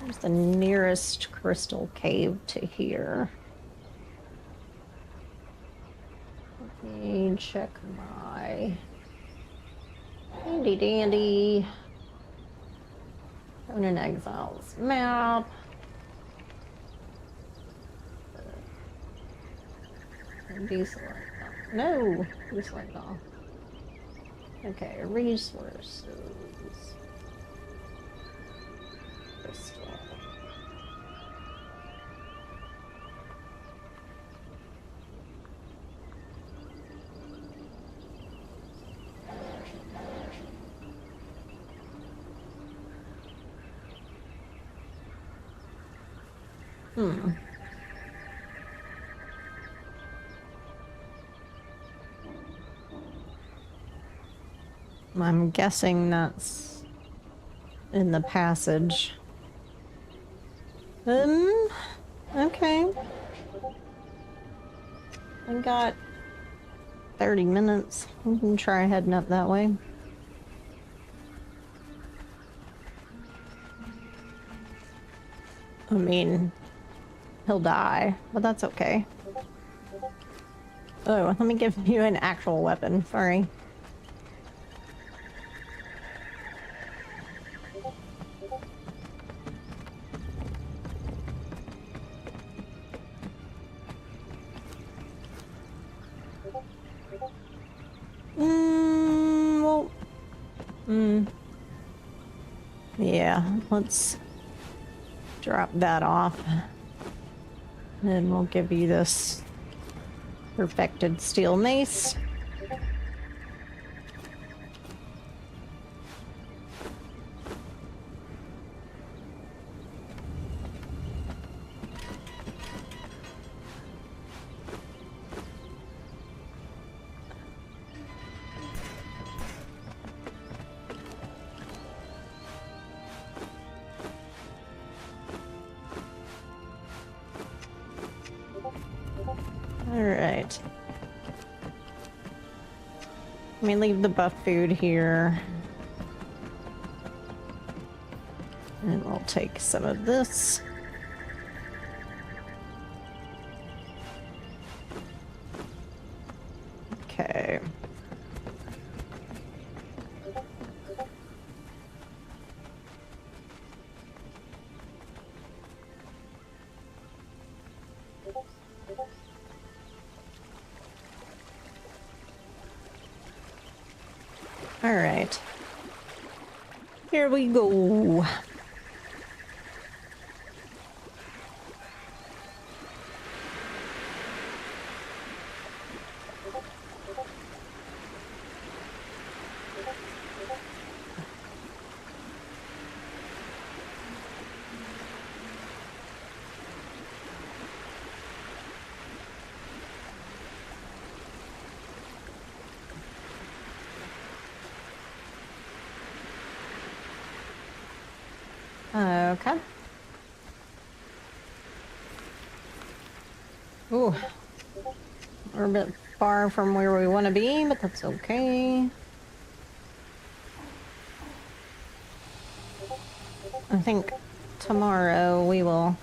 Speaker 1: Where's the nearest crystal cave to here? Let me check my handy dandy Conan Exiles map. Deselect. No, deselect all. Okay, resources. Crystal. I'm guessing that's in the passage. Okay. I got 30 minutes. We can try heading up that way. I mean, he'll die, but that's okay. Oh, let me give you an actual weapon. Sorry. Yeah, let's drop that off. And we'll give you this perfected steel mace. Alright. Let me leave the buff food here. And we'll take some of this. Okay. All right. Here we go. Okay. Ooh. We're a bit far from where we want to be, but that's okay. I think tomorrow we will...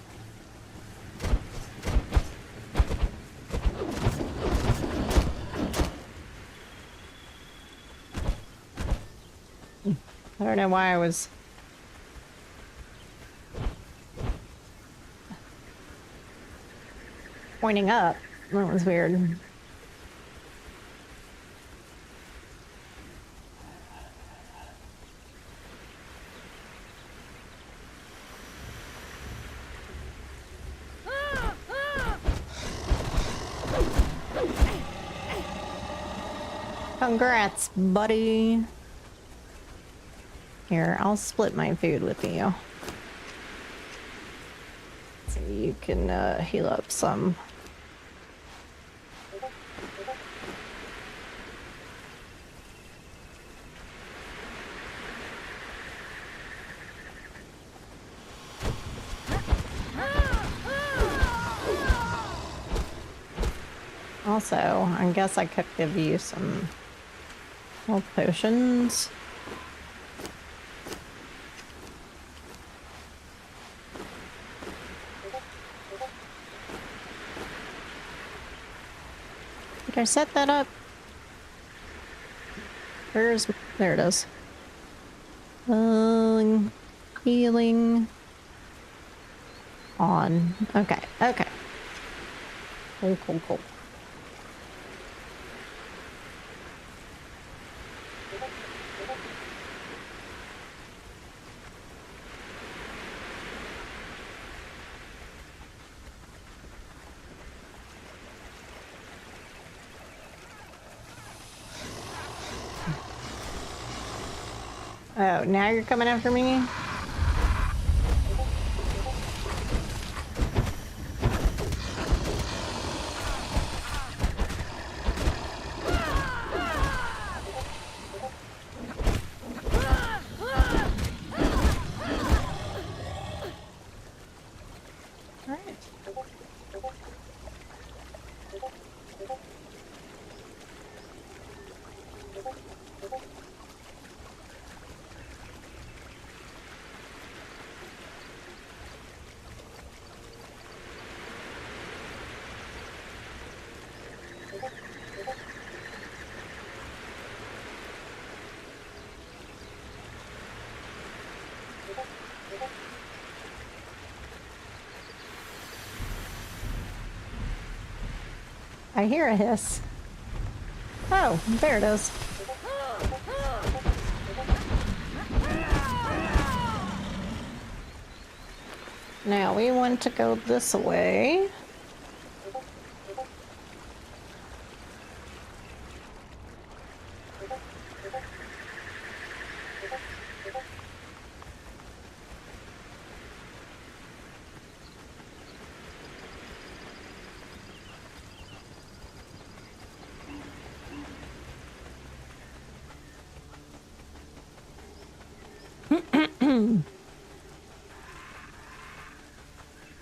Speaker 1: I don't know why I was... pointing up. That was weird. Congrats, buddy. Here, I'll split my food with you. So you can heal up some. Also, I guess I could give you some health potions. Did I set that up? Where's... There it is. Healing. On. Okay, okay. Cool, cool, cool. Oh, now you're coming after me? I hear a hiss. Oh, there it is. Now we want to go this way.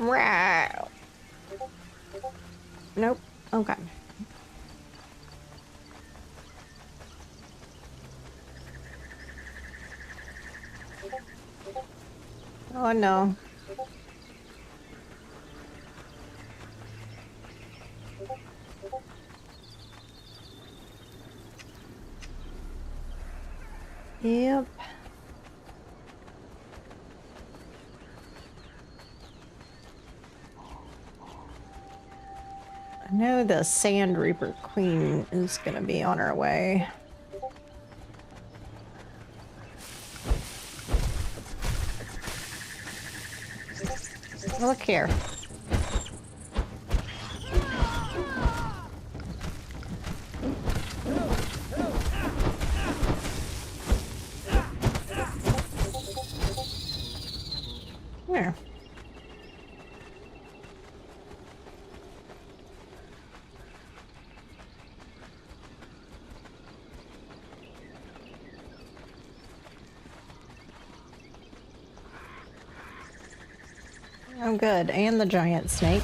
Speaker 1: Wow. Nope. Okay. Oh no. Yep. I know the Sand Reaper Queen is gonna be on her way. Look here. There. Oh, good. And the giant snake.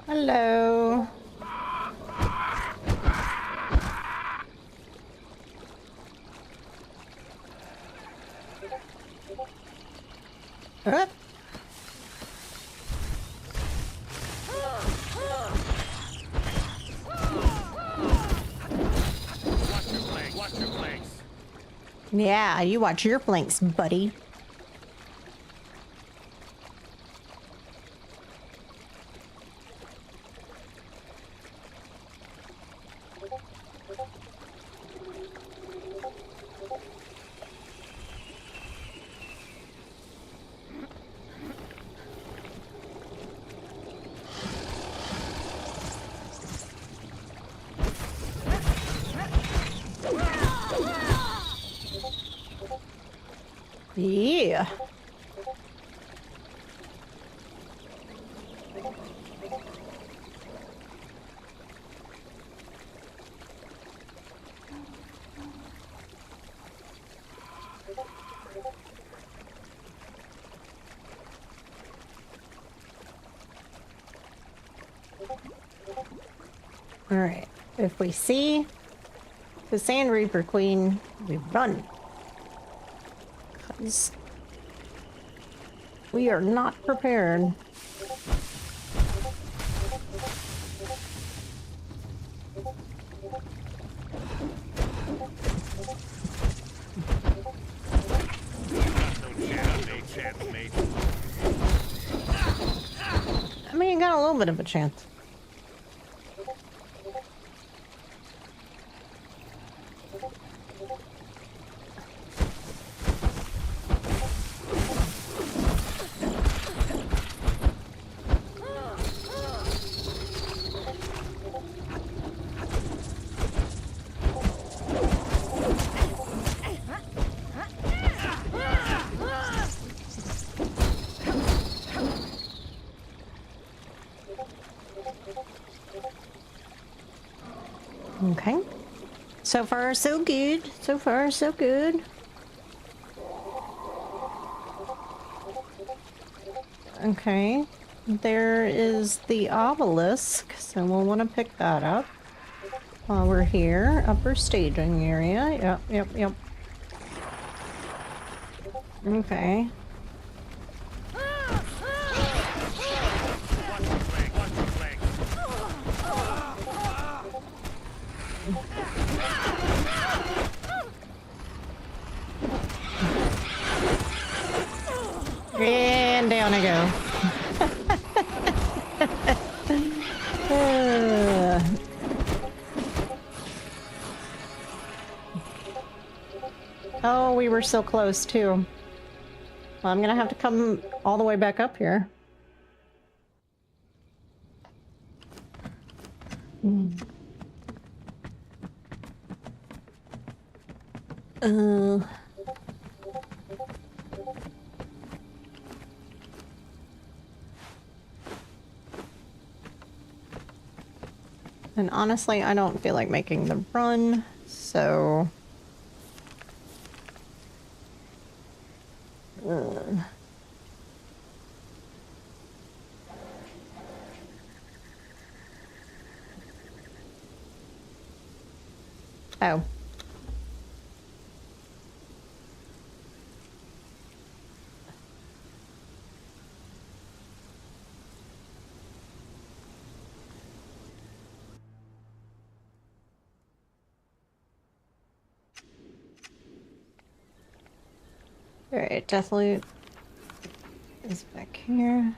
Speaker 1: Hello. Up.
Speaker 2: Watch your flanks.
Speaker 1: Yeah, you watch your flanks, buddy. Yeah. All right. If we see the Sand Reaper Queen, we run. Because we are not prepared. I mean, you got a little bit of a chance. Okay. So far, so good. So far, so good. Okay. There is the obelisk, so we'll want to pick that up while we're here. Upper staging area. Yep. Okay. And down I go. Oh, we were so close too. Well, I'm gonna have to come all the way back up here. And honestly, I don't feel like making the run, so... Oh. Alright, Deathloop is back here.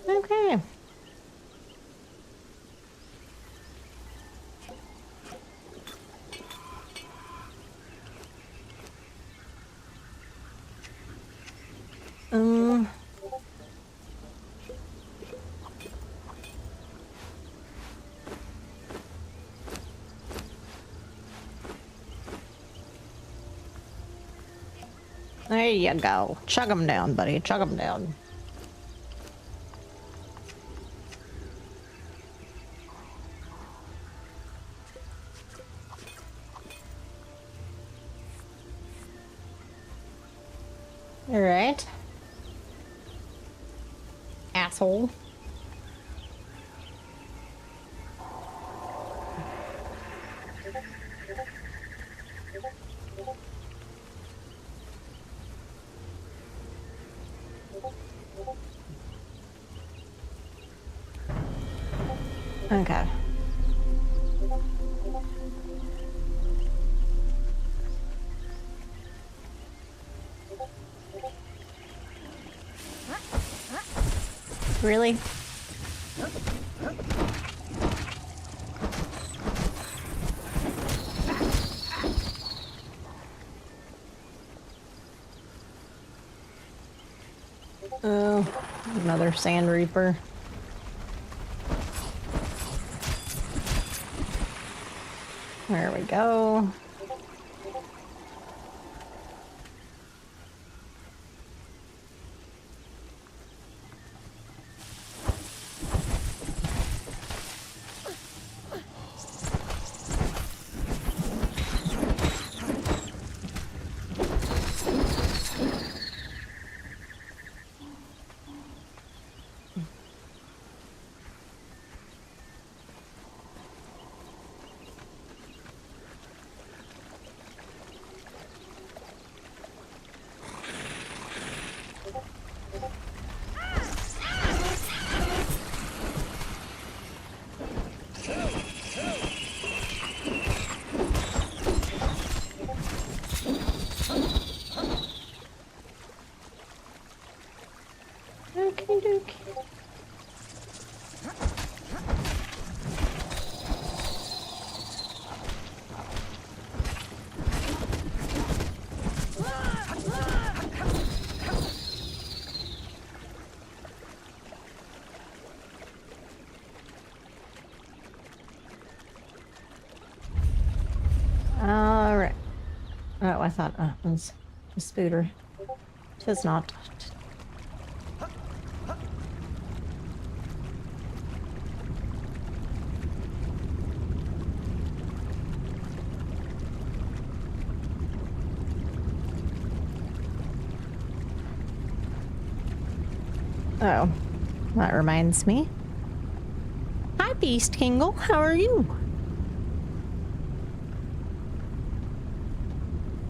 Speaker 1: Okay. There you go. Chug them down, buddy. Chug them down. All right. Asshole. Okay. Really? Oh, another Sand Reaper. There we go. Okie dokie. All right. Oh, I thought it was a scooter. Tis not. Oh, that reminds me. Hi, Beast Kingle. How are you?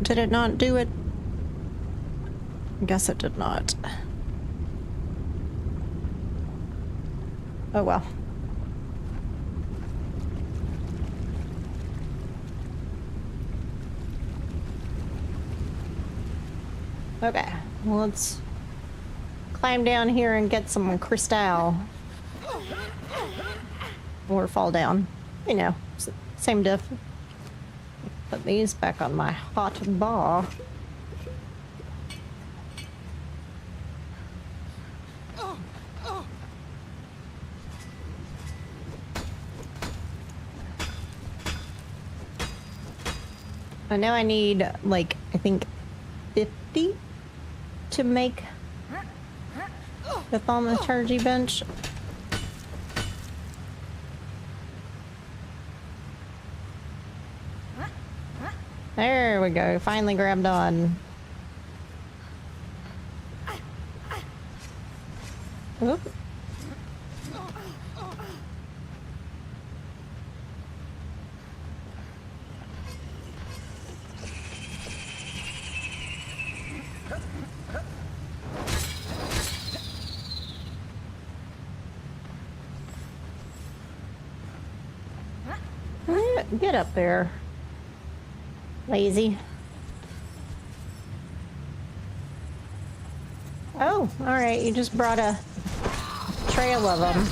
Speaker 1: Did it not do it? I guess it did not. Oh well. Okay, well, let's climb down here and get some crystal. Or fall down. You know, same diff. Put these back on my hot bar. I know I need, like, I think 50 to make the thaumaturgy bench. There we go. Finally grabbed on. Oop. Get up there. Lazy. Oh, alright, you just brought a trail of them.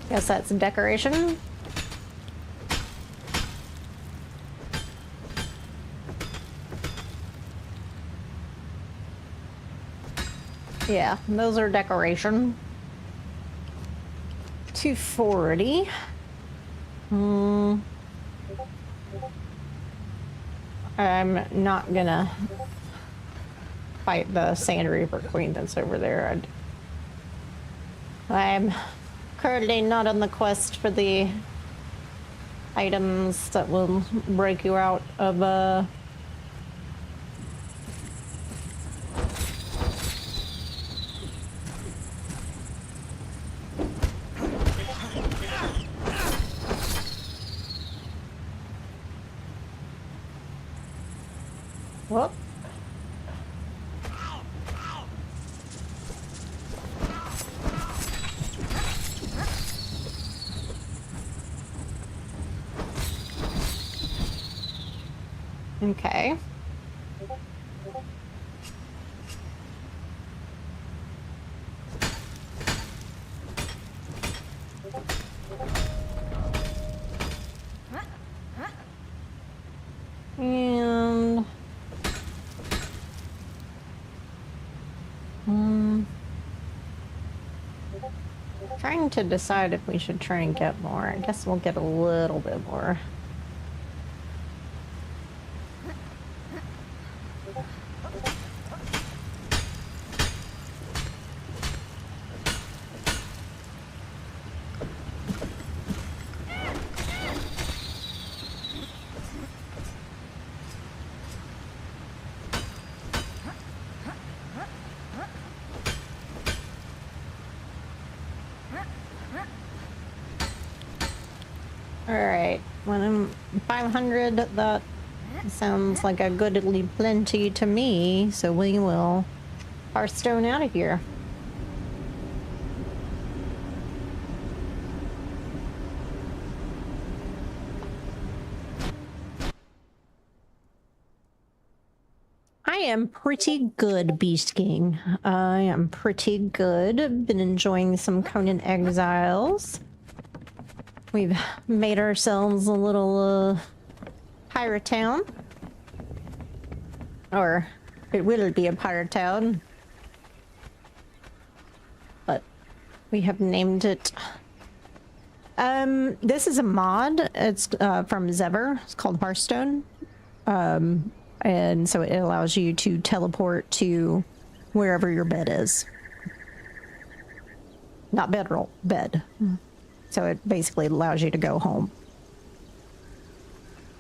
Speaker 1: Guess that's a decoration. Yeah, those are decoration. 240. I'm not gonna fight the Sand Reaper Queen that's over there. I'm currently not on the quest for the items that will break you out of Okay. And trying to decide if we should try and get more. I guess we'll get a little bit more. Alright, when I'm 500, that sounds like a goodly plenty to me, so we will Hearthstone out of here. I am pretty good, Beast King. I am pretty good. Been enjoying some Conan Exiles. We've made ourselves a little pirate town. Or it will be a pirate town. But we have named it. This is a mod. It's from Zever. It's called Hearthstone. And so it allows you to teleport to wherever your bed is. Not bedroll, bed. So it basically allows you to go home.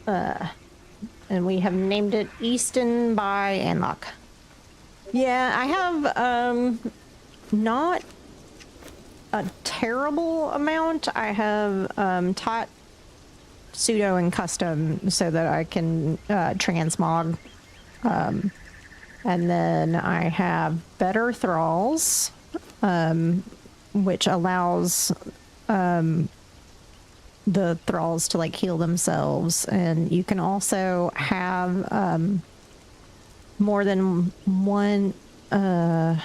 Speaker 1: And we have named it Easton-by-Anloch. Yeah, I have not a terrible amount. I have taught pseudo and custom so that I can transmog. And then I have better thralls, which allows the thralls to like heal themselves, and you can also have more than one where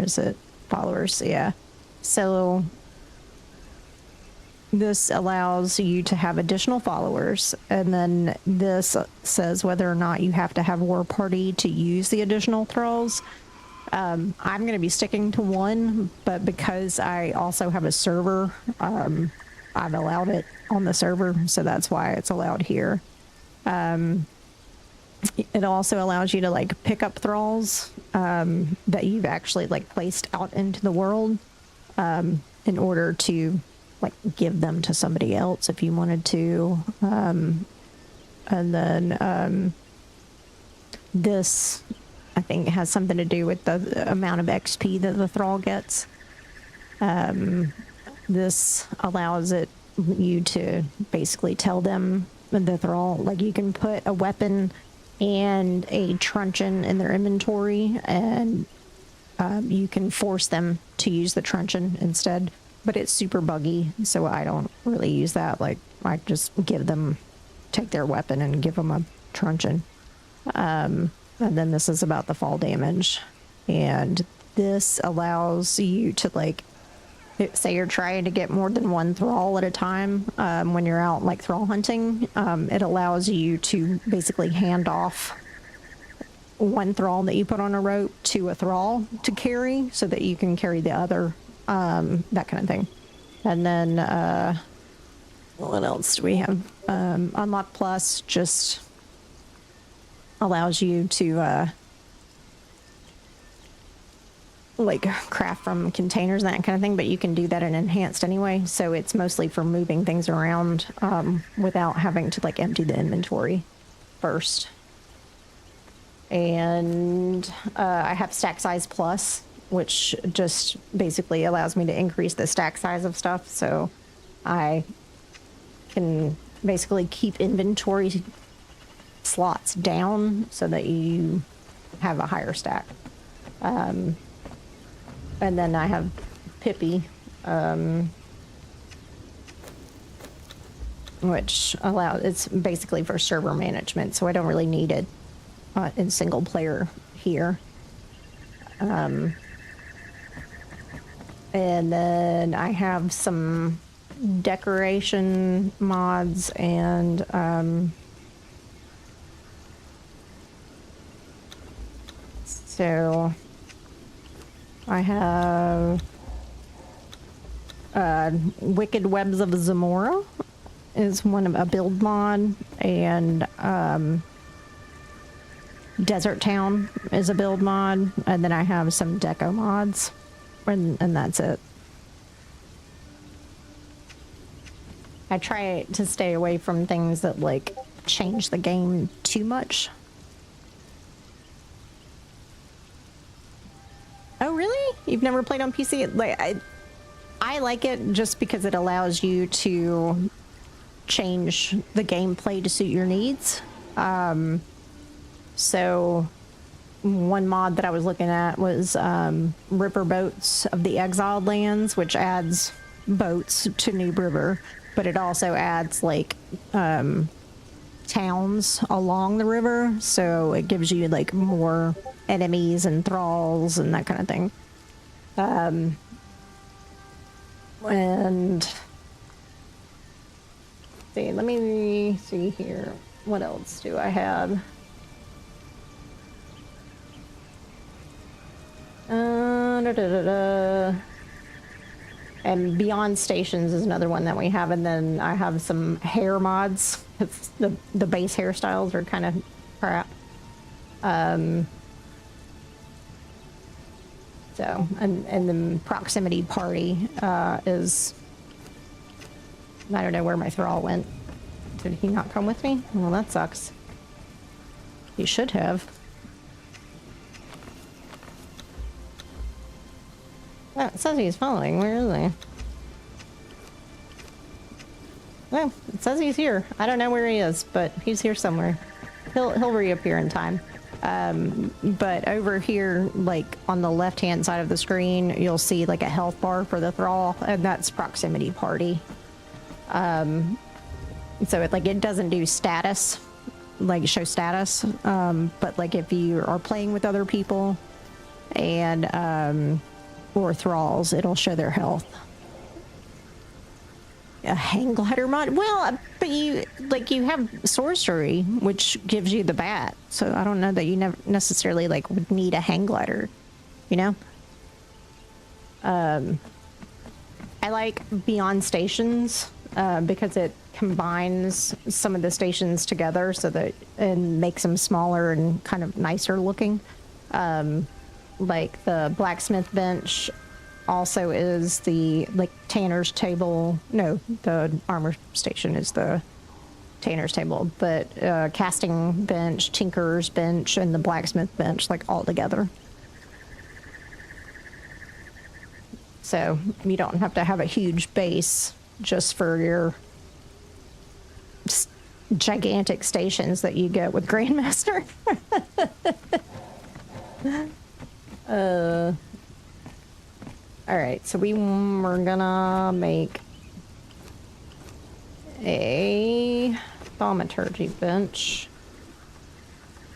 Speaker 1: is it, followers. Yeah, so this allows you to have additional followers, and then this says whether or not you have to have war party to use the additional thralls. I'm going to be sticking to one, but because I also have a server, I've allowed it on the server, so that's why it's allowed here. It also allows you to like pick up thralls that you've actually like placed out into the world in order to like give them to somebody else if you wanted to. And then this, I think, has something to do with the amount of XP that the thrall gets. This allows you to basically tell them, the thrall, like you can put a weapon and a truncheon in their inventory, and you can force them to use the truncheon instead. But it's super buggy, so I don't really use that. Like, I just take their weapon and give them a truncheon. And then this is about the fall damage. And this allows you to, like, say you're trying to get more than one thrall at a time when you're out, like, thrall hunting. It allows you to basically hand off one thrall that you put on a rope to a thrall to carry so that you can carry the other. That kind of thing. And then, what else do we have? Unlock Plus just allows you to, like, craft from containers and that kind of thing, but you can do that in Enhanced anyway, so it's mostly for moving things around, without having to, like, empty the inventory first. And, I have Stack Size Plus, which just basically allows me to increase the stack size of stuff, so I can basically keep inventory slots down so that you have a higher stack. And then I have Pippi, which allows, it's basically for server management, so I don't really need it in single player here. And then I have some decoration mods and so I have Wicked Webs of Zamora is one of a build mod, and Desert Town is a build mod, and then I have some deco mods, and that's it. I try to stay away from things that like change the game too much. Oh really? You've never played on PC? Like I like it just because it allows you to change the gameplay to suit your needs. So one mod that I was looking at was River Boats of the Exiled Lands, which adds boats to New River, but it also adds like towns along the river, so it gives you like more enemies and thralls and that kind of thing. And see, let me see here. What else do I have? And Beyond Stations is another one that we have, and then I have some hair mods. It's the base hairstyles are kind of crap. So, and the proximity party is, I don't know where my thrall went. Did he not come with me? Well, that sucks. He should have. Oh, it says he's following. Where is he? Well, it says he's here. I don't know where he is, but he's here somewhere. He'll reappear in time. But over here, like on the left-hand side of the screen, you'll see like a health bar for the thrall, and that's proximity party. So it doesn't do status, like show status, but like if you are playing with other people and or thralls, it'll show their health. A hang glider mod? Well, but you have sorcery, which gives you the bat, so I don't know that you never necessarily like would need a hang glider, you know. I like Beyond Stations because it combines some of the stations together so that and makes them smaller and kind of nicer looking. Like the blacksmith bench also is the like tanner's table. No, the armor station is the tanner's table, but casting bench, tinker's bench, and the blacksmith bench like all together. So you don't have to have a huge base just for your gigantic stations that you get with Grandmaster. All right, so we're gonna make a thaumaturgy bench.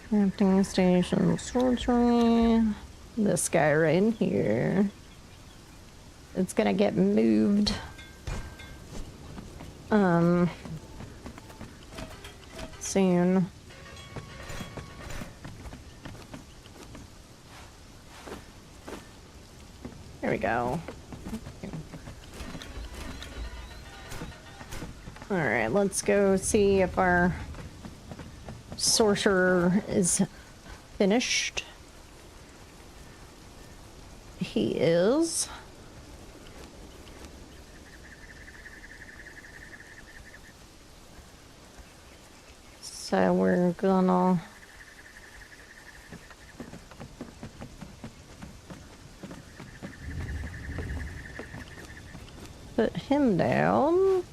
Speaker 1: Crafting station, sorcery. This guy right in here. It's gonna get moved. Soon. There we go. All right, let's go see if our sorcerer is finished. He is. So we're gonna put him down.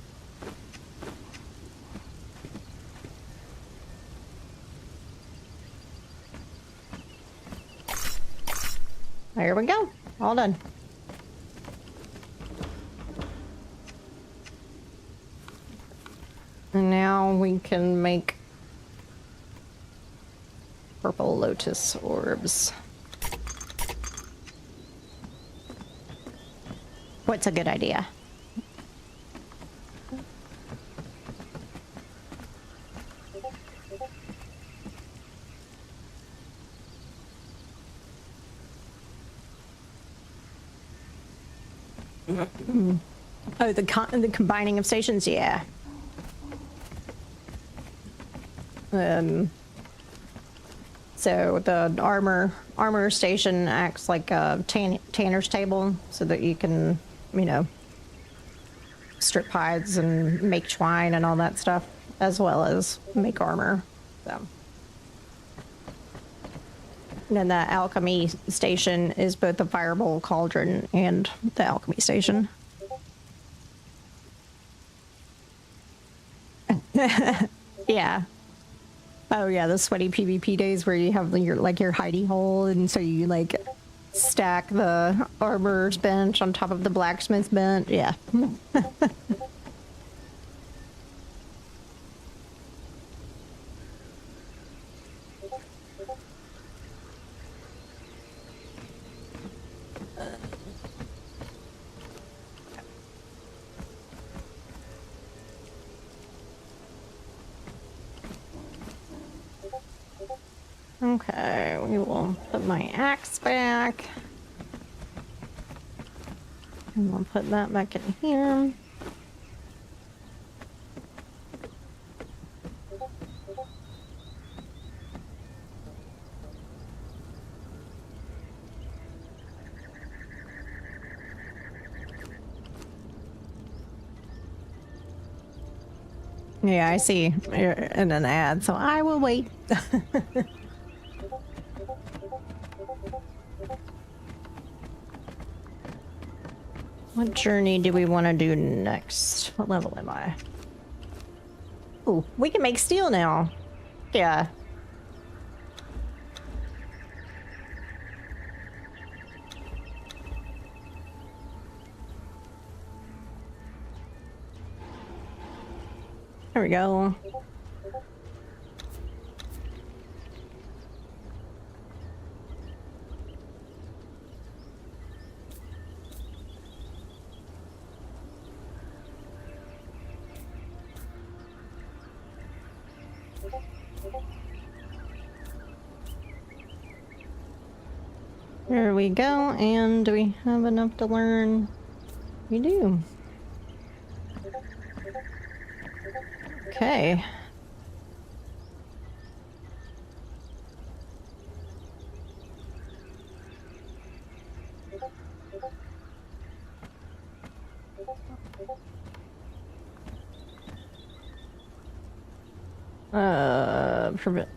Speaker 1: There we go. All done. now we can make purple lotus orbs. What's a good idea? Oh, the combining of stations, yeah. So the armor station acts like a tanner's table, so that you can, you know, strip hides and make twine and all that stuff, as well as make armor. So. And then the alchemy station is both the fireball cauldron and the alchemy station. Yeah. Oh yeah, the sweaty PvP days where you have your hidey hole, and so you like stack the armorer's bench on top of the blacksmith's bench. Yeah. Okay, we will put my axe back. And we'll put that back in here. Yeah, I see you're in an ad, so I will wait. What journey do we want to do next? What level am I? Oh, we can make steel now. Yeah. There we go. There we go, and do we have enough to learn? We do. Okay. Prevent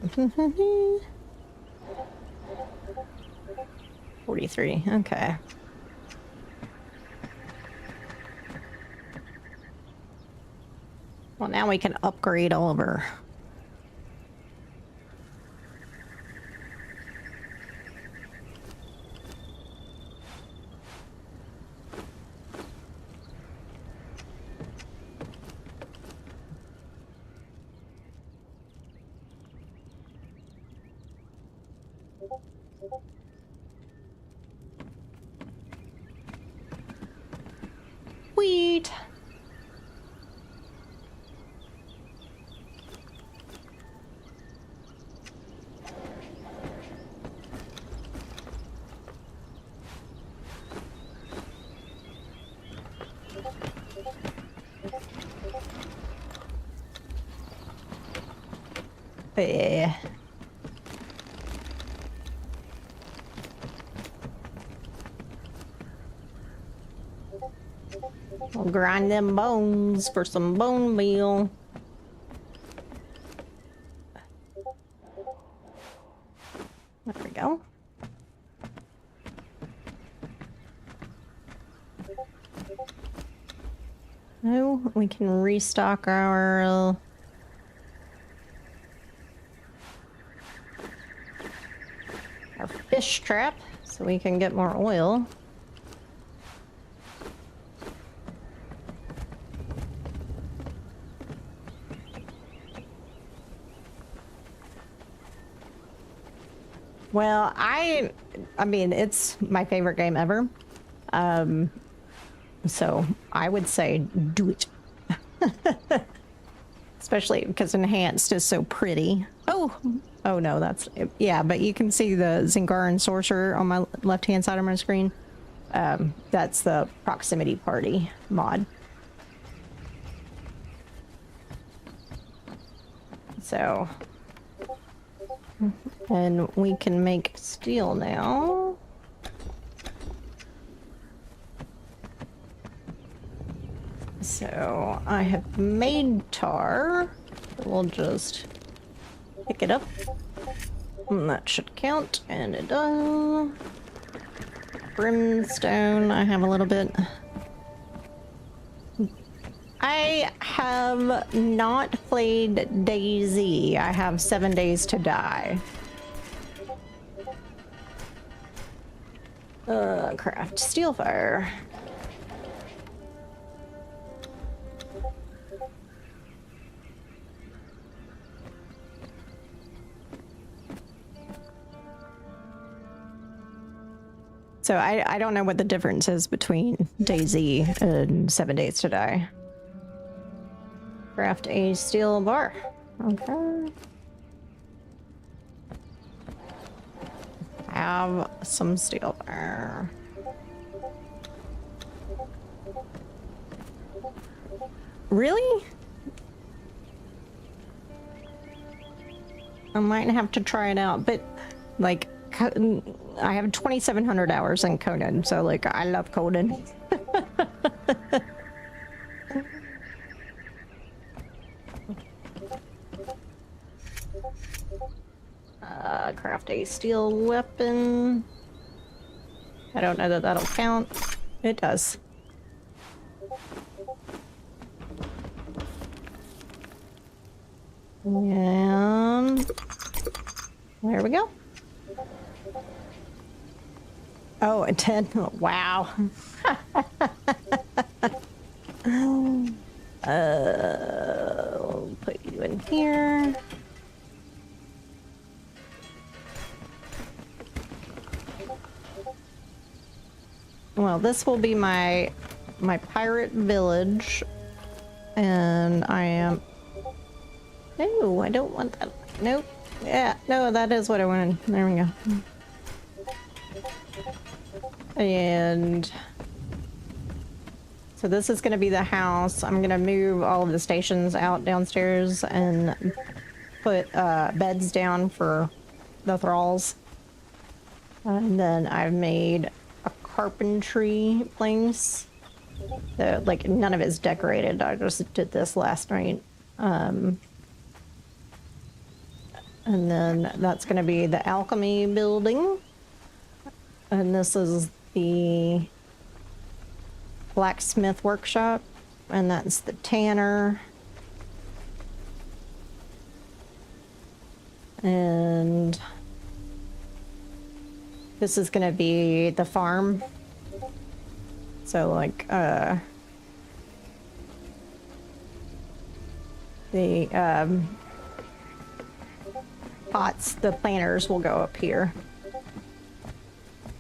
Speaker 1: 43, okay. Well, now we can upgrade all of our... Sweet! Yeah. We'll grind them bones for some bone meal. There we go. Oh, we can restock our fish trap so we can get more oil. Well, I mean, it's my favorite game ever. So I would say do it. Especially because enhanced is so pretty. Oh no, that's, yeah, but you can see the Zingaran Sorcerer on my left-hand side of my screen. That's the proximity party mod. So, and we can make steel now. So I have made tar. We'll just pick it up. And that should count, and it does. Brimstone, I have a little bit. I have not played DayZ. I have 7 Days to Die. Craft steel fire. So I don't know what the difference is between DayZ and 7 Days to Die. Craft a steel bar. Okay. Have some steel bar. Really? I might have to try it out, but like, I have 2,700 hours in Conan, so like, I love Conan. Craft a steel weapon. I don't know that that'll count. It does. And there we go. Oh, a 10. Oh, wow. We'll put you in here. Well, this will be my pirate village, and I am. No, I don't want that. Nope. Yeah, no, that is what I wanted. There we go. And so this is going to be the house. I'm going to move all of the stations out downstairs and put beds down for the thralls. And then I've made a carpentry place. Like, none of it's decorated. I just did this last night. And then that's going to be the alchemy building. And this is the blacksmith workshop. And that's the tanner. And this is going to be the farm. So like, the pots, the planters will go up here.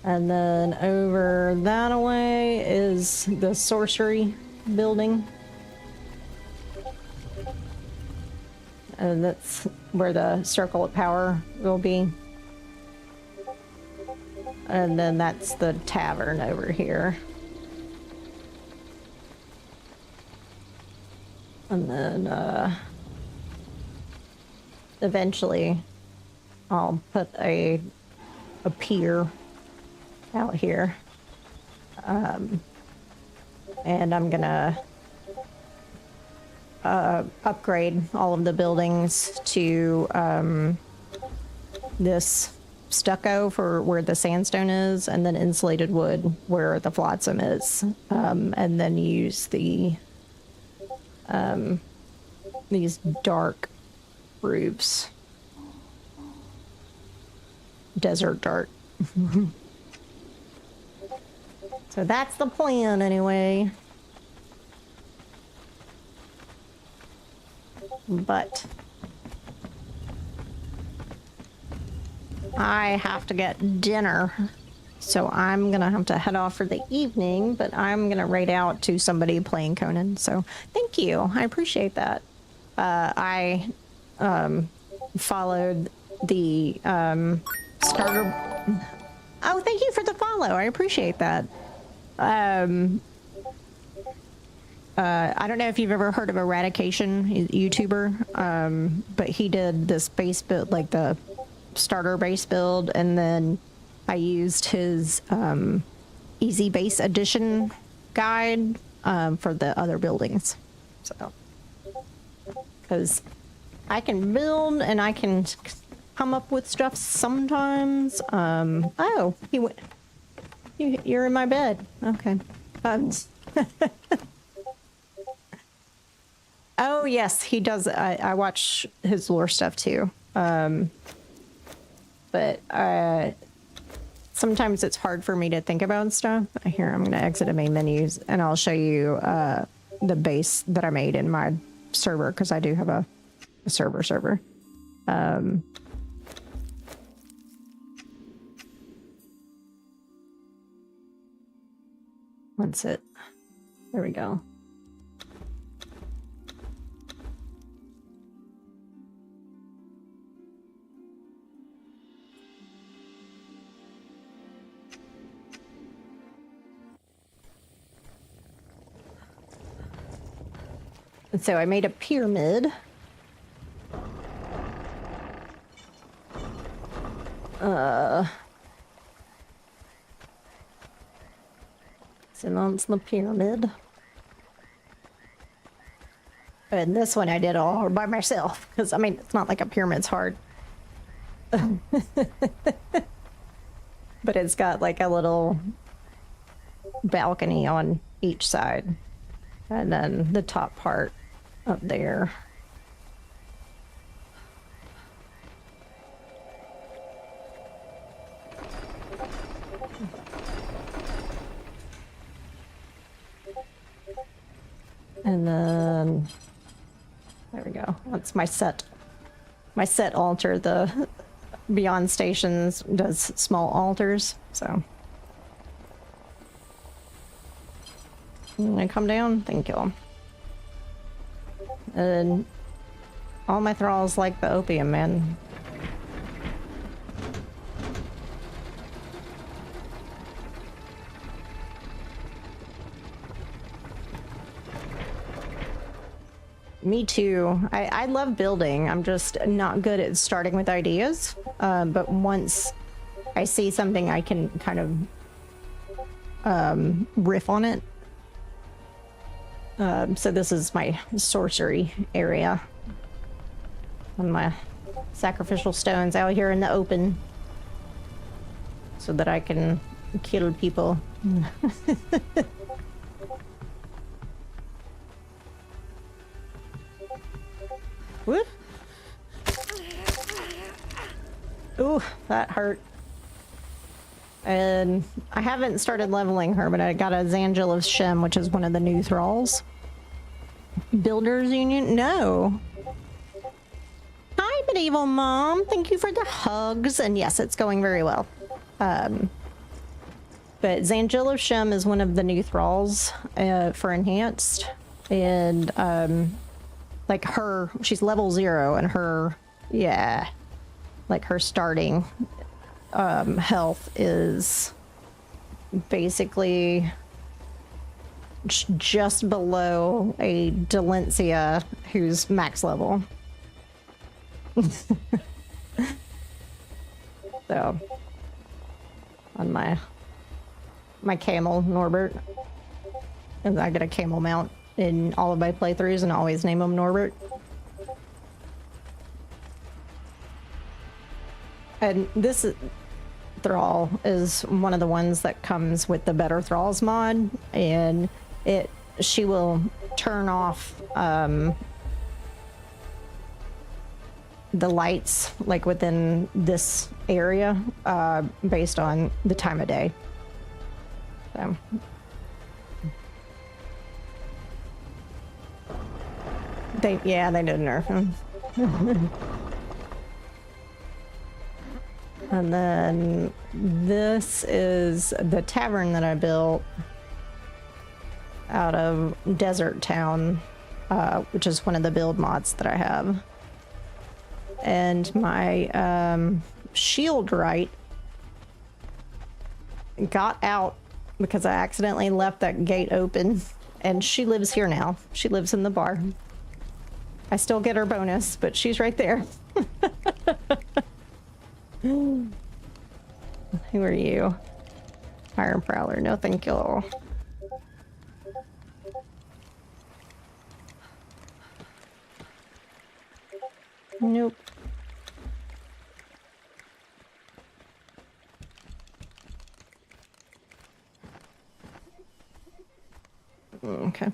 Speaker 1: And then over that away is the sorcery building. And that's where the circle of power will be. And then that's the tavern over here. And then eventually I'll put a pier out here. And I'm gonna upgrade all of the buildings to this stucco for where the sandstone is, and then insulated wood where the flotsam is, and then use the these dark roofs. Desert dark. So that's the plan anyway. But I have to get dinner. So I'm gonna have to head off for the evening, but I'm gonna raid out to somebody playing Conan. So thank you. I appreciate that. I followed the starter. Oh, thank you for the follow. I appreciate that. I don't know if you've ever heard of Eradication, YouTuber, but he did this base build, like the starter base build, and then I used his Easy Base Edition guide for the other buildings. So, because I can build and I can come up with stuff sometimes. Oh, he went. You're in my bed. Okay. Oh yes, he does. I watch his lore stuff too. But sometimes it's hard for me to think about stuff. Here, I'm going to exit the main menus, and I'll show you the base that I made in my server, because I do have a server. What's it? There we go. And so I made a pyramid. So that's the pyramid. And this one I did all by myself, because I mean, it's not like a pyramid's hard. But it's got like a little balcony on each side. And then the top part up there. And then there we go. That's my set. My set altar. The Beyond Stations does small altars, so. I'm gonna come down. Thank you. And all my thralls like the opium, man. Me too. I love building. I'm just not good at starting with ideas. But once I see something, I can kind of riff on it. So this is my sorcery area. And my sacrificial stones out here in the open. So that I can kill people. Whoop. Ooh, that hurt. And I haven't started leveling her, but I got a Zangil of Shem, which is one of the new thralls. Builders Union? No. Hi, Medieval Mom. Thank you for the hugs. And yes, it's going very well. But Zangil of Shem is one of the new thralls for Enhanced. And like her, she's level 0, and her, yeah, like her starting health is basically just below a Delencia who's max level. So on my camel Norbert, and I get a camel mount in all of my playthroughs and always name him Norbert. And this Thrall is one of the ones that comes with the Better Thralls mod, and she will turn off the lights like within this area based on the time of day. So they did nerf him. And then this is the tavern that I built out of Desert Town, which is one of the build mods that I have. And my shield right got out because I accidentally left that gate open, and she lives here now. She lives in the bar. I still get her bonus, but she's right there. Who are you? Fire Prowler. No, thank you. Nope. Okay.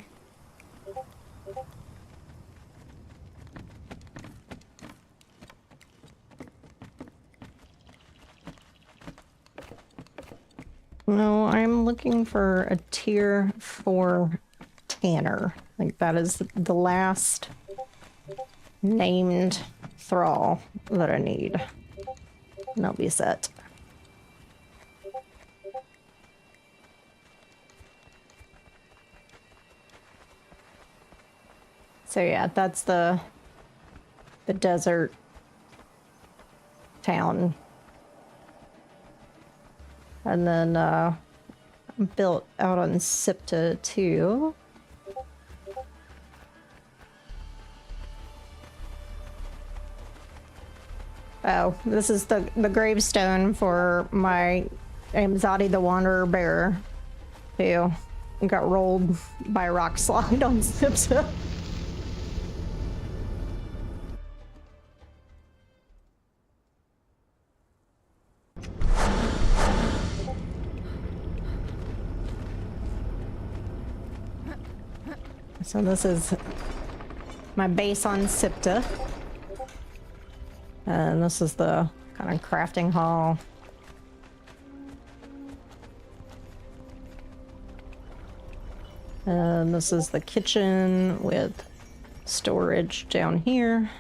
Speaker 1: No, I'm looking for a tier 4 tanner. Like, that is the last named thrall that I need. And I'll be set. So yeah, that's the desert town. And then built out on Sipta too. Oh, this is the gravestone for my Amzadi the Wanderer Bearer, who got rolled by a rock slide on Sipta. So this is my base on Sipta. And this is the kind of crafting hall. And this is the kitchen with storage down here.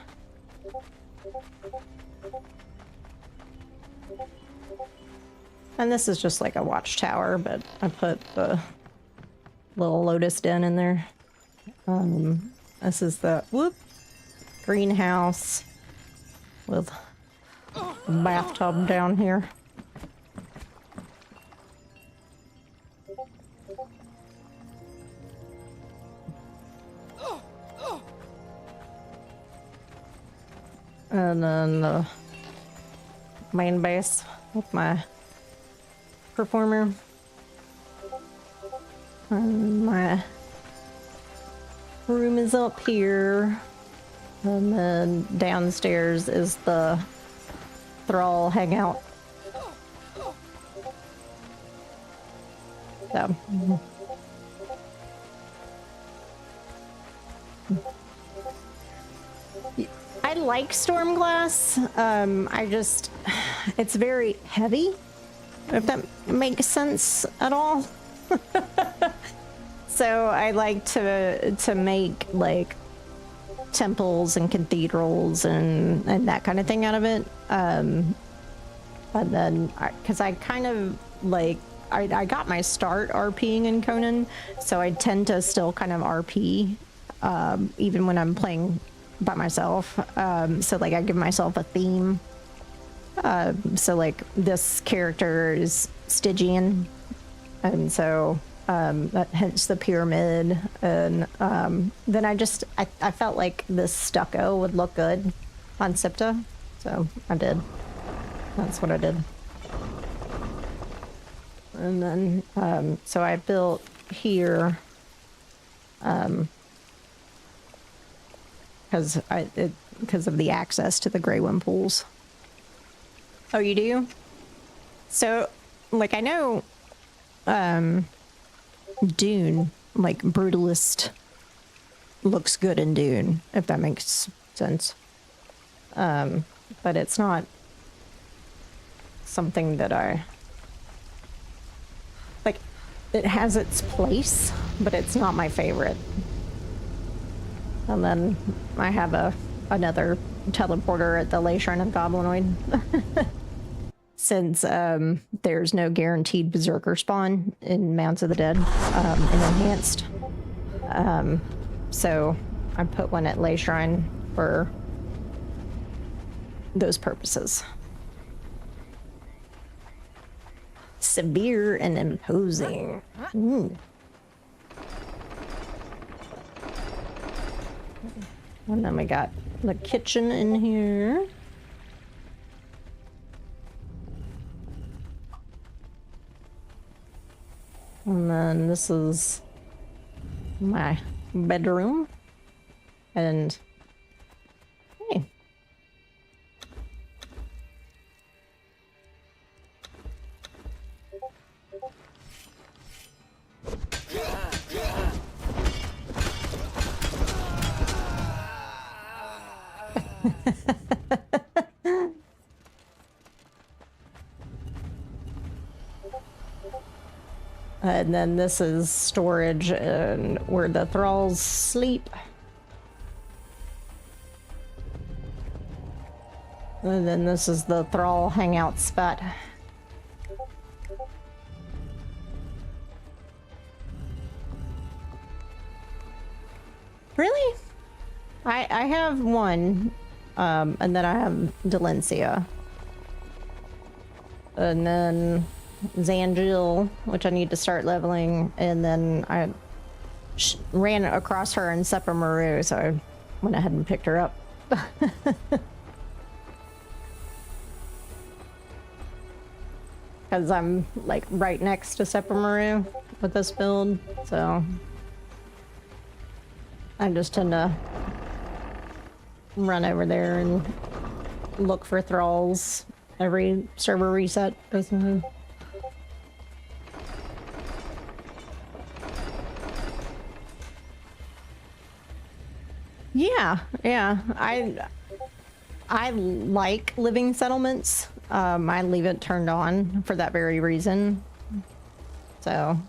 Speaker 1: And this is just like a watchtower, but I put the little lotus den in there. This is the greenhouse with a bathtub down here. And then the main base with my performer. And my room is up here. And then downstairs is the thrall hangout. So. I like Stormglass. It's very heavy, if that makes sense at all. So I like to make like temples and cathedrals and that kind of thing out of it. But then, because I kind of like, I got my start RPing in Conan, so I tend to still kind of RP, even when I'm playing by myself. So like I give myself a theme. So like this character is Stygian, and so that hence the pyramid. And then I felt like this stucco would look good on Sipta, so I did. That's what I did. And then so I built here because of the access to the Grey Wind pools. Oh, you do? So like I know Dune, like Brutalist looks good in Dune, if that makes sense. But it's not something that I like. It has its place, but it's not my favorite. And then I have another teleporter at the Ley Shrine of Goblinoid. since there's no guaranteed berserker spawn in Mounds of the Dead in Enhanced. So I put one at Ley Shrine for those purposes. Severe and imposing. Ooh. And then we got the kitchen in here. And then this is my bedroom. And hey. And then this is storage and where the thralls sleep. And then this is the thrall hangout spot. Really? I have one, and then I have Delencia. And then Zangil, which I need to start leveling, and then I ran across her in Seppa Maru, so I went ahead and picked her up. Because I'm like right next to Seppa Maru with this build, so I just tend to run over there and look for thralls every server reset, basically. Yeah. I like living settlements. I leave it turned on for that very reason. So,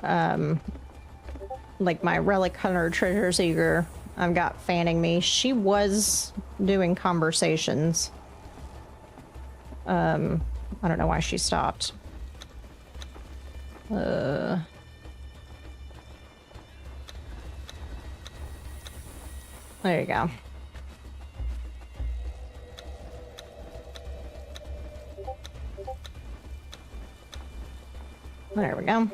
Speaker 1: like my Relic Hunter Treasure Seeker, I've got fanning me. She was doing conversations. I don't know why she stopped. There you go. There we go.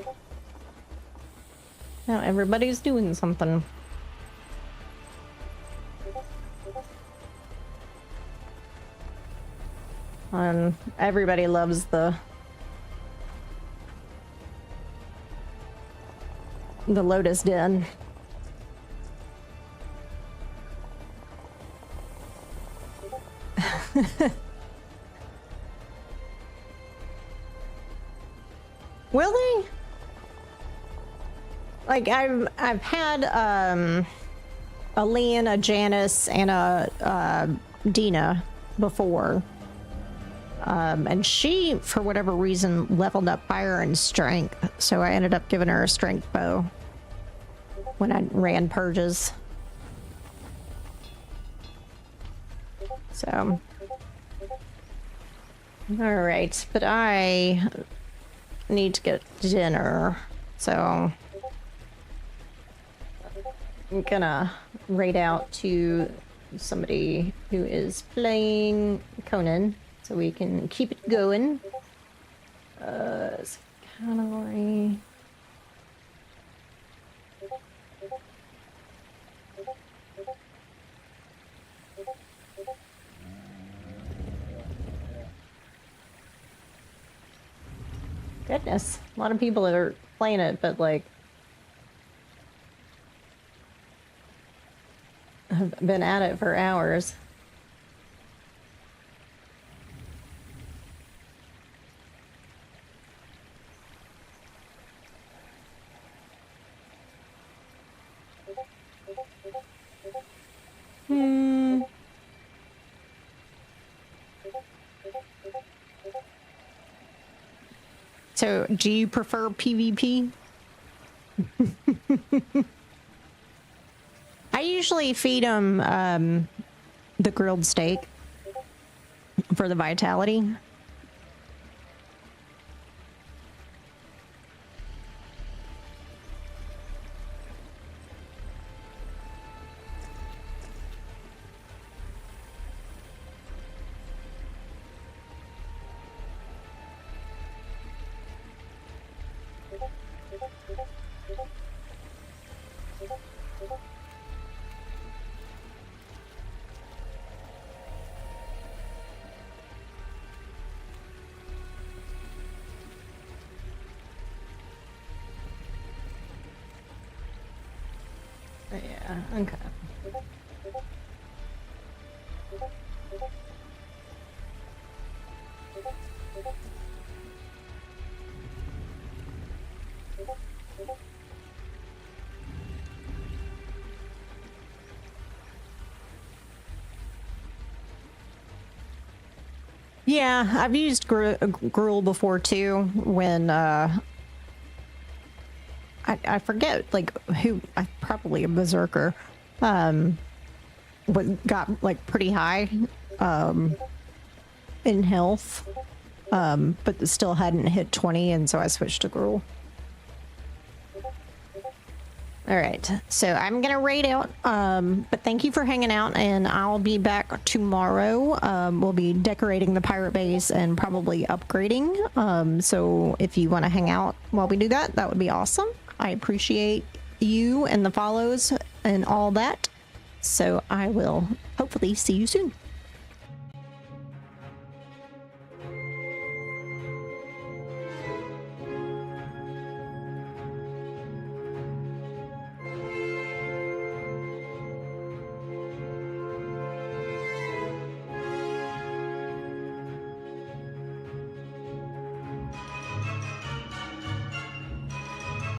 Speaker 1: Now everybody's doing something. Everybody loves the Lotus Den. Will they? Like I've had a Leon, a Janice, and a Dina before. And she, for whatever reason, leveled up fire and strength, so I ended up giving her a strength bow when I ran purges. So, all right, but I need to get dinner, so I'm gonna raid out to somebody who is playing Conan, so we can keep it going. Category. Goodness, a lot of people are playing it, but like have been at it for hours. So, do you prefer PvP? I usually feed them the grilled steak for the vitality. Yeah, okay. Yeah, I've used gruel before too when I forget like who, probably a berserker, got like pretty high in health, but still hadn't hit 20, and so I switched to gruel. All right, so I'm gonna raid out, but thank you for hanging out, and I'll be back tomorrow. We'll be decorating the pirate base and probably upgrading. So if you want to hang out while we do that, that would be awesome. I appreciate you and the follows and all that. So I will hopefully see you soon.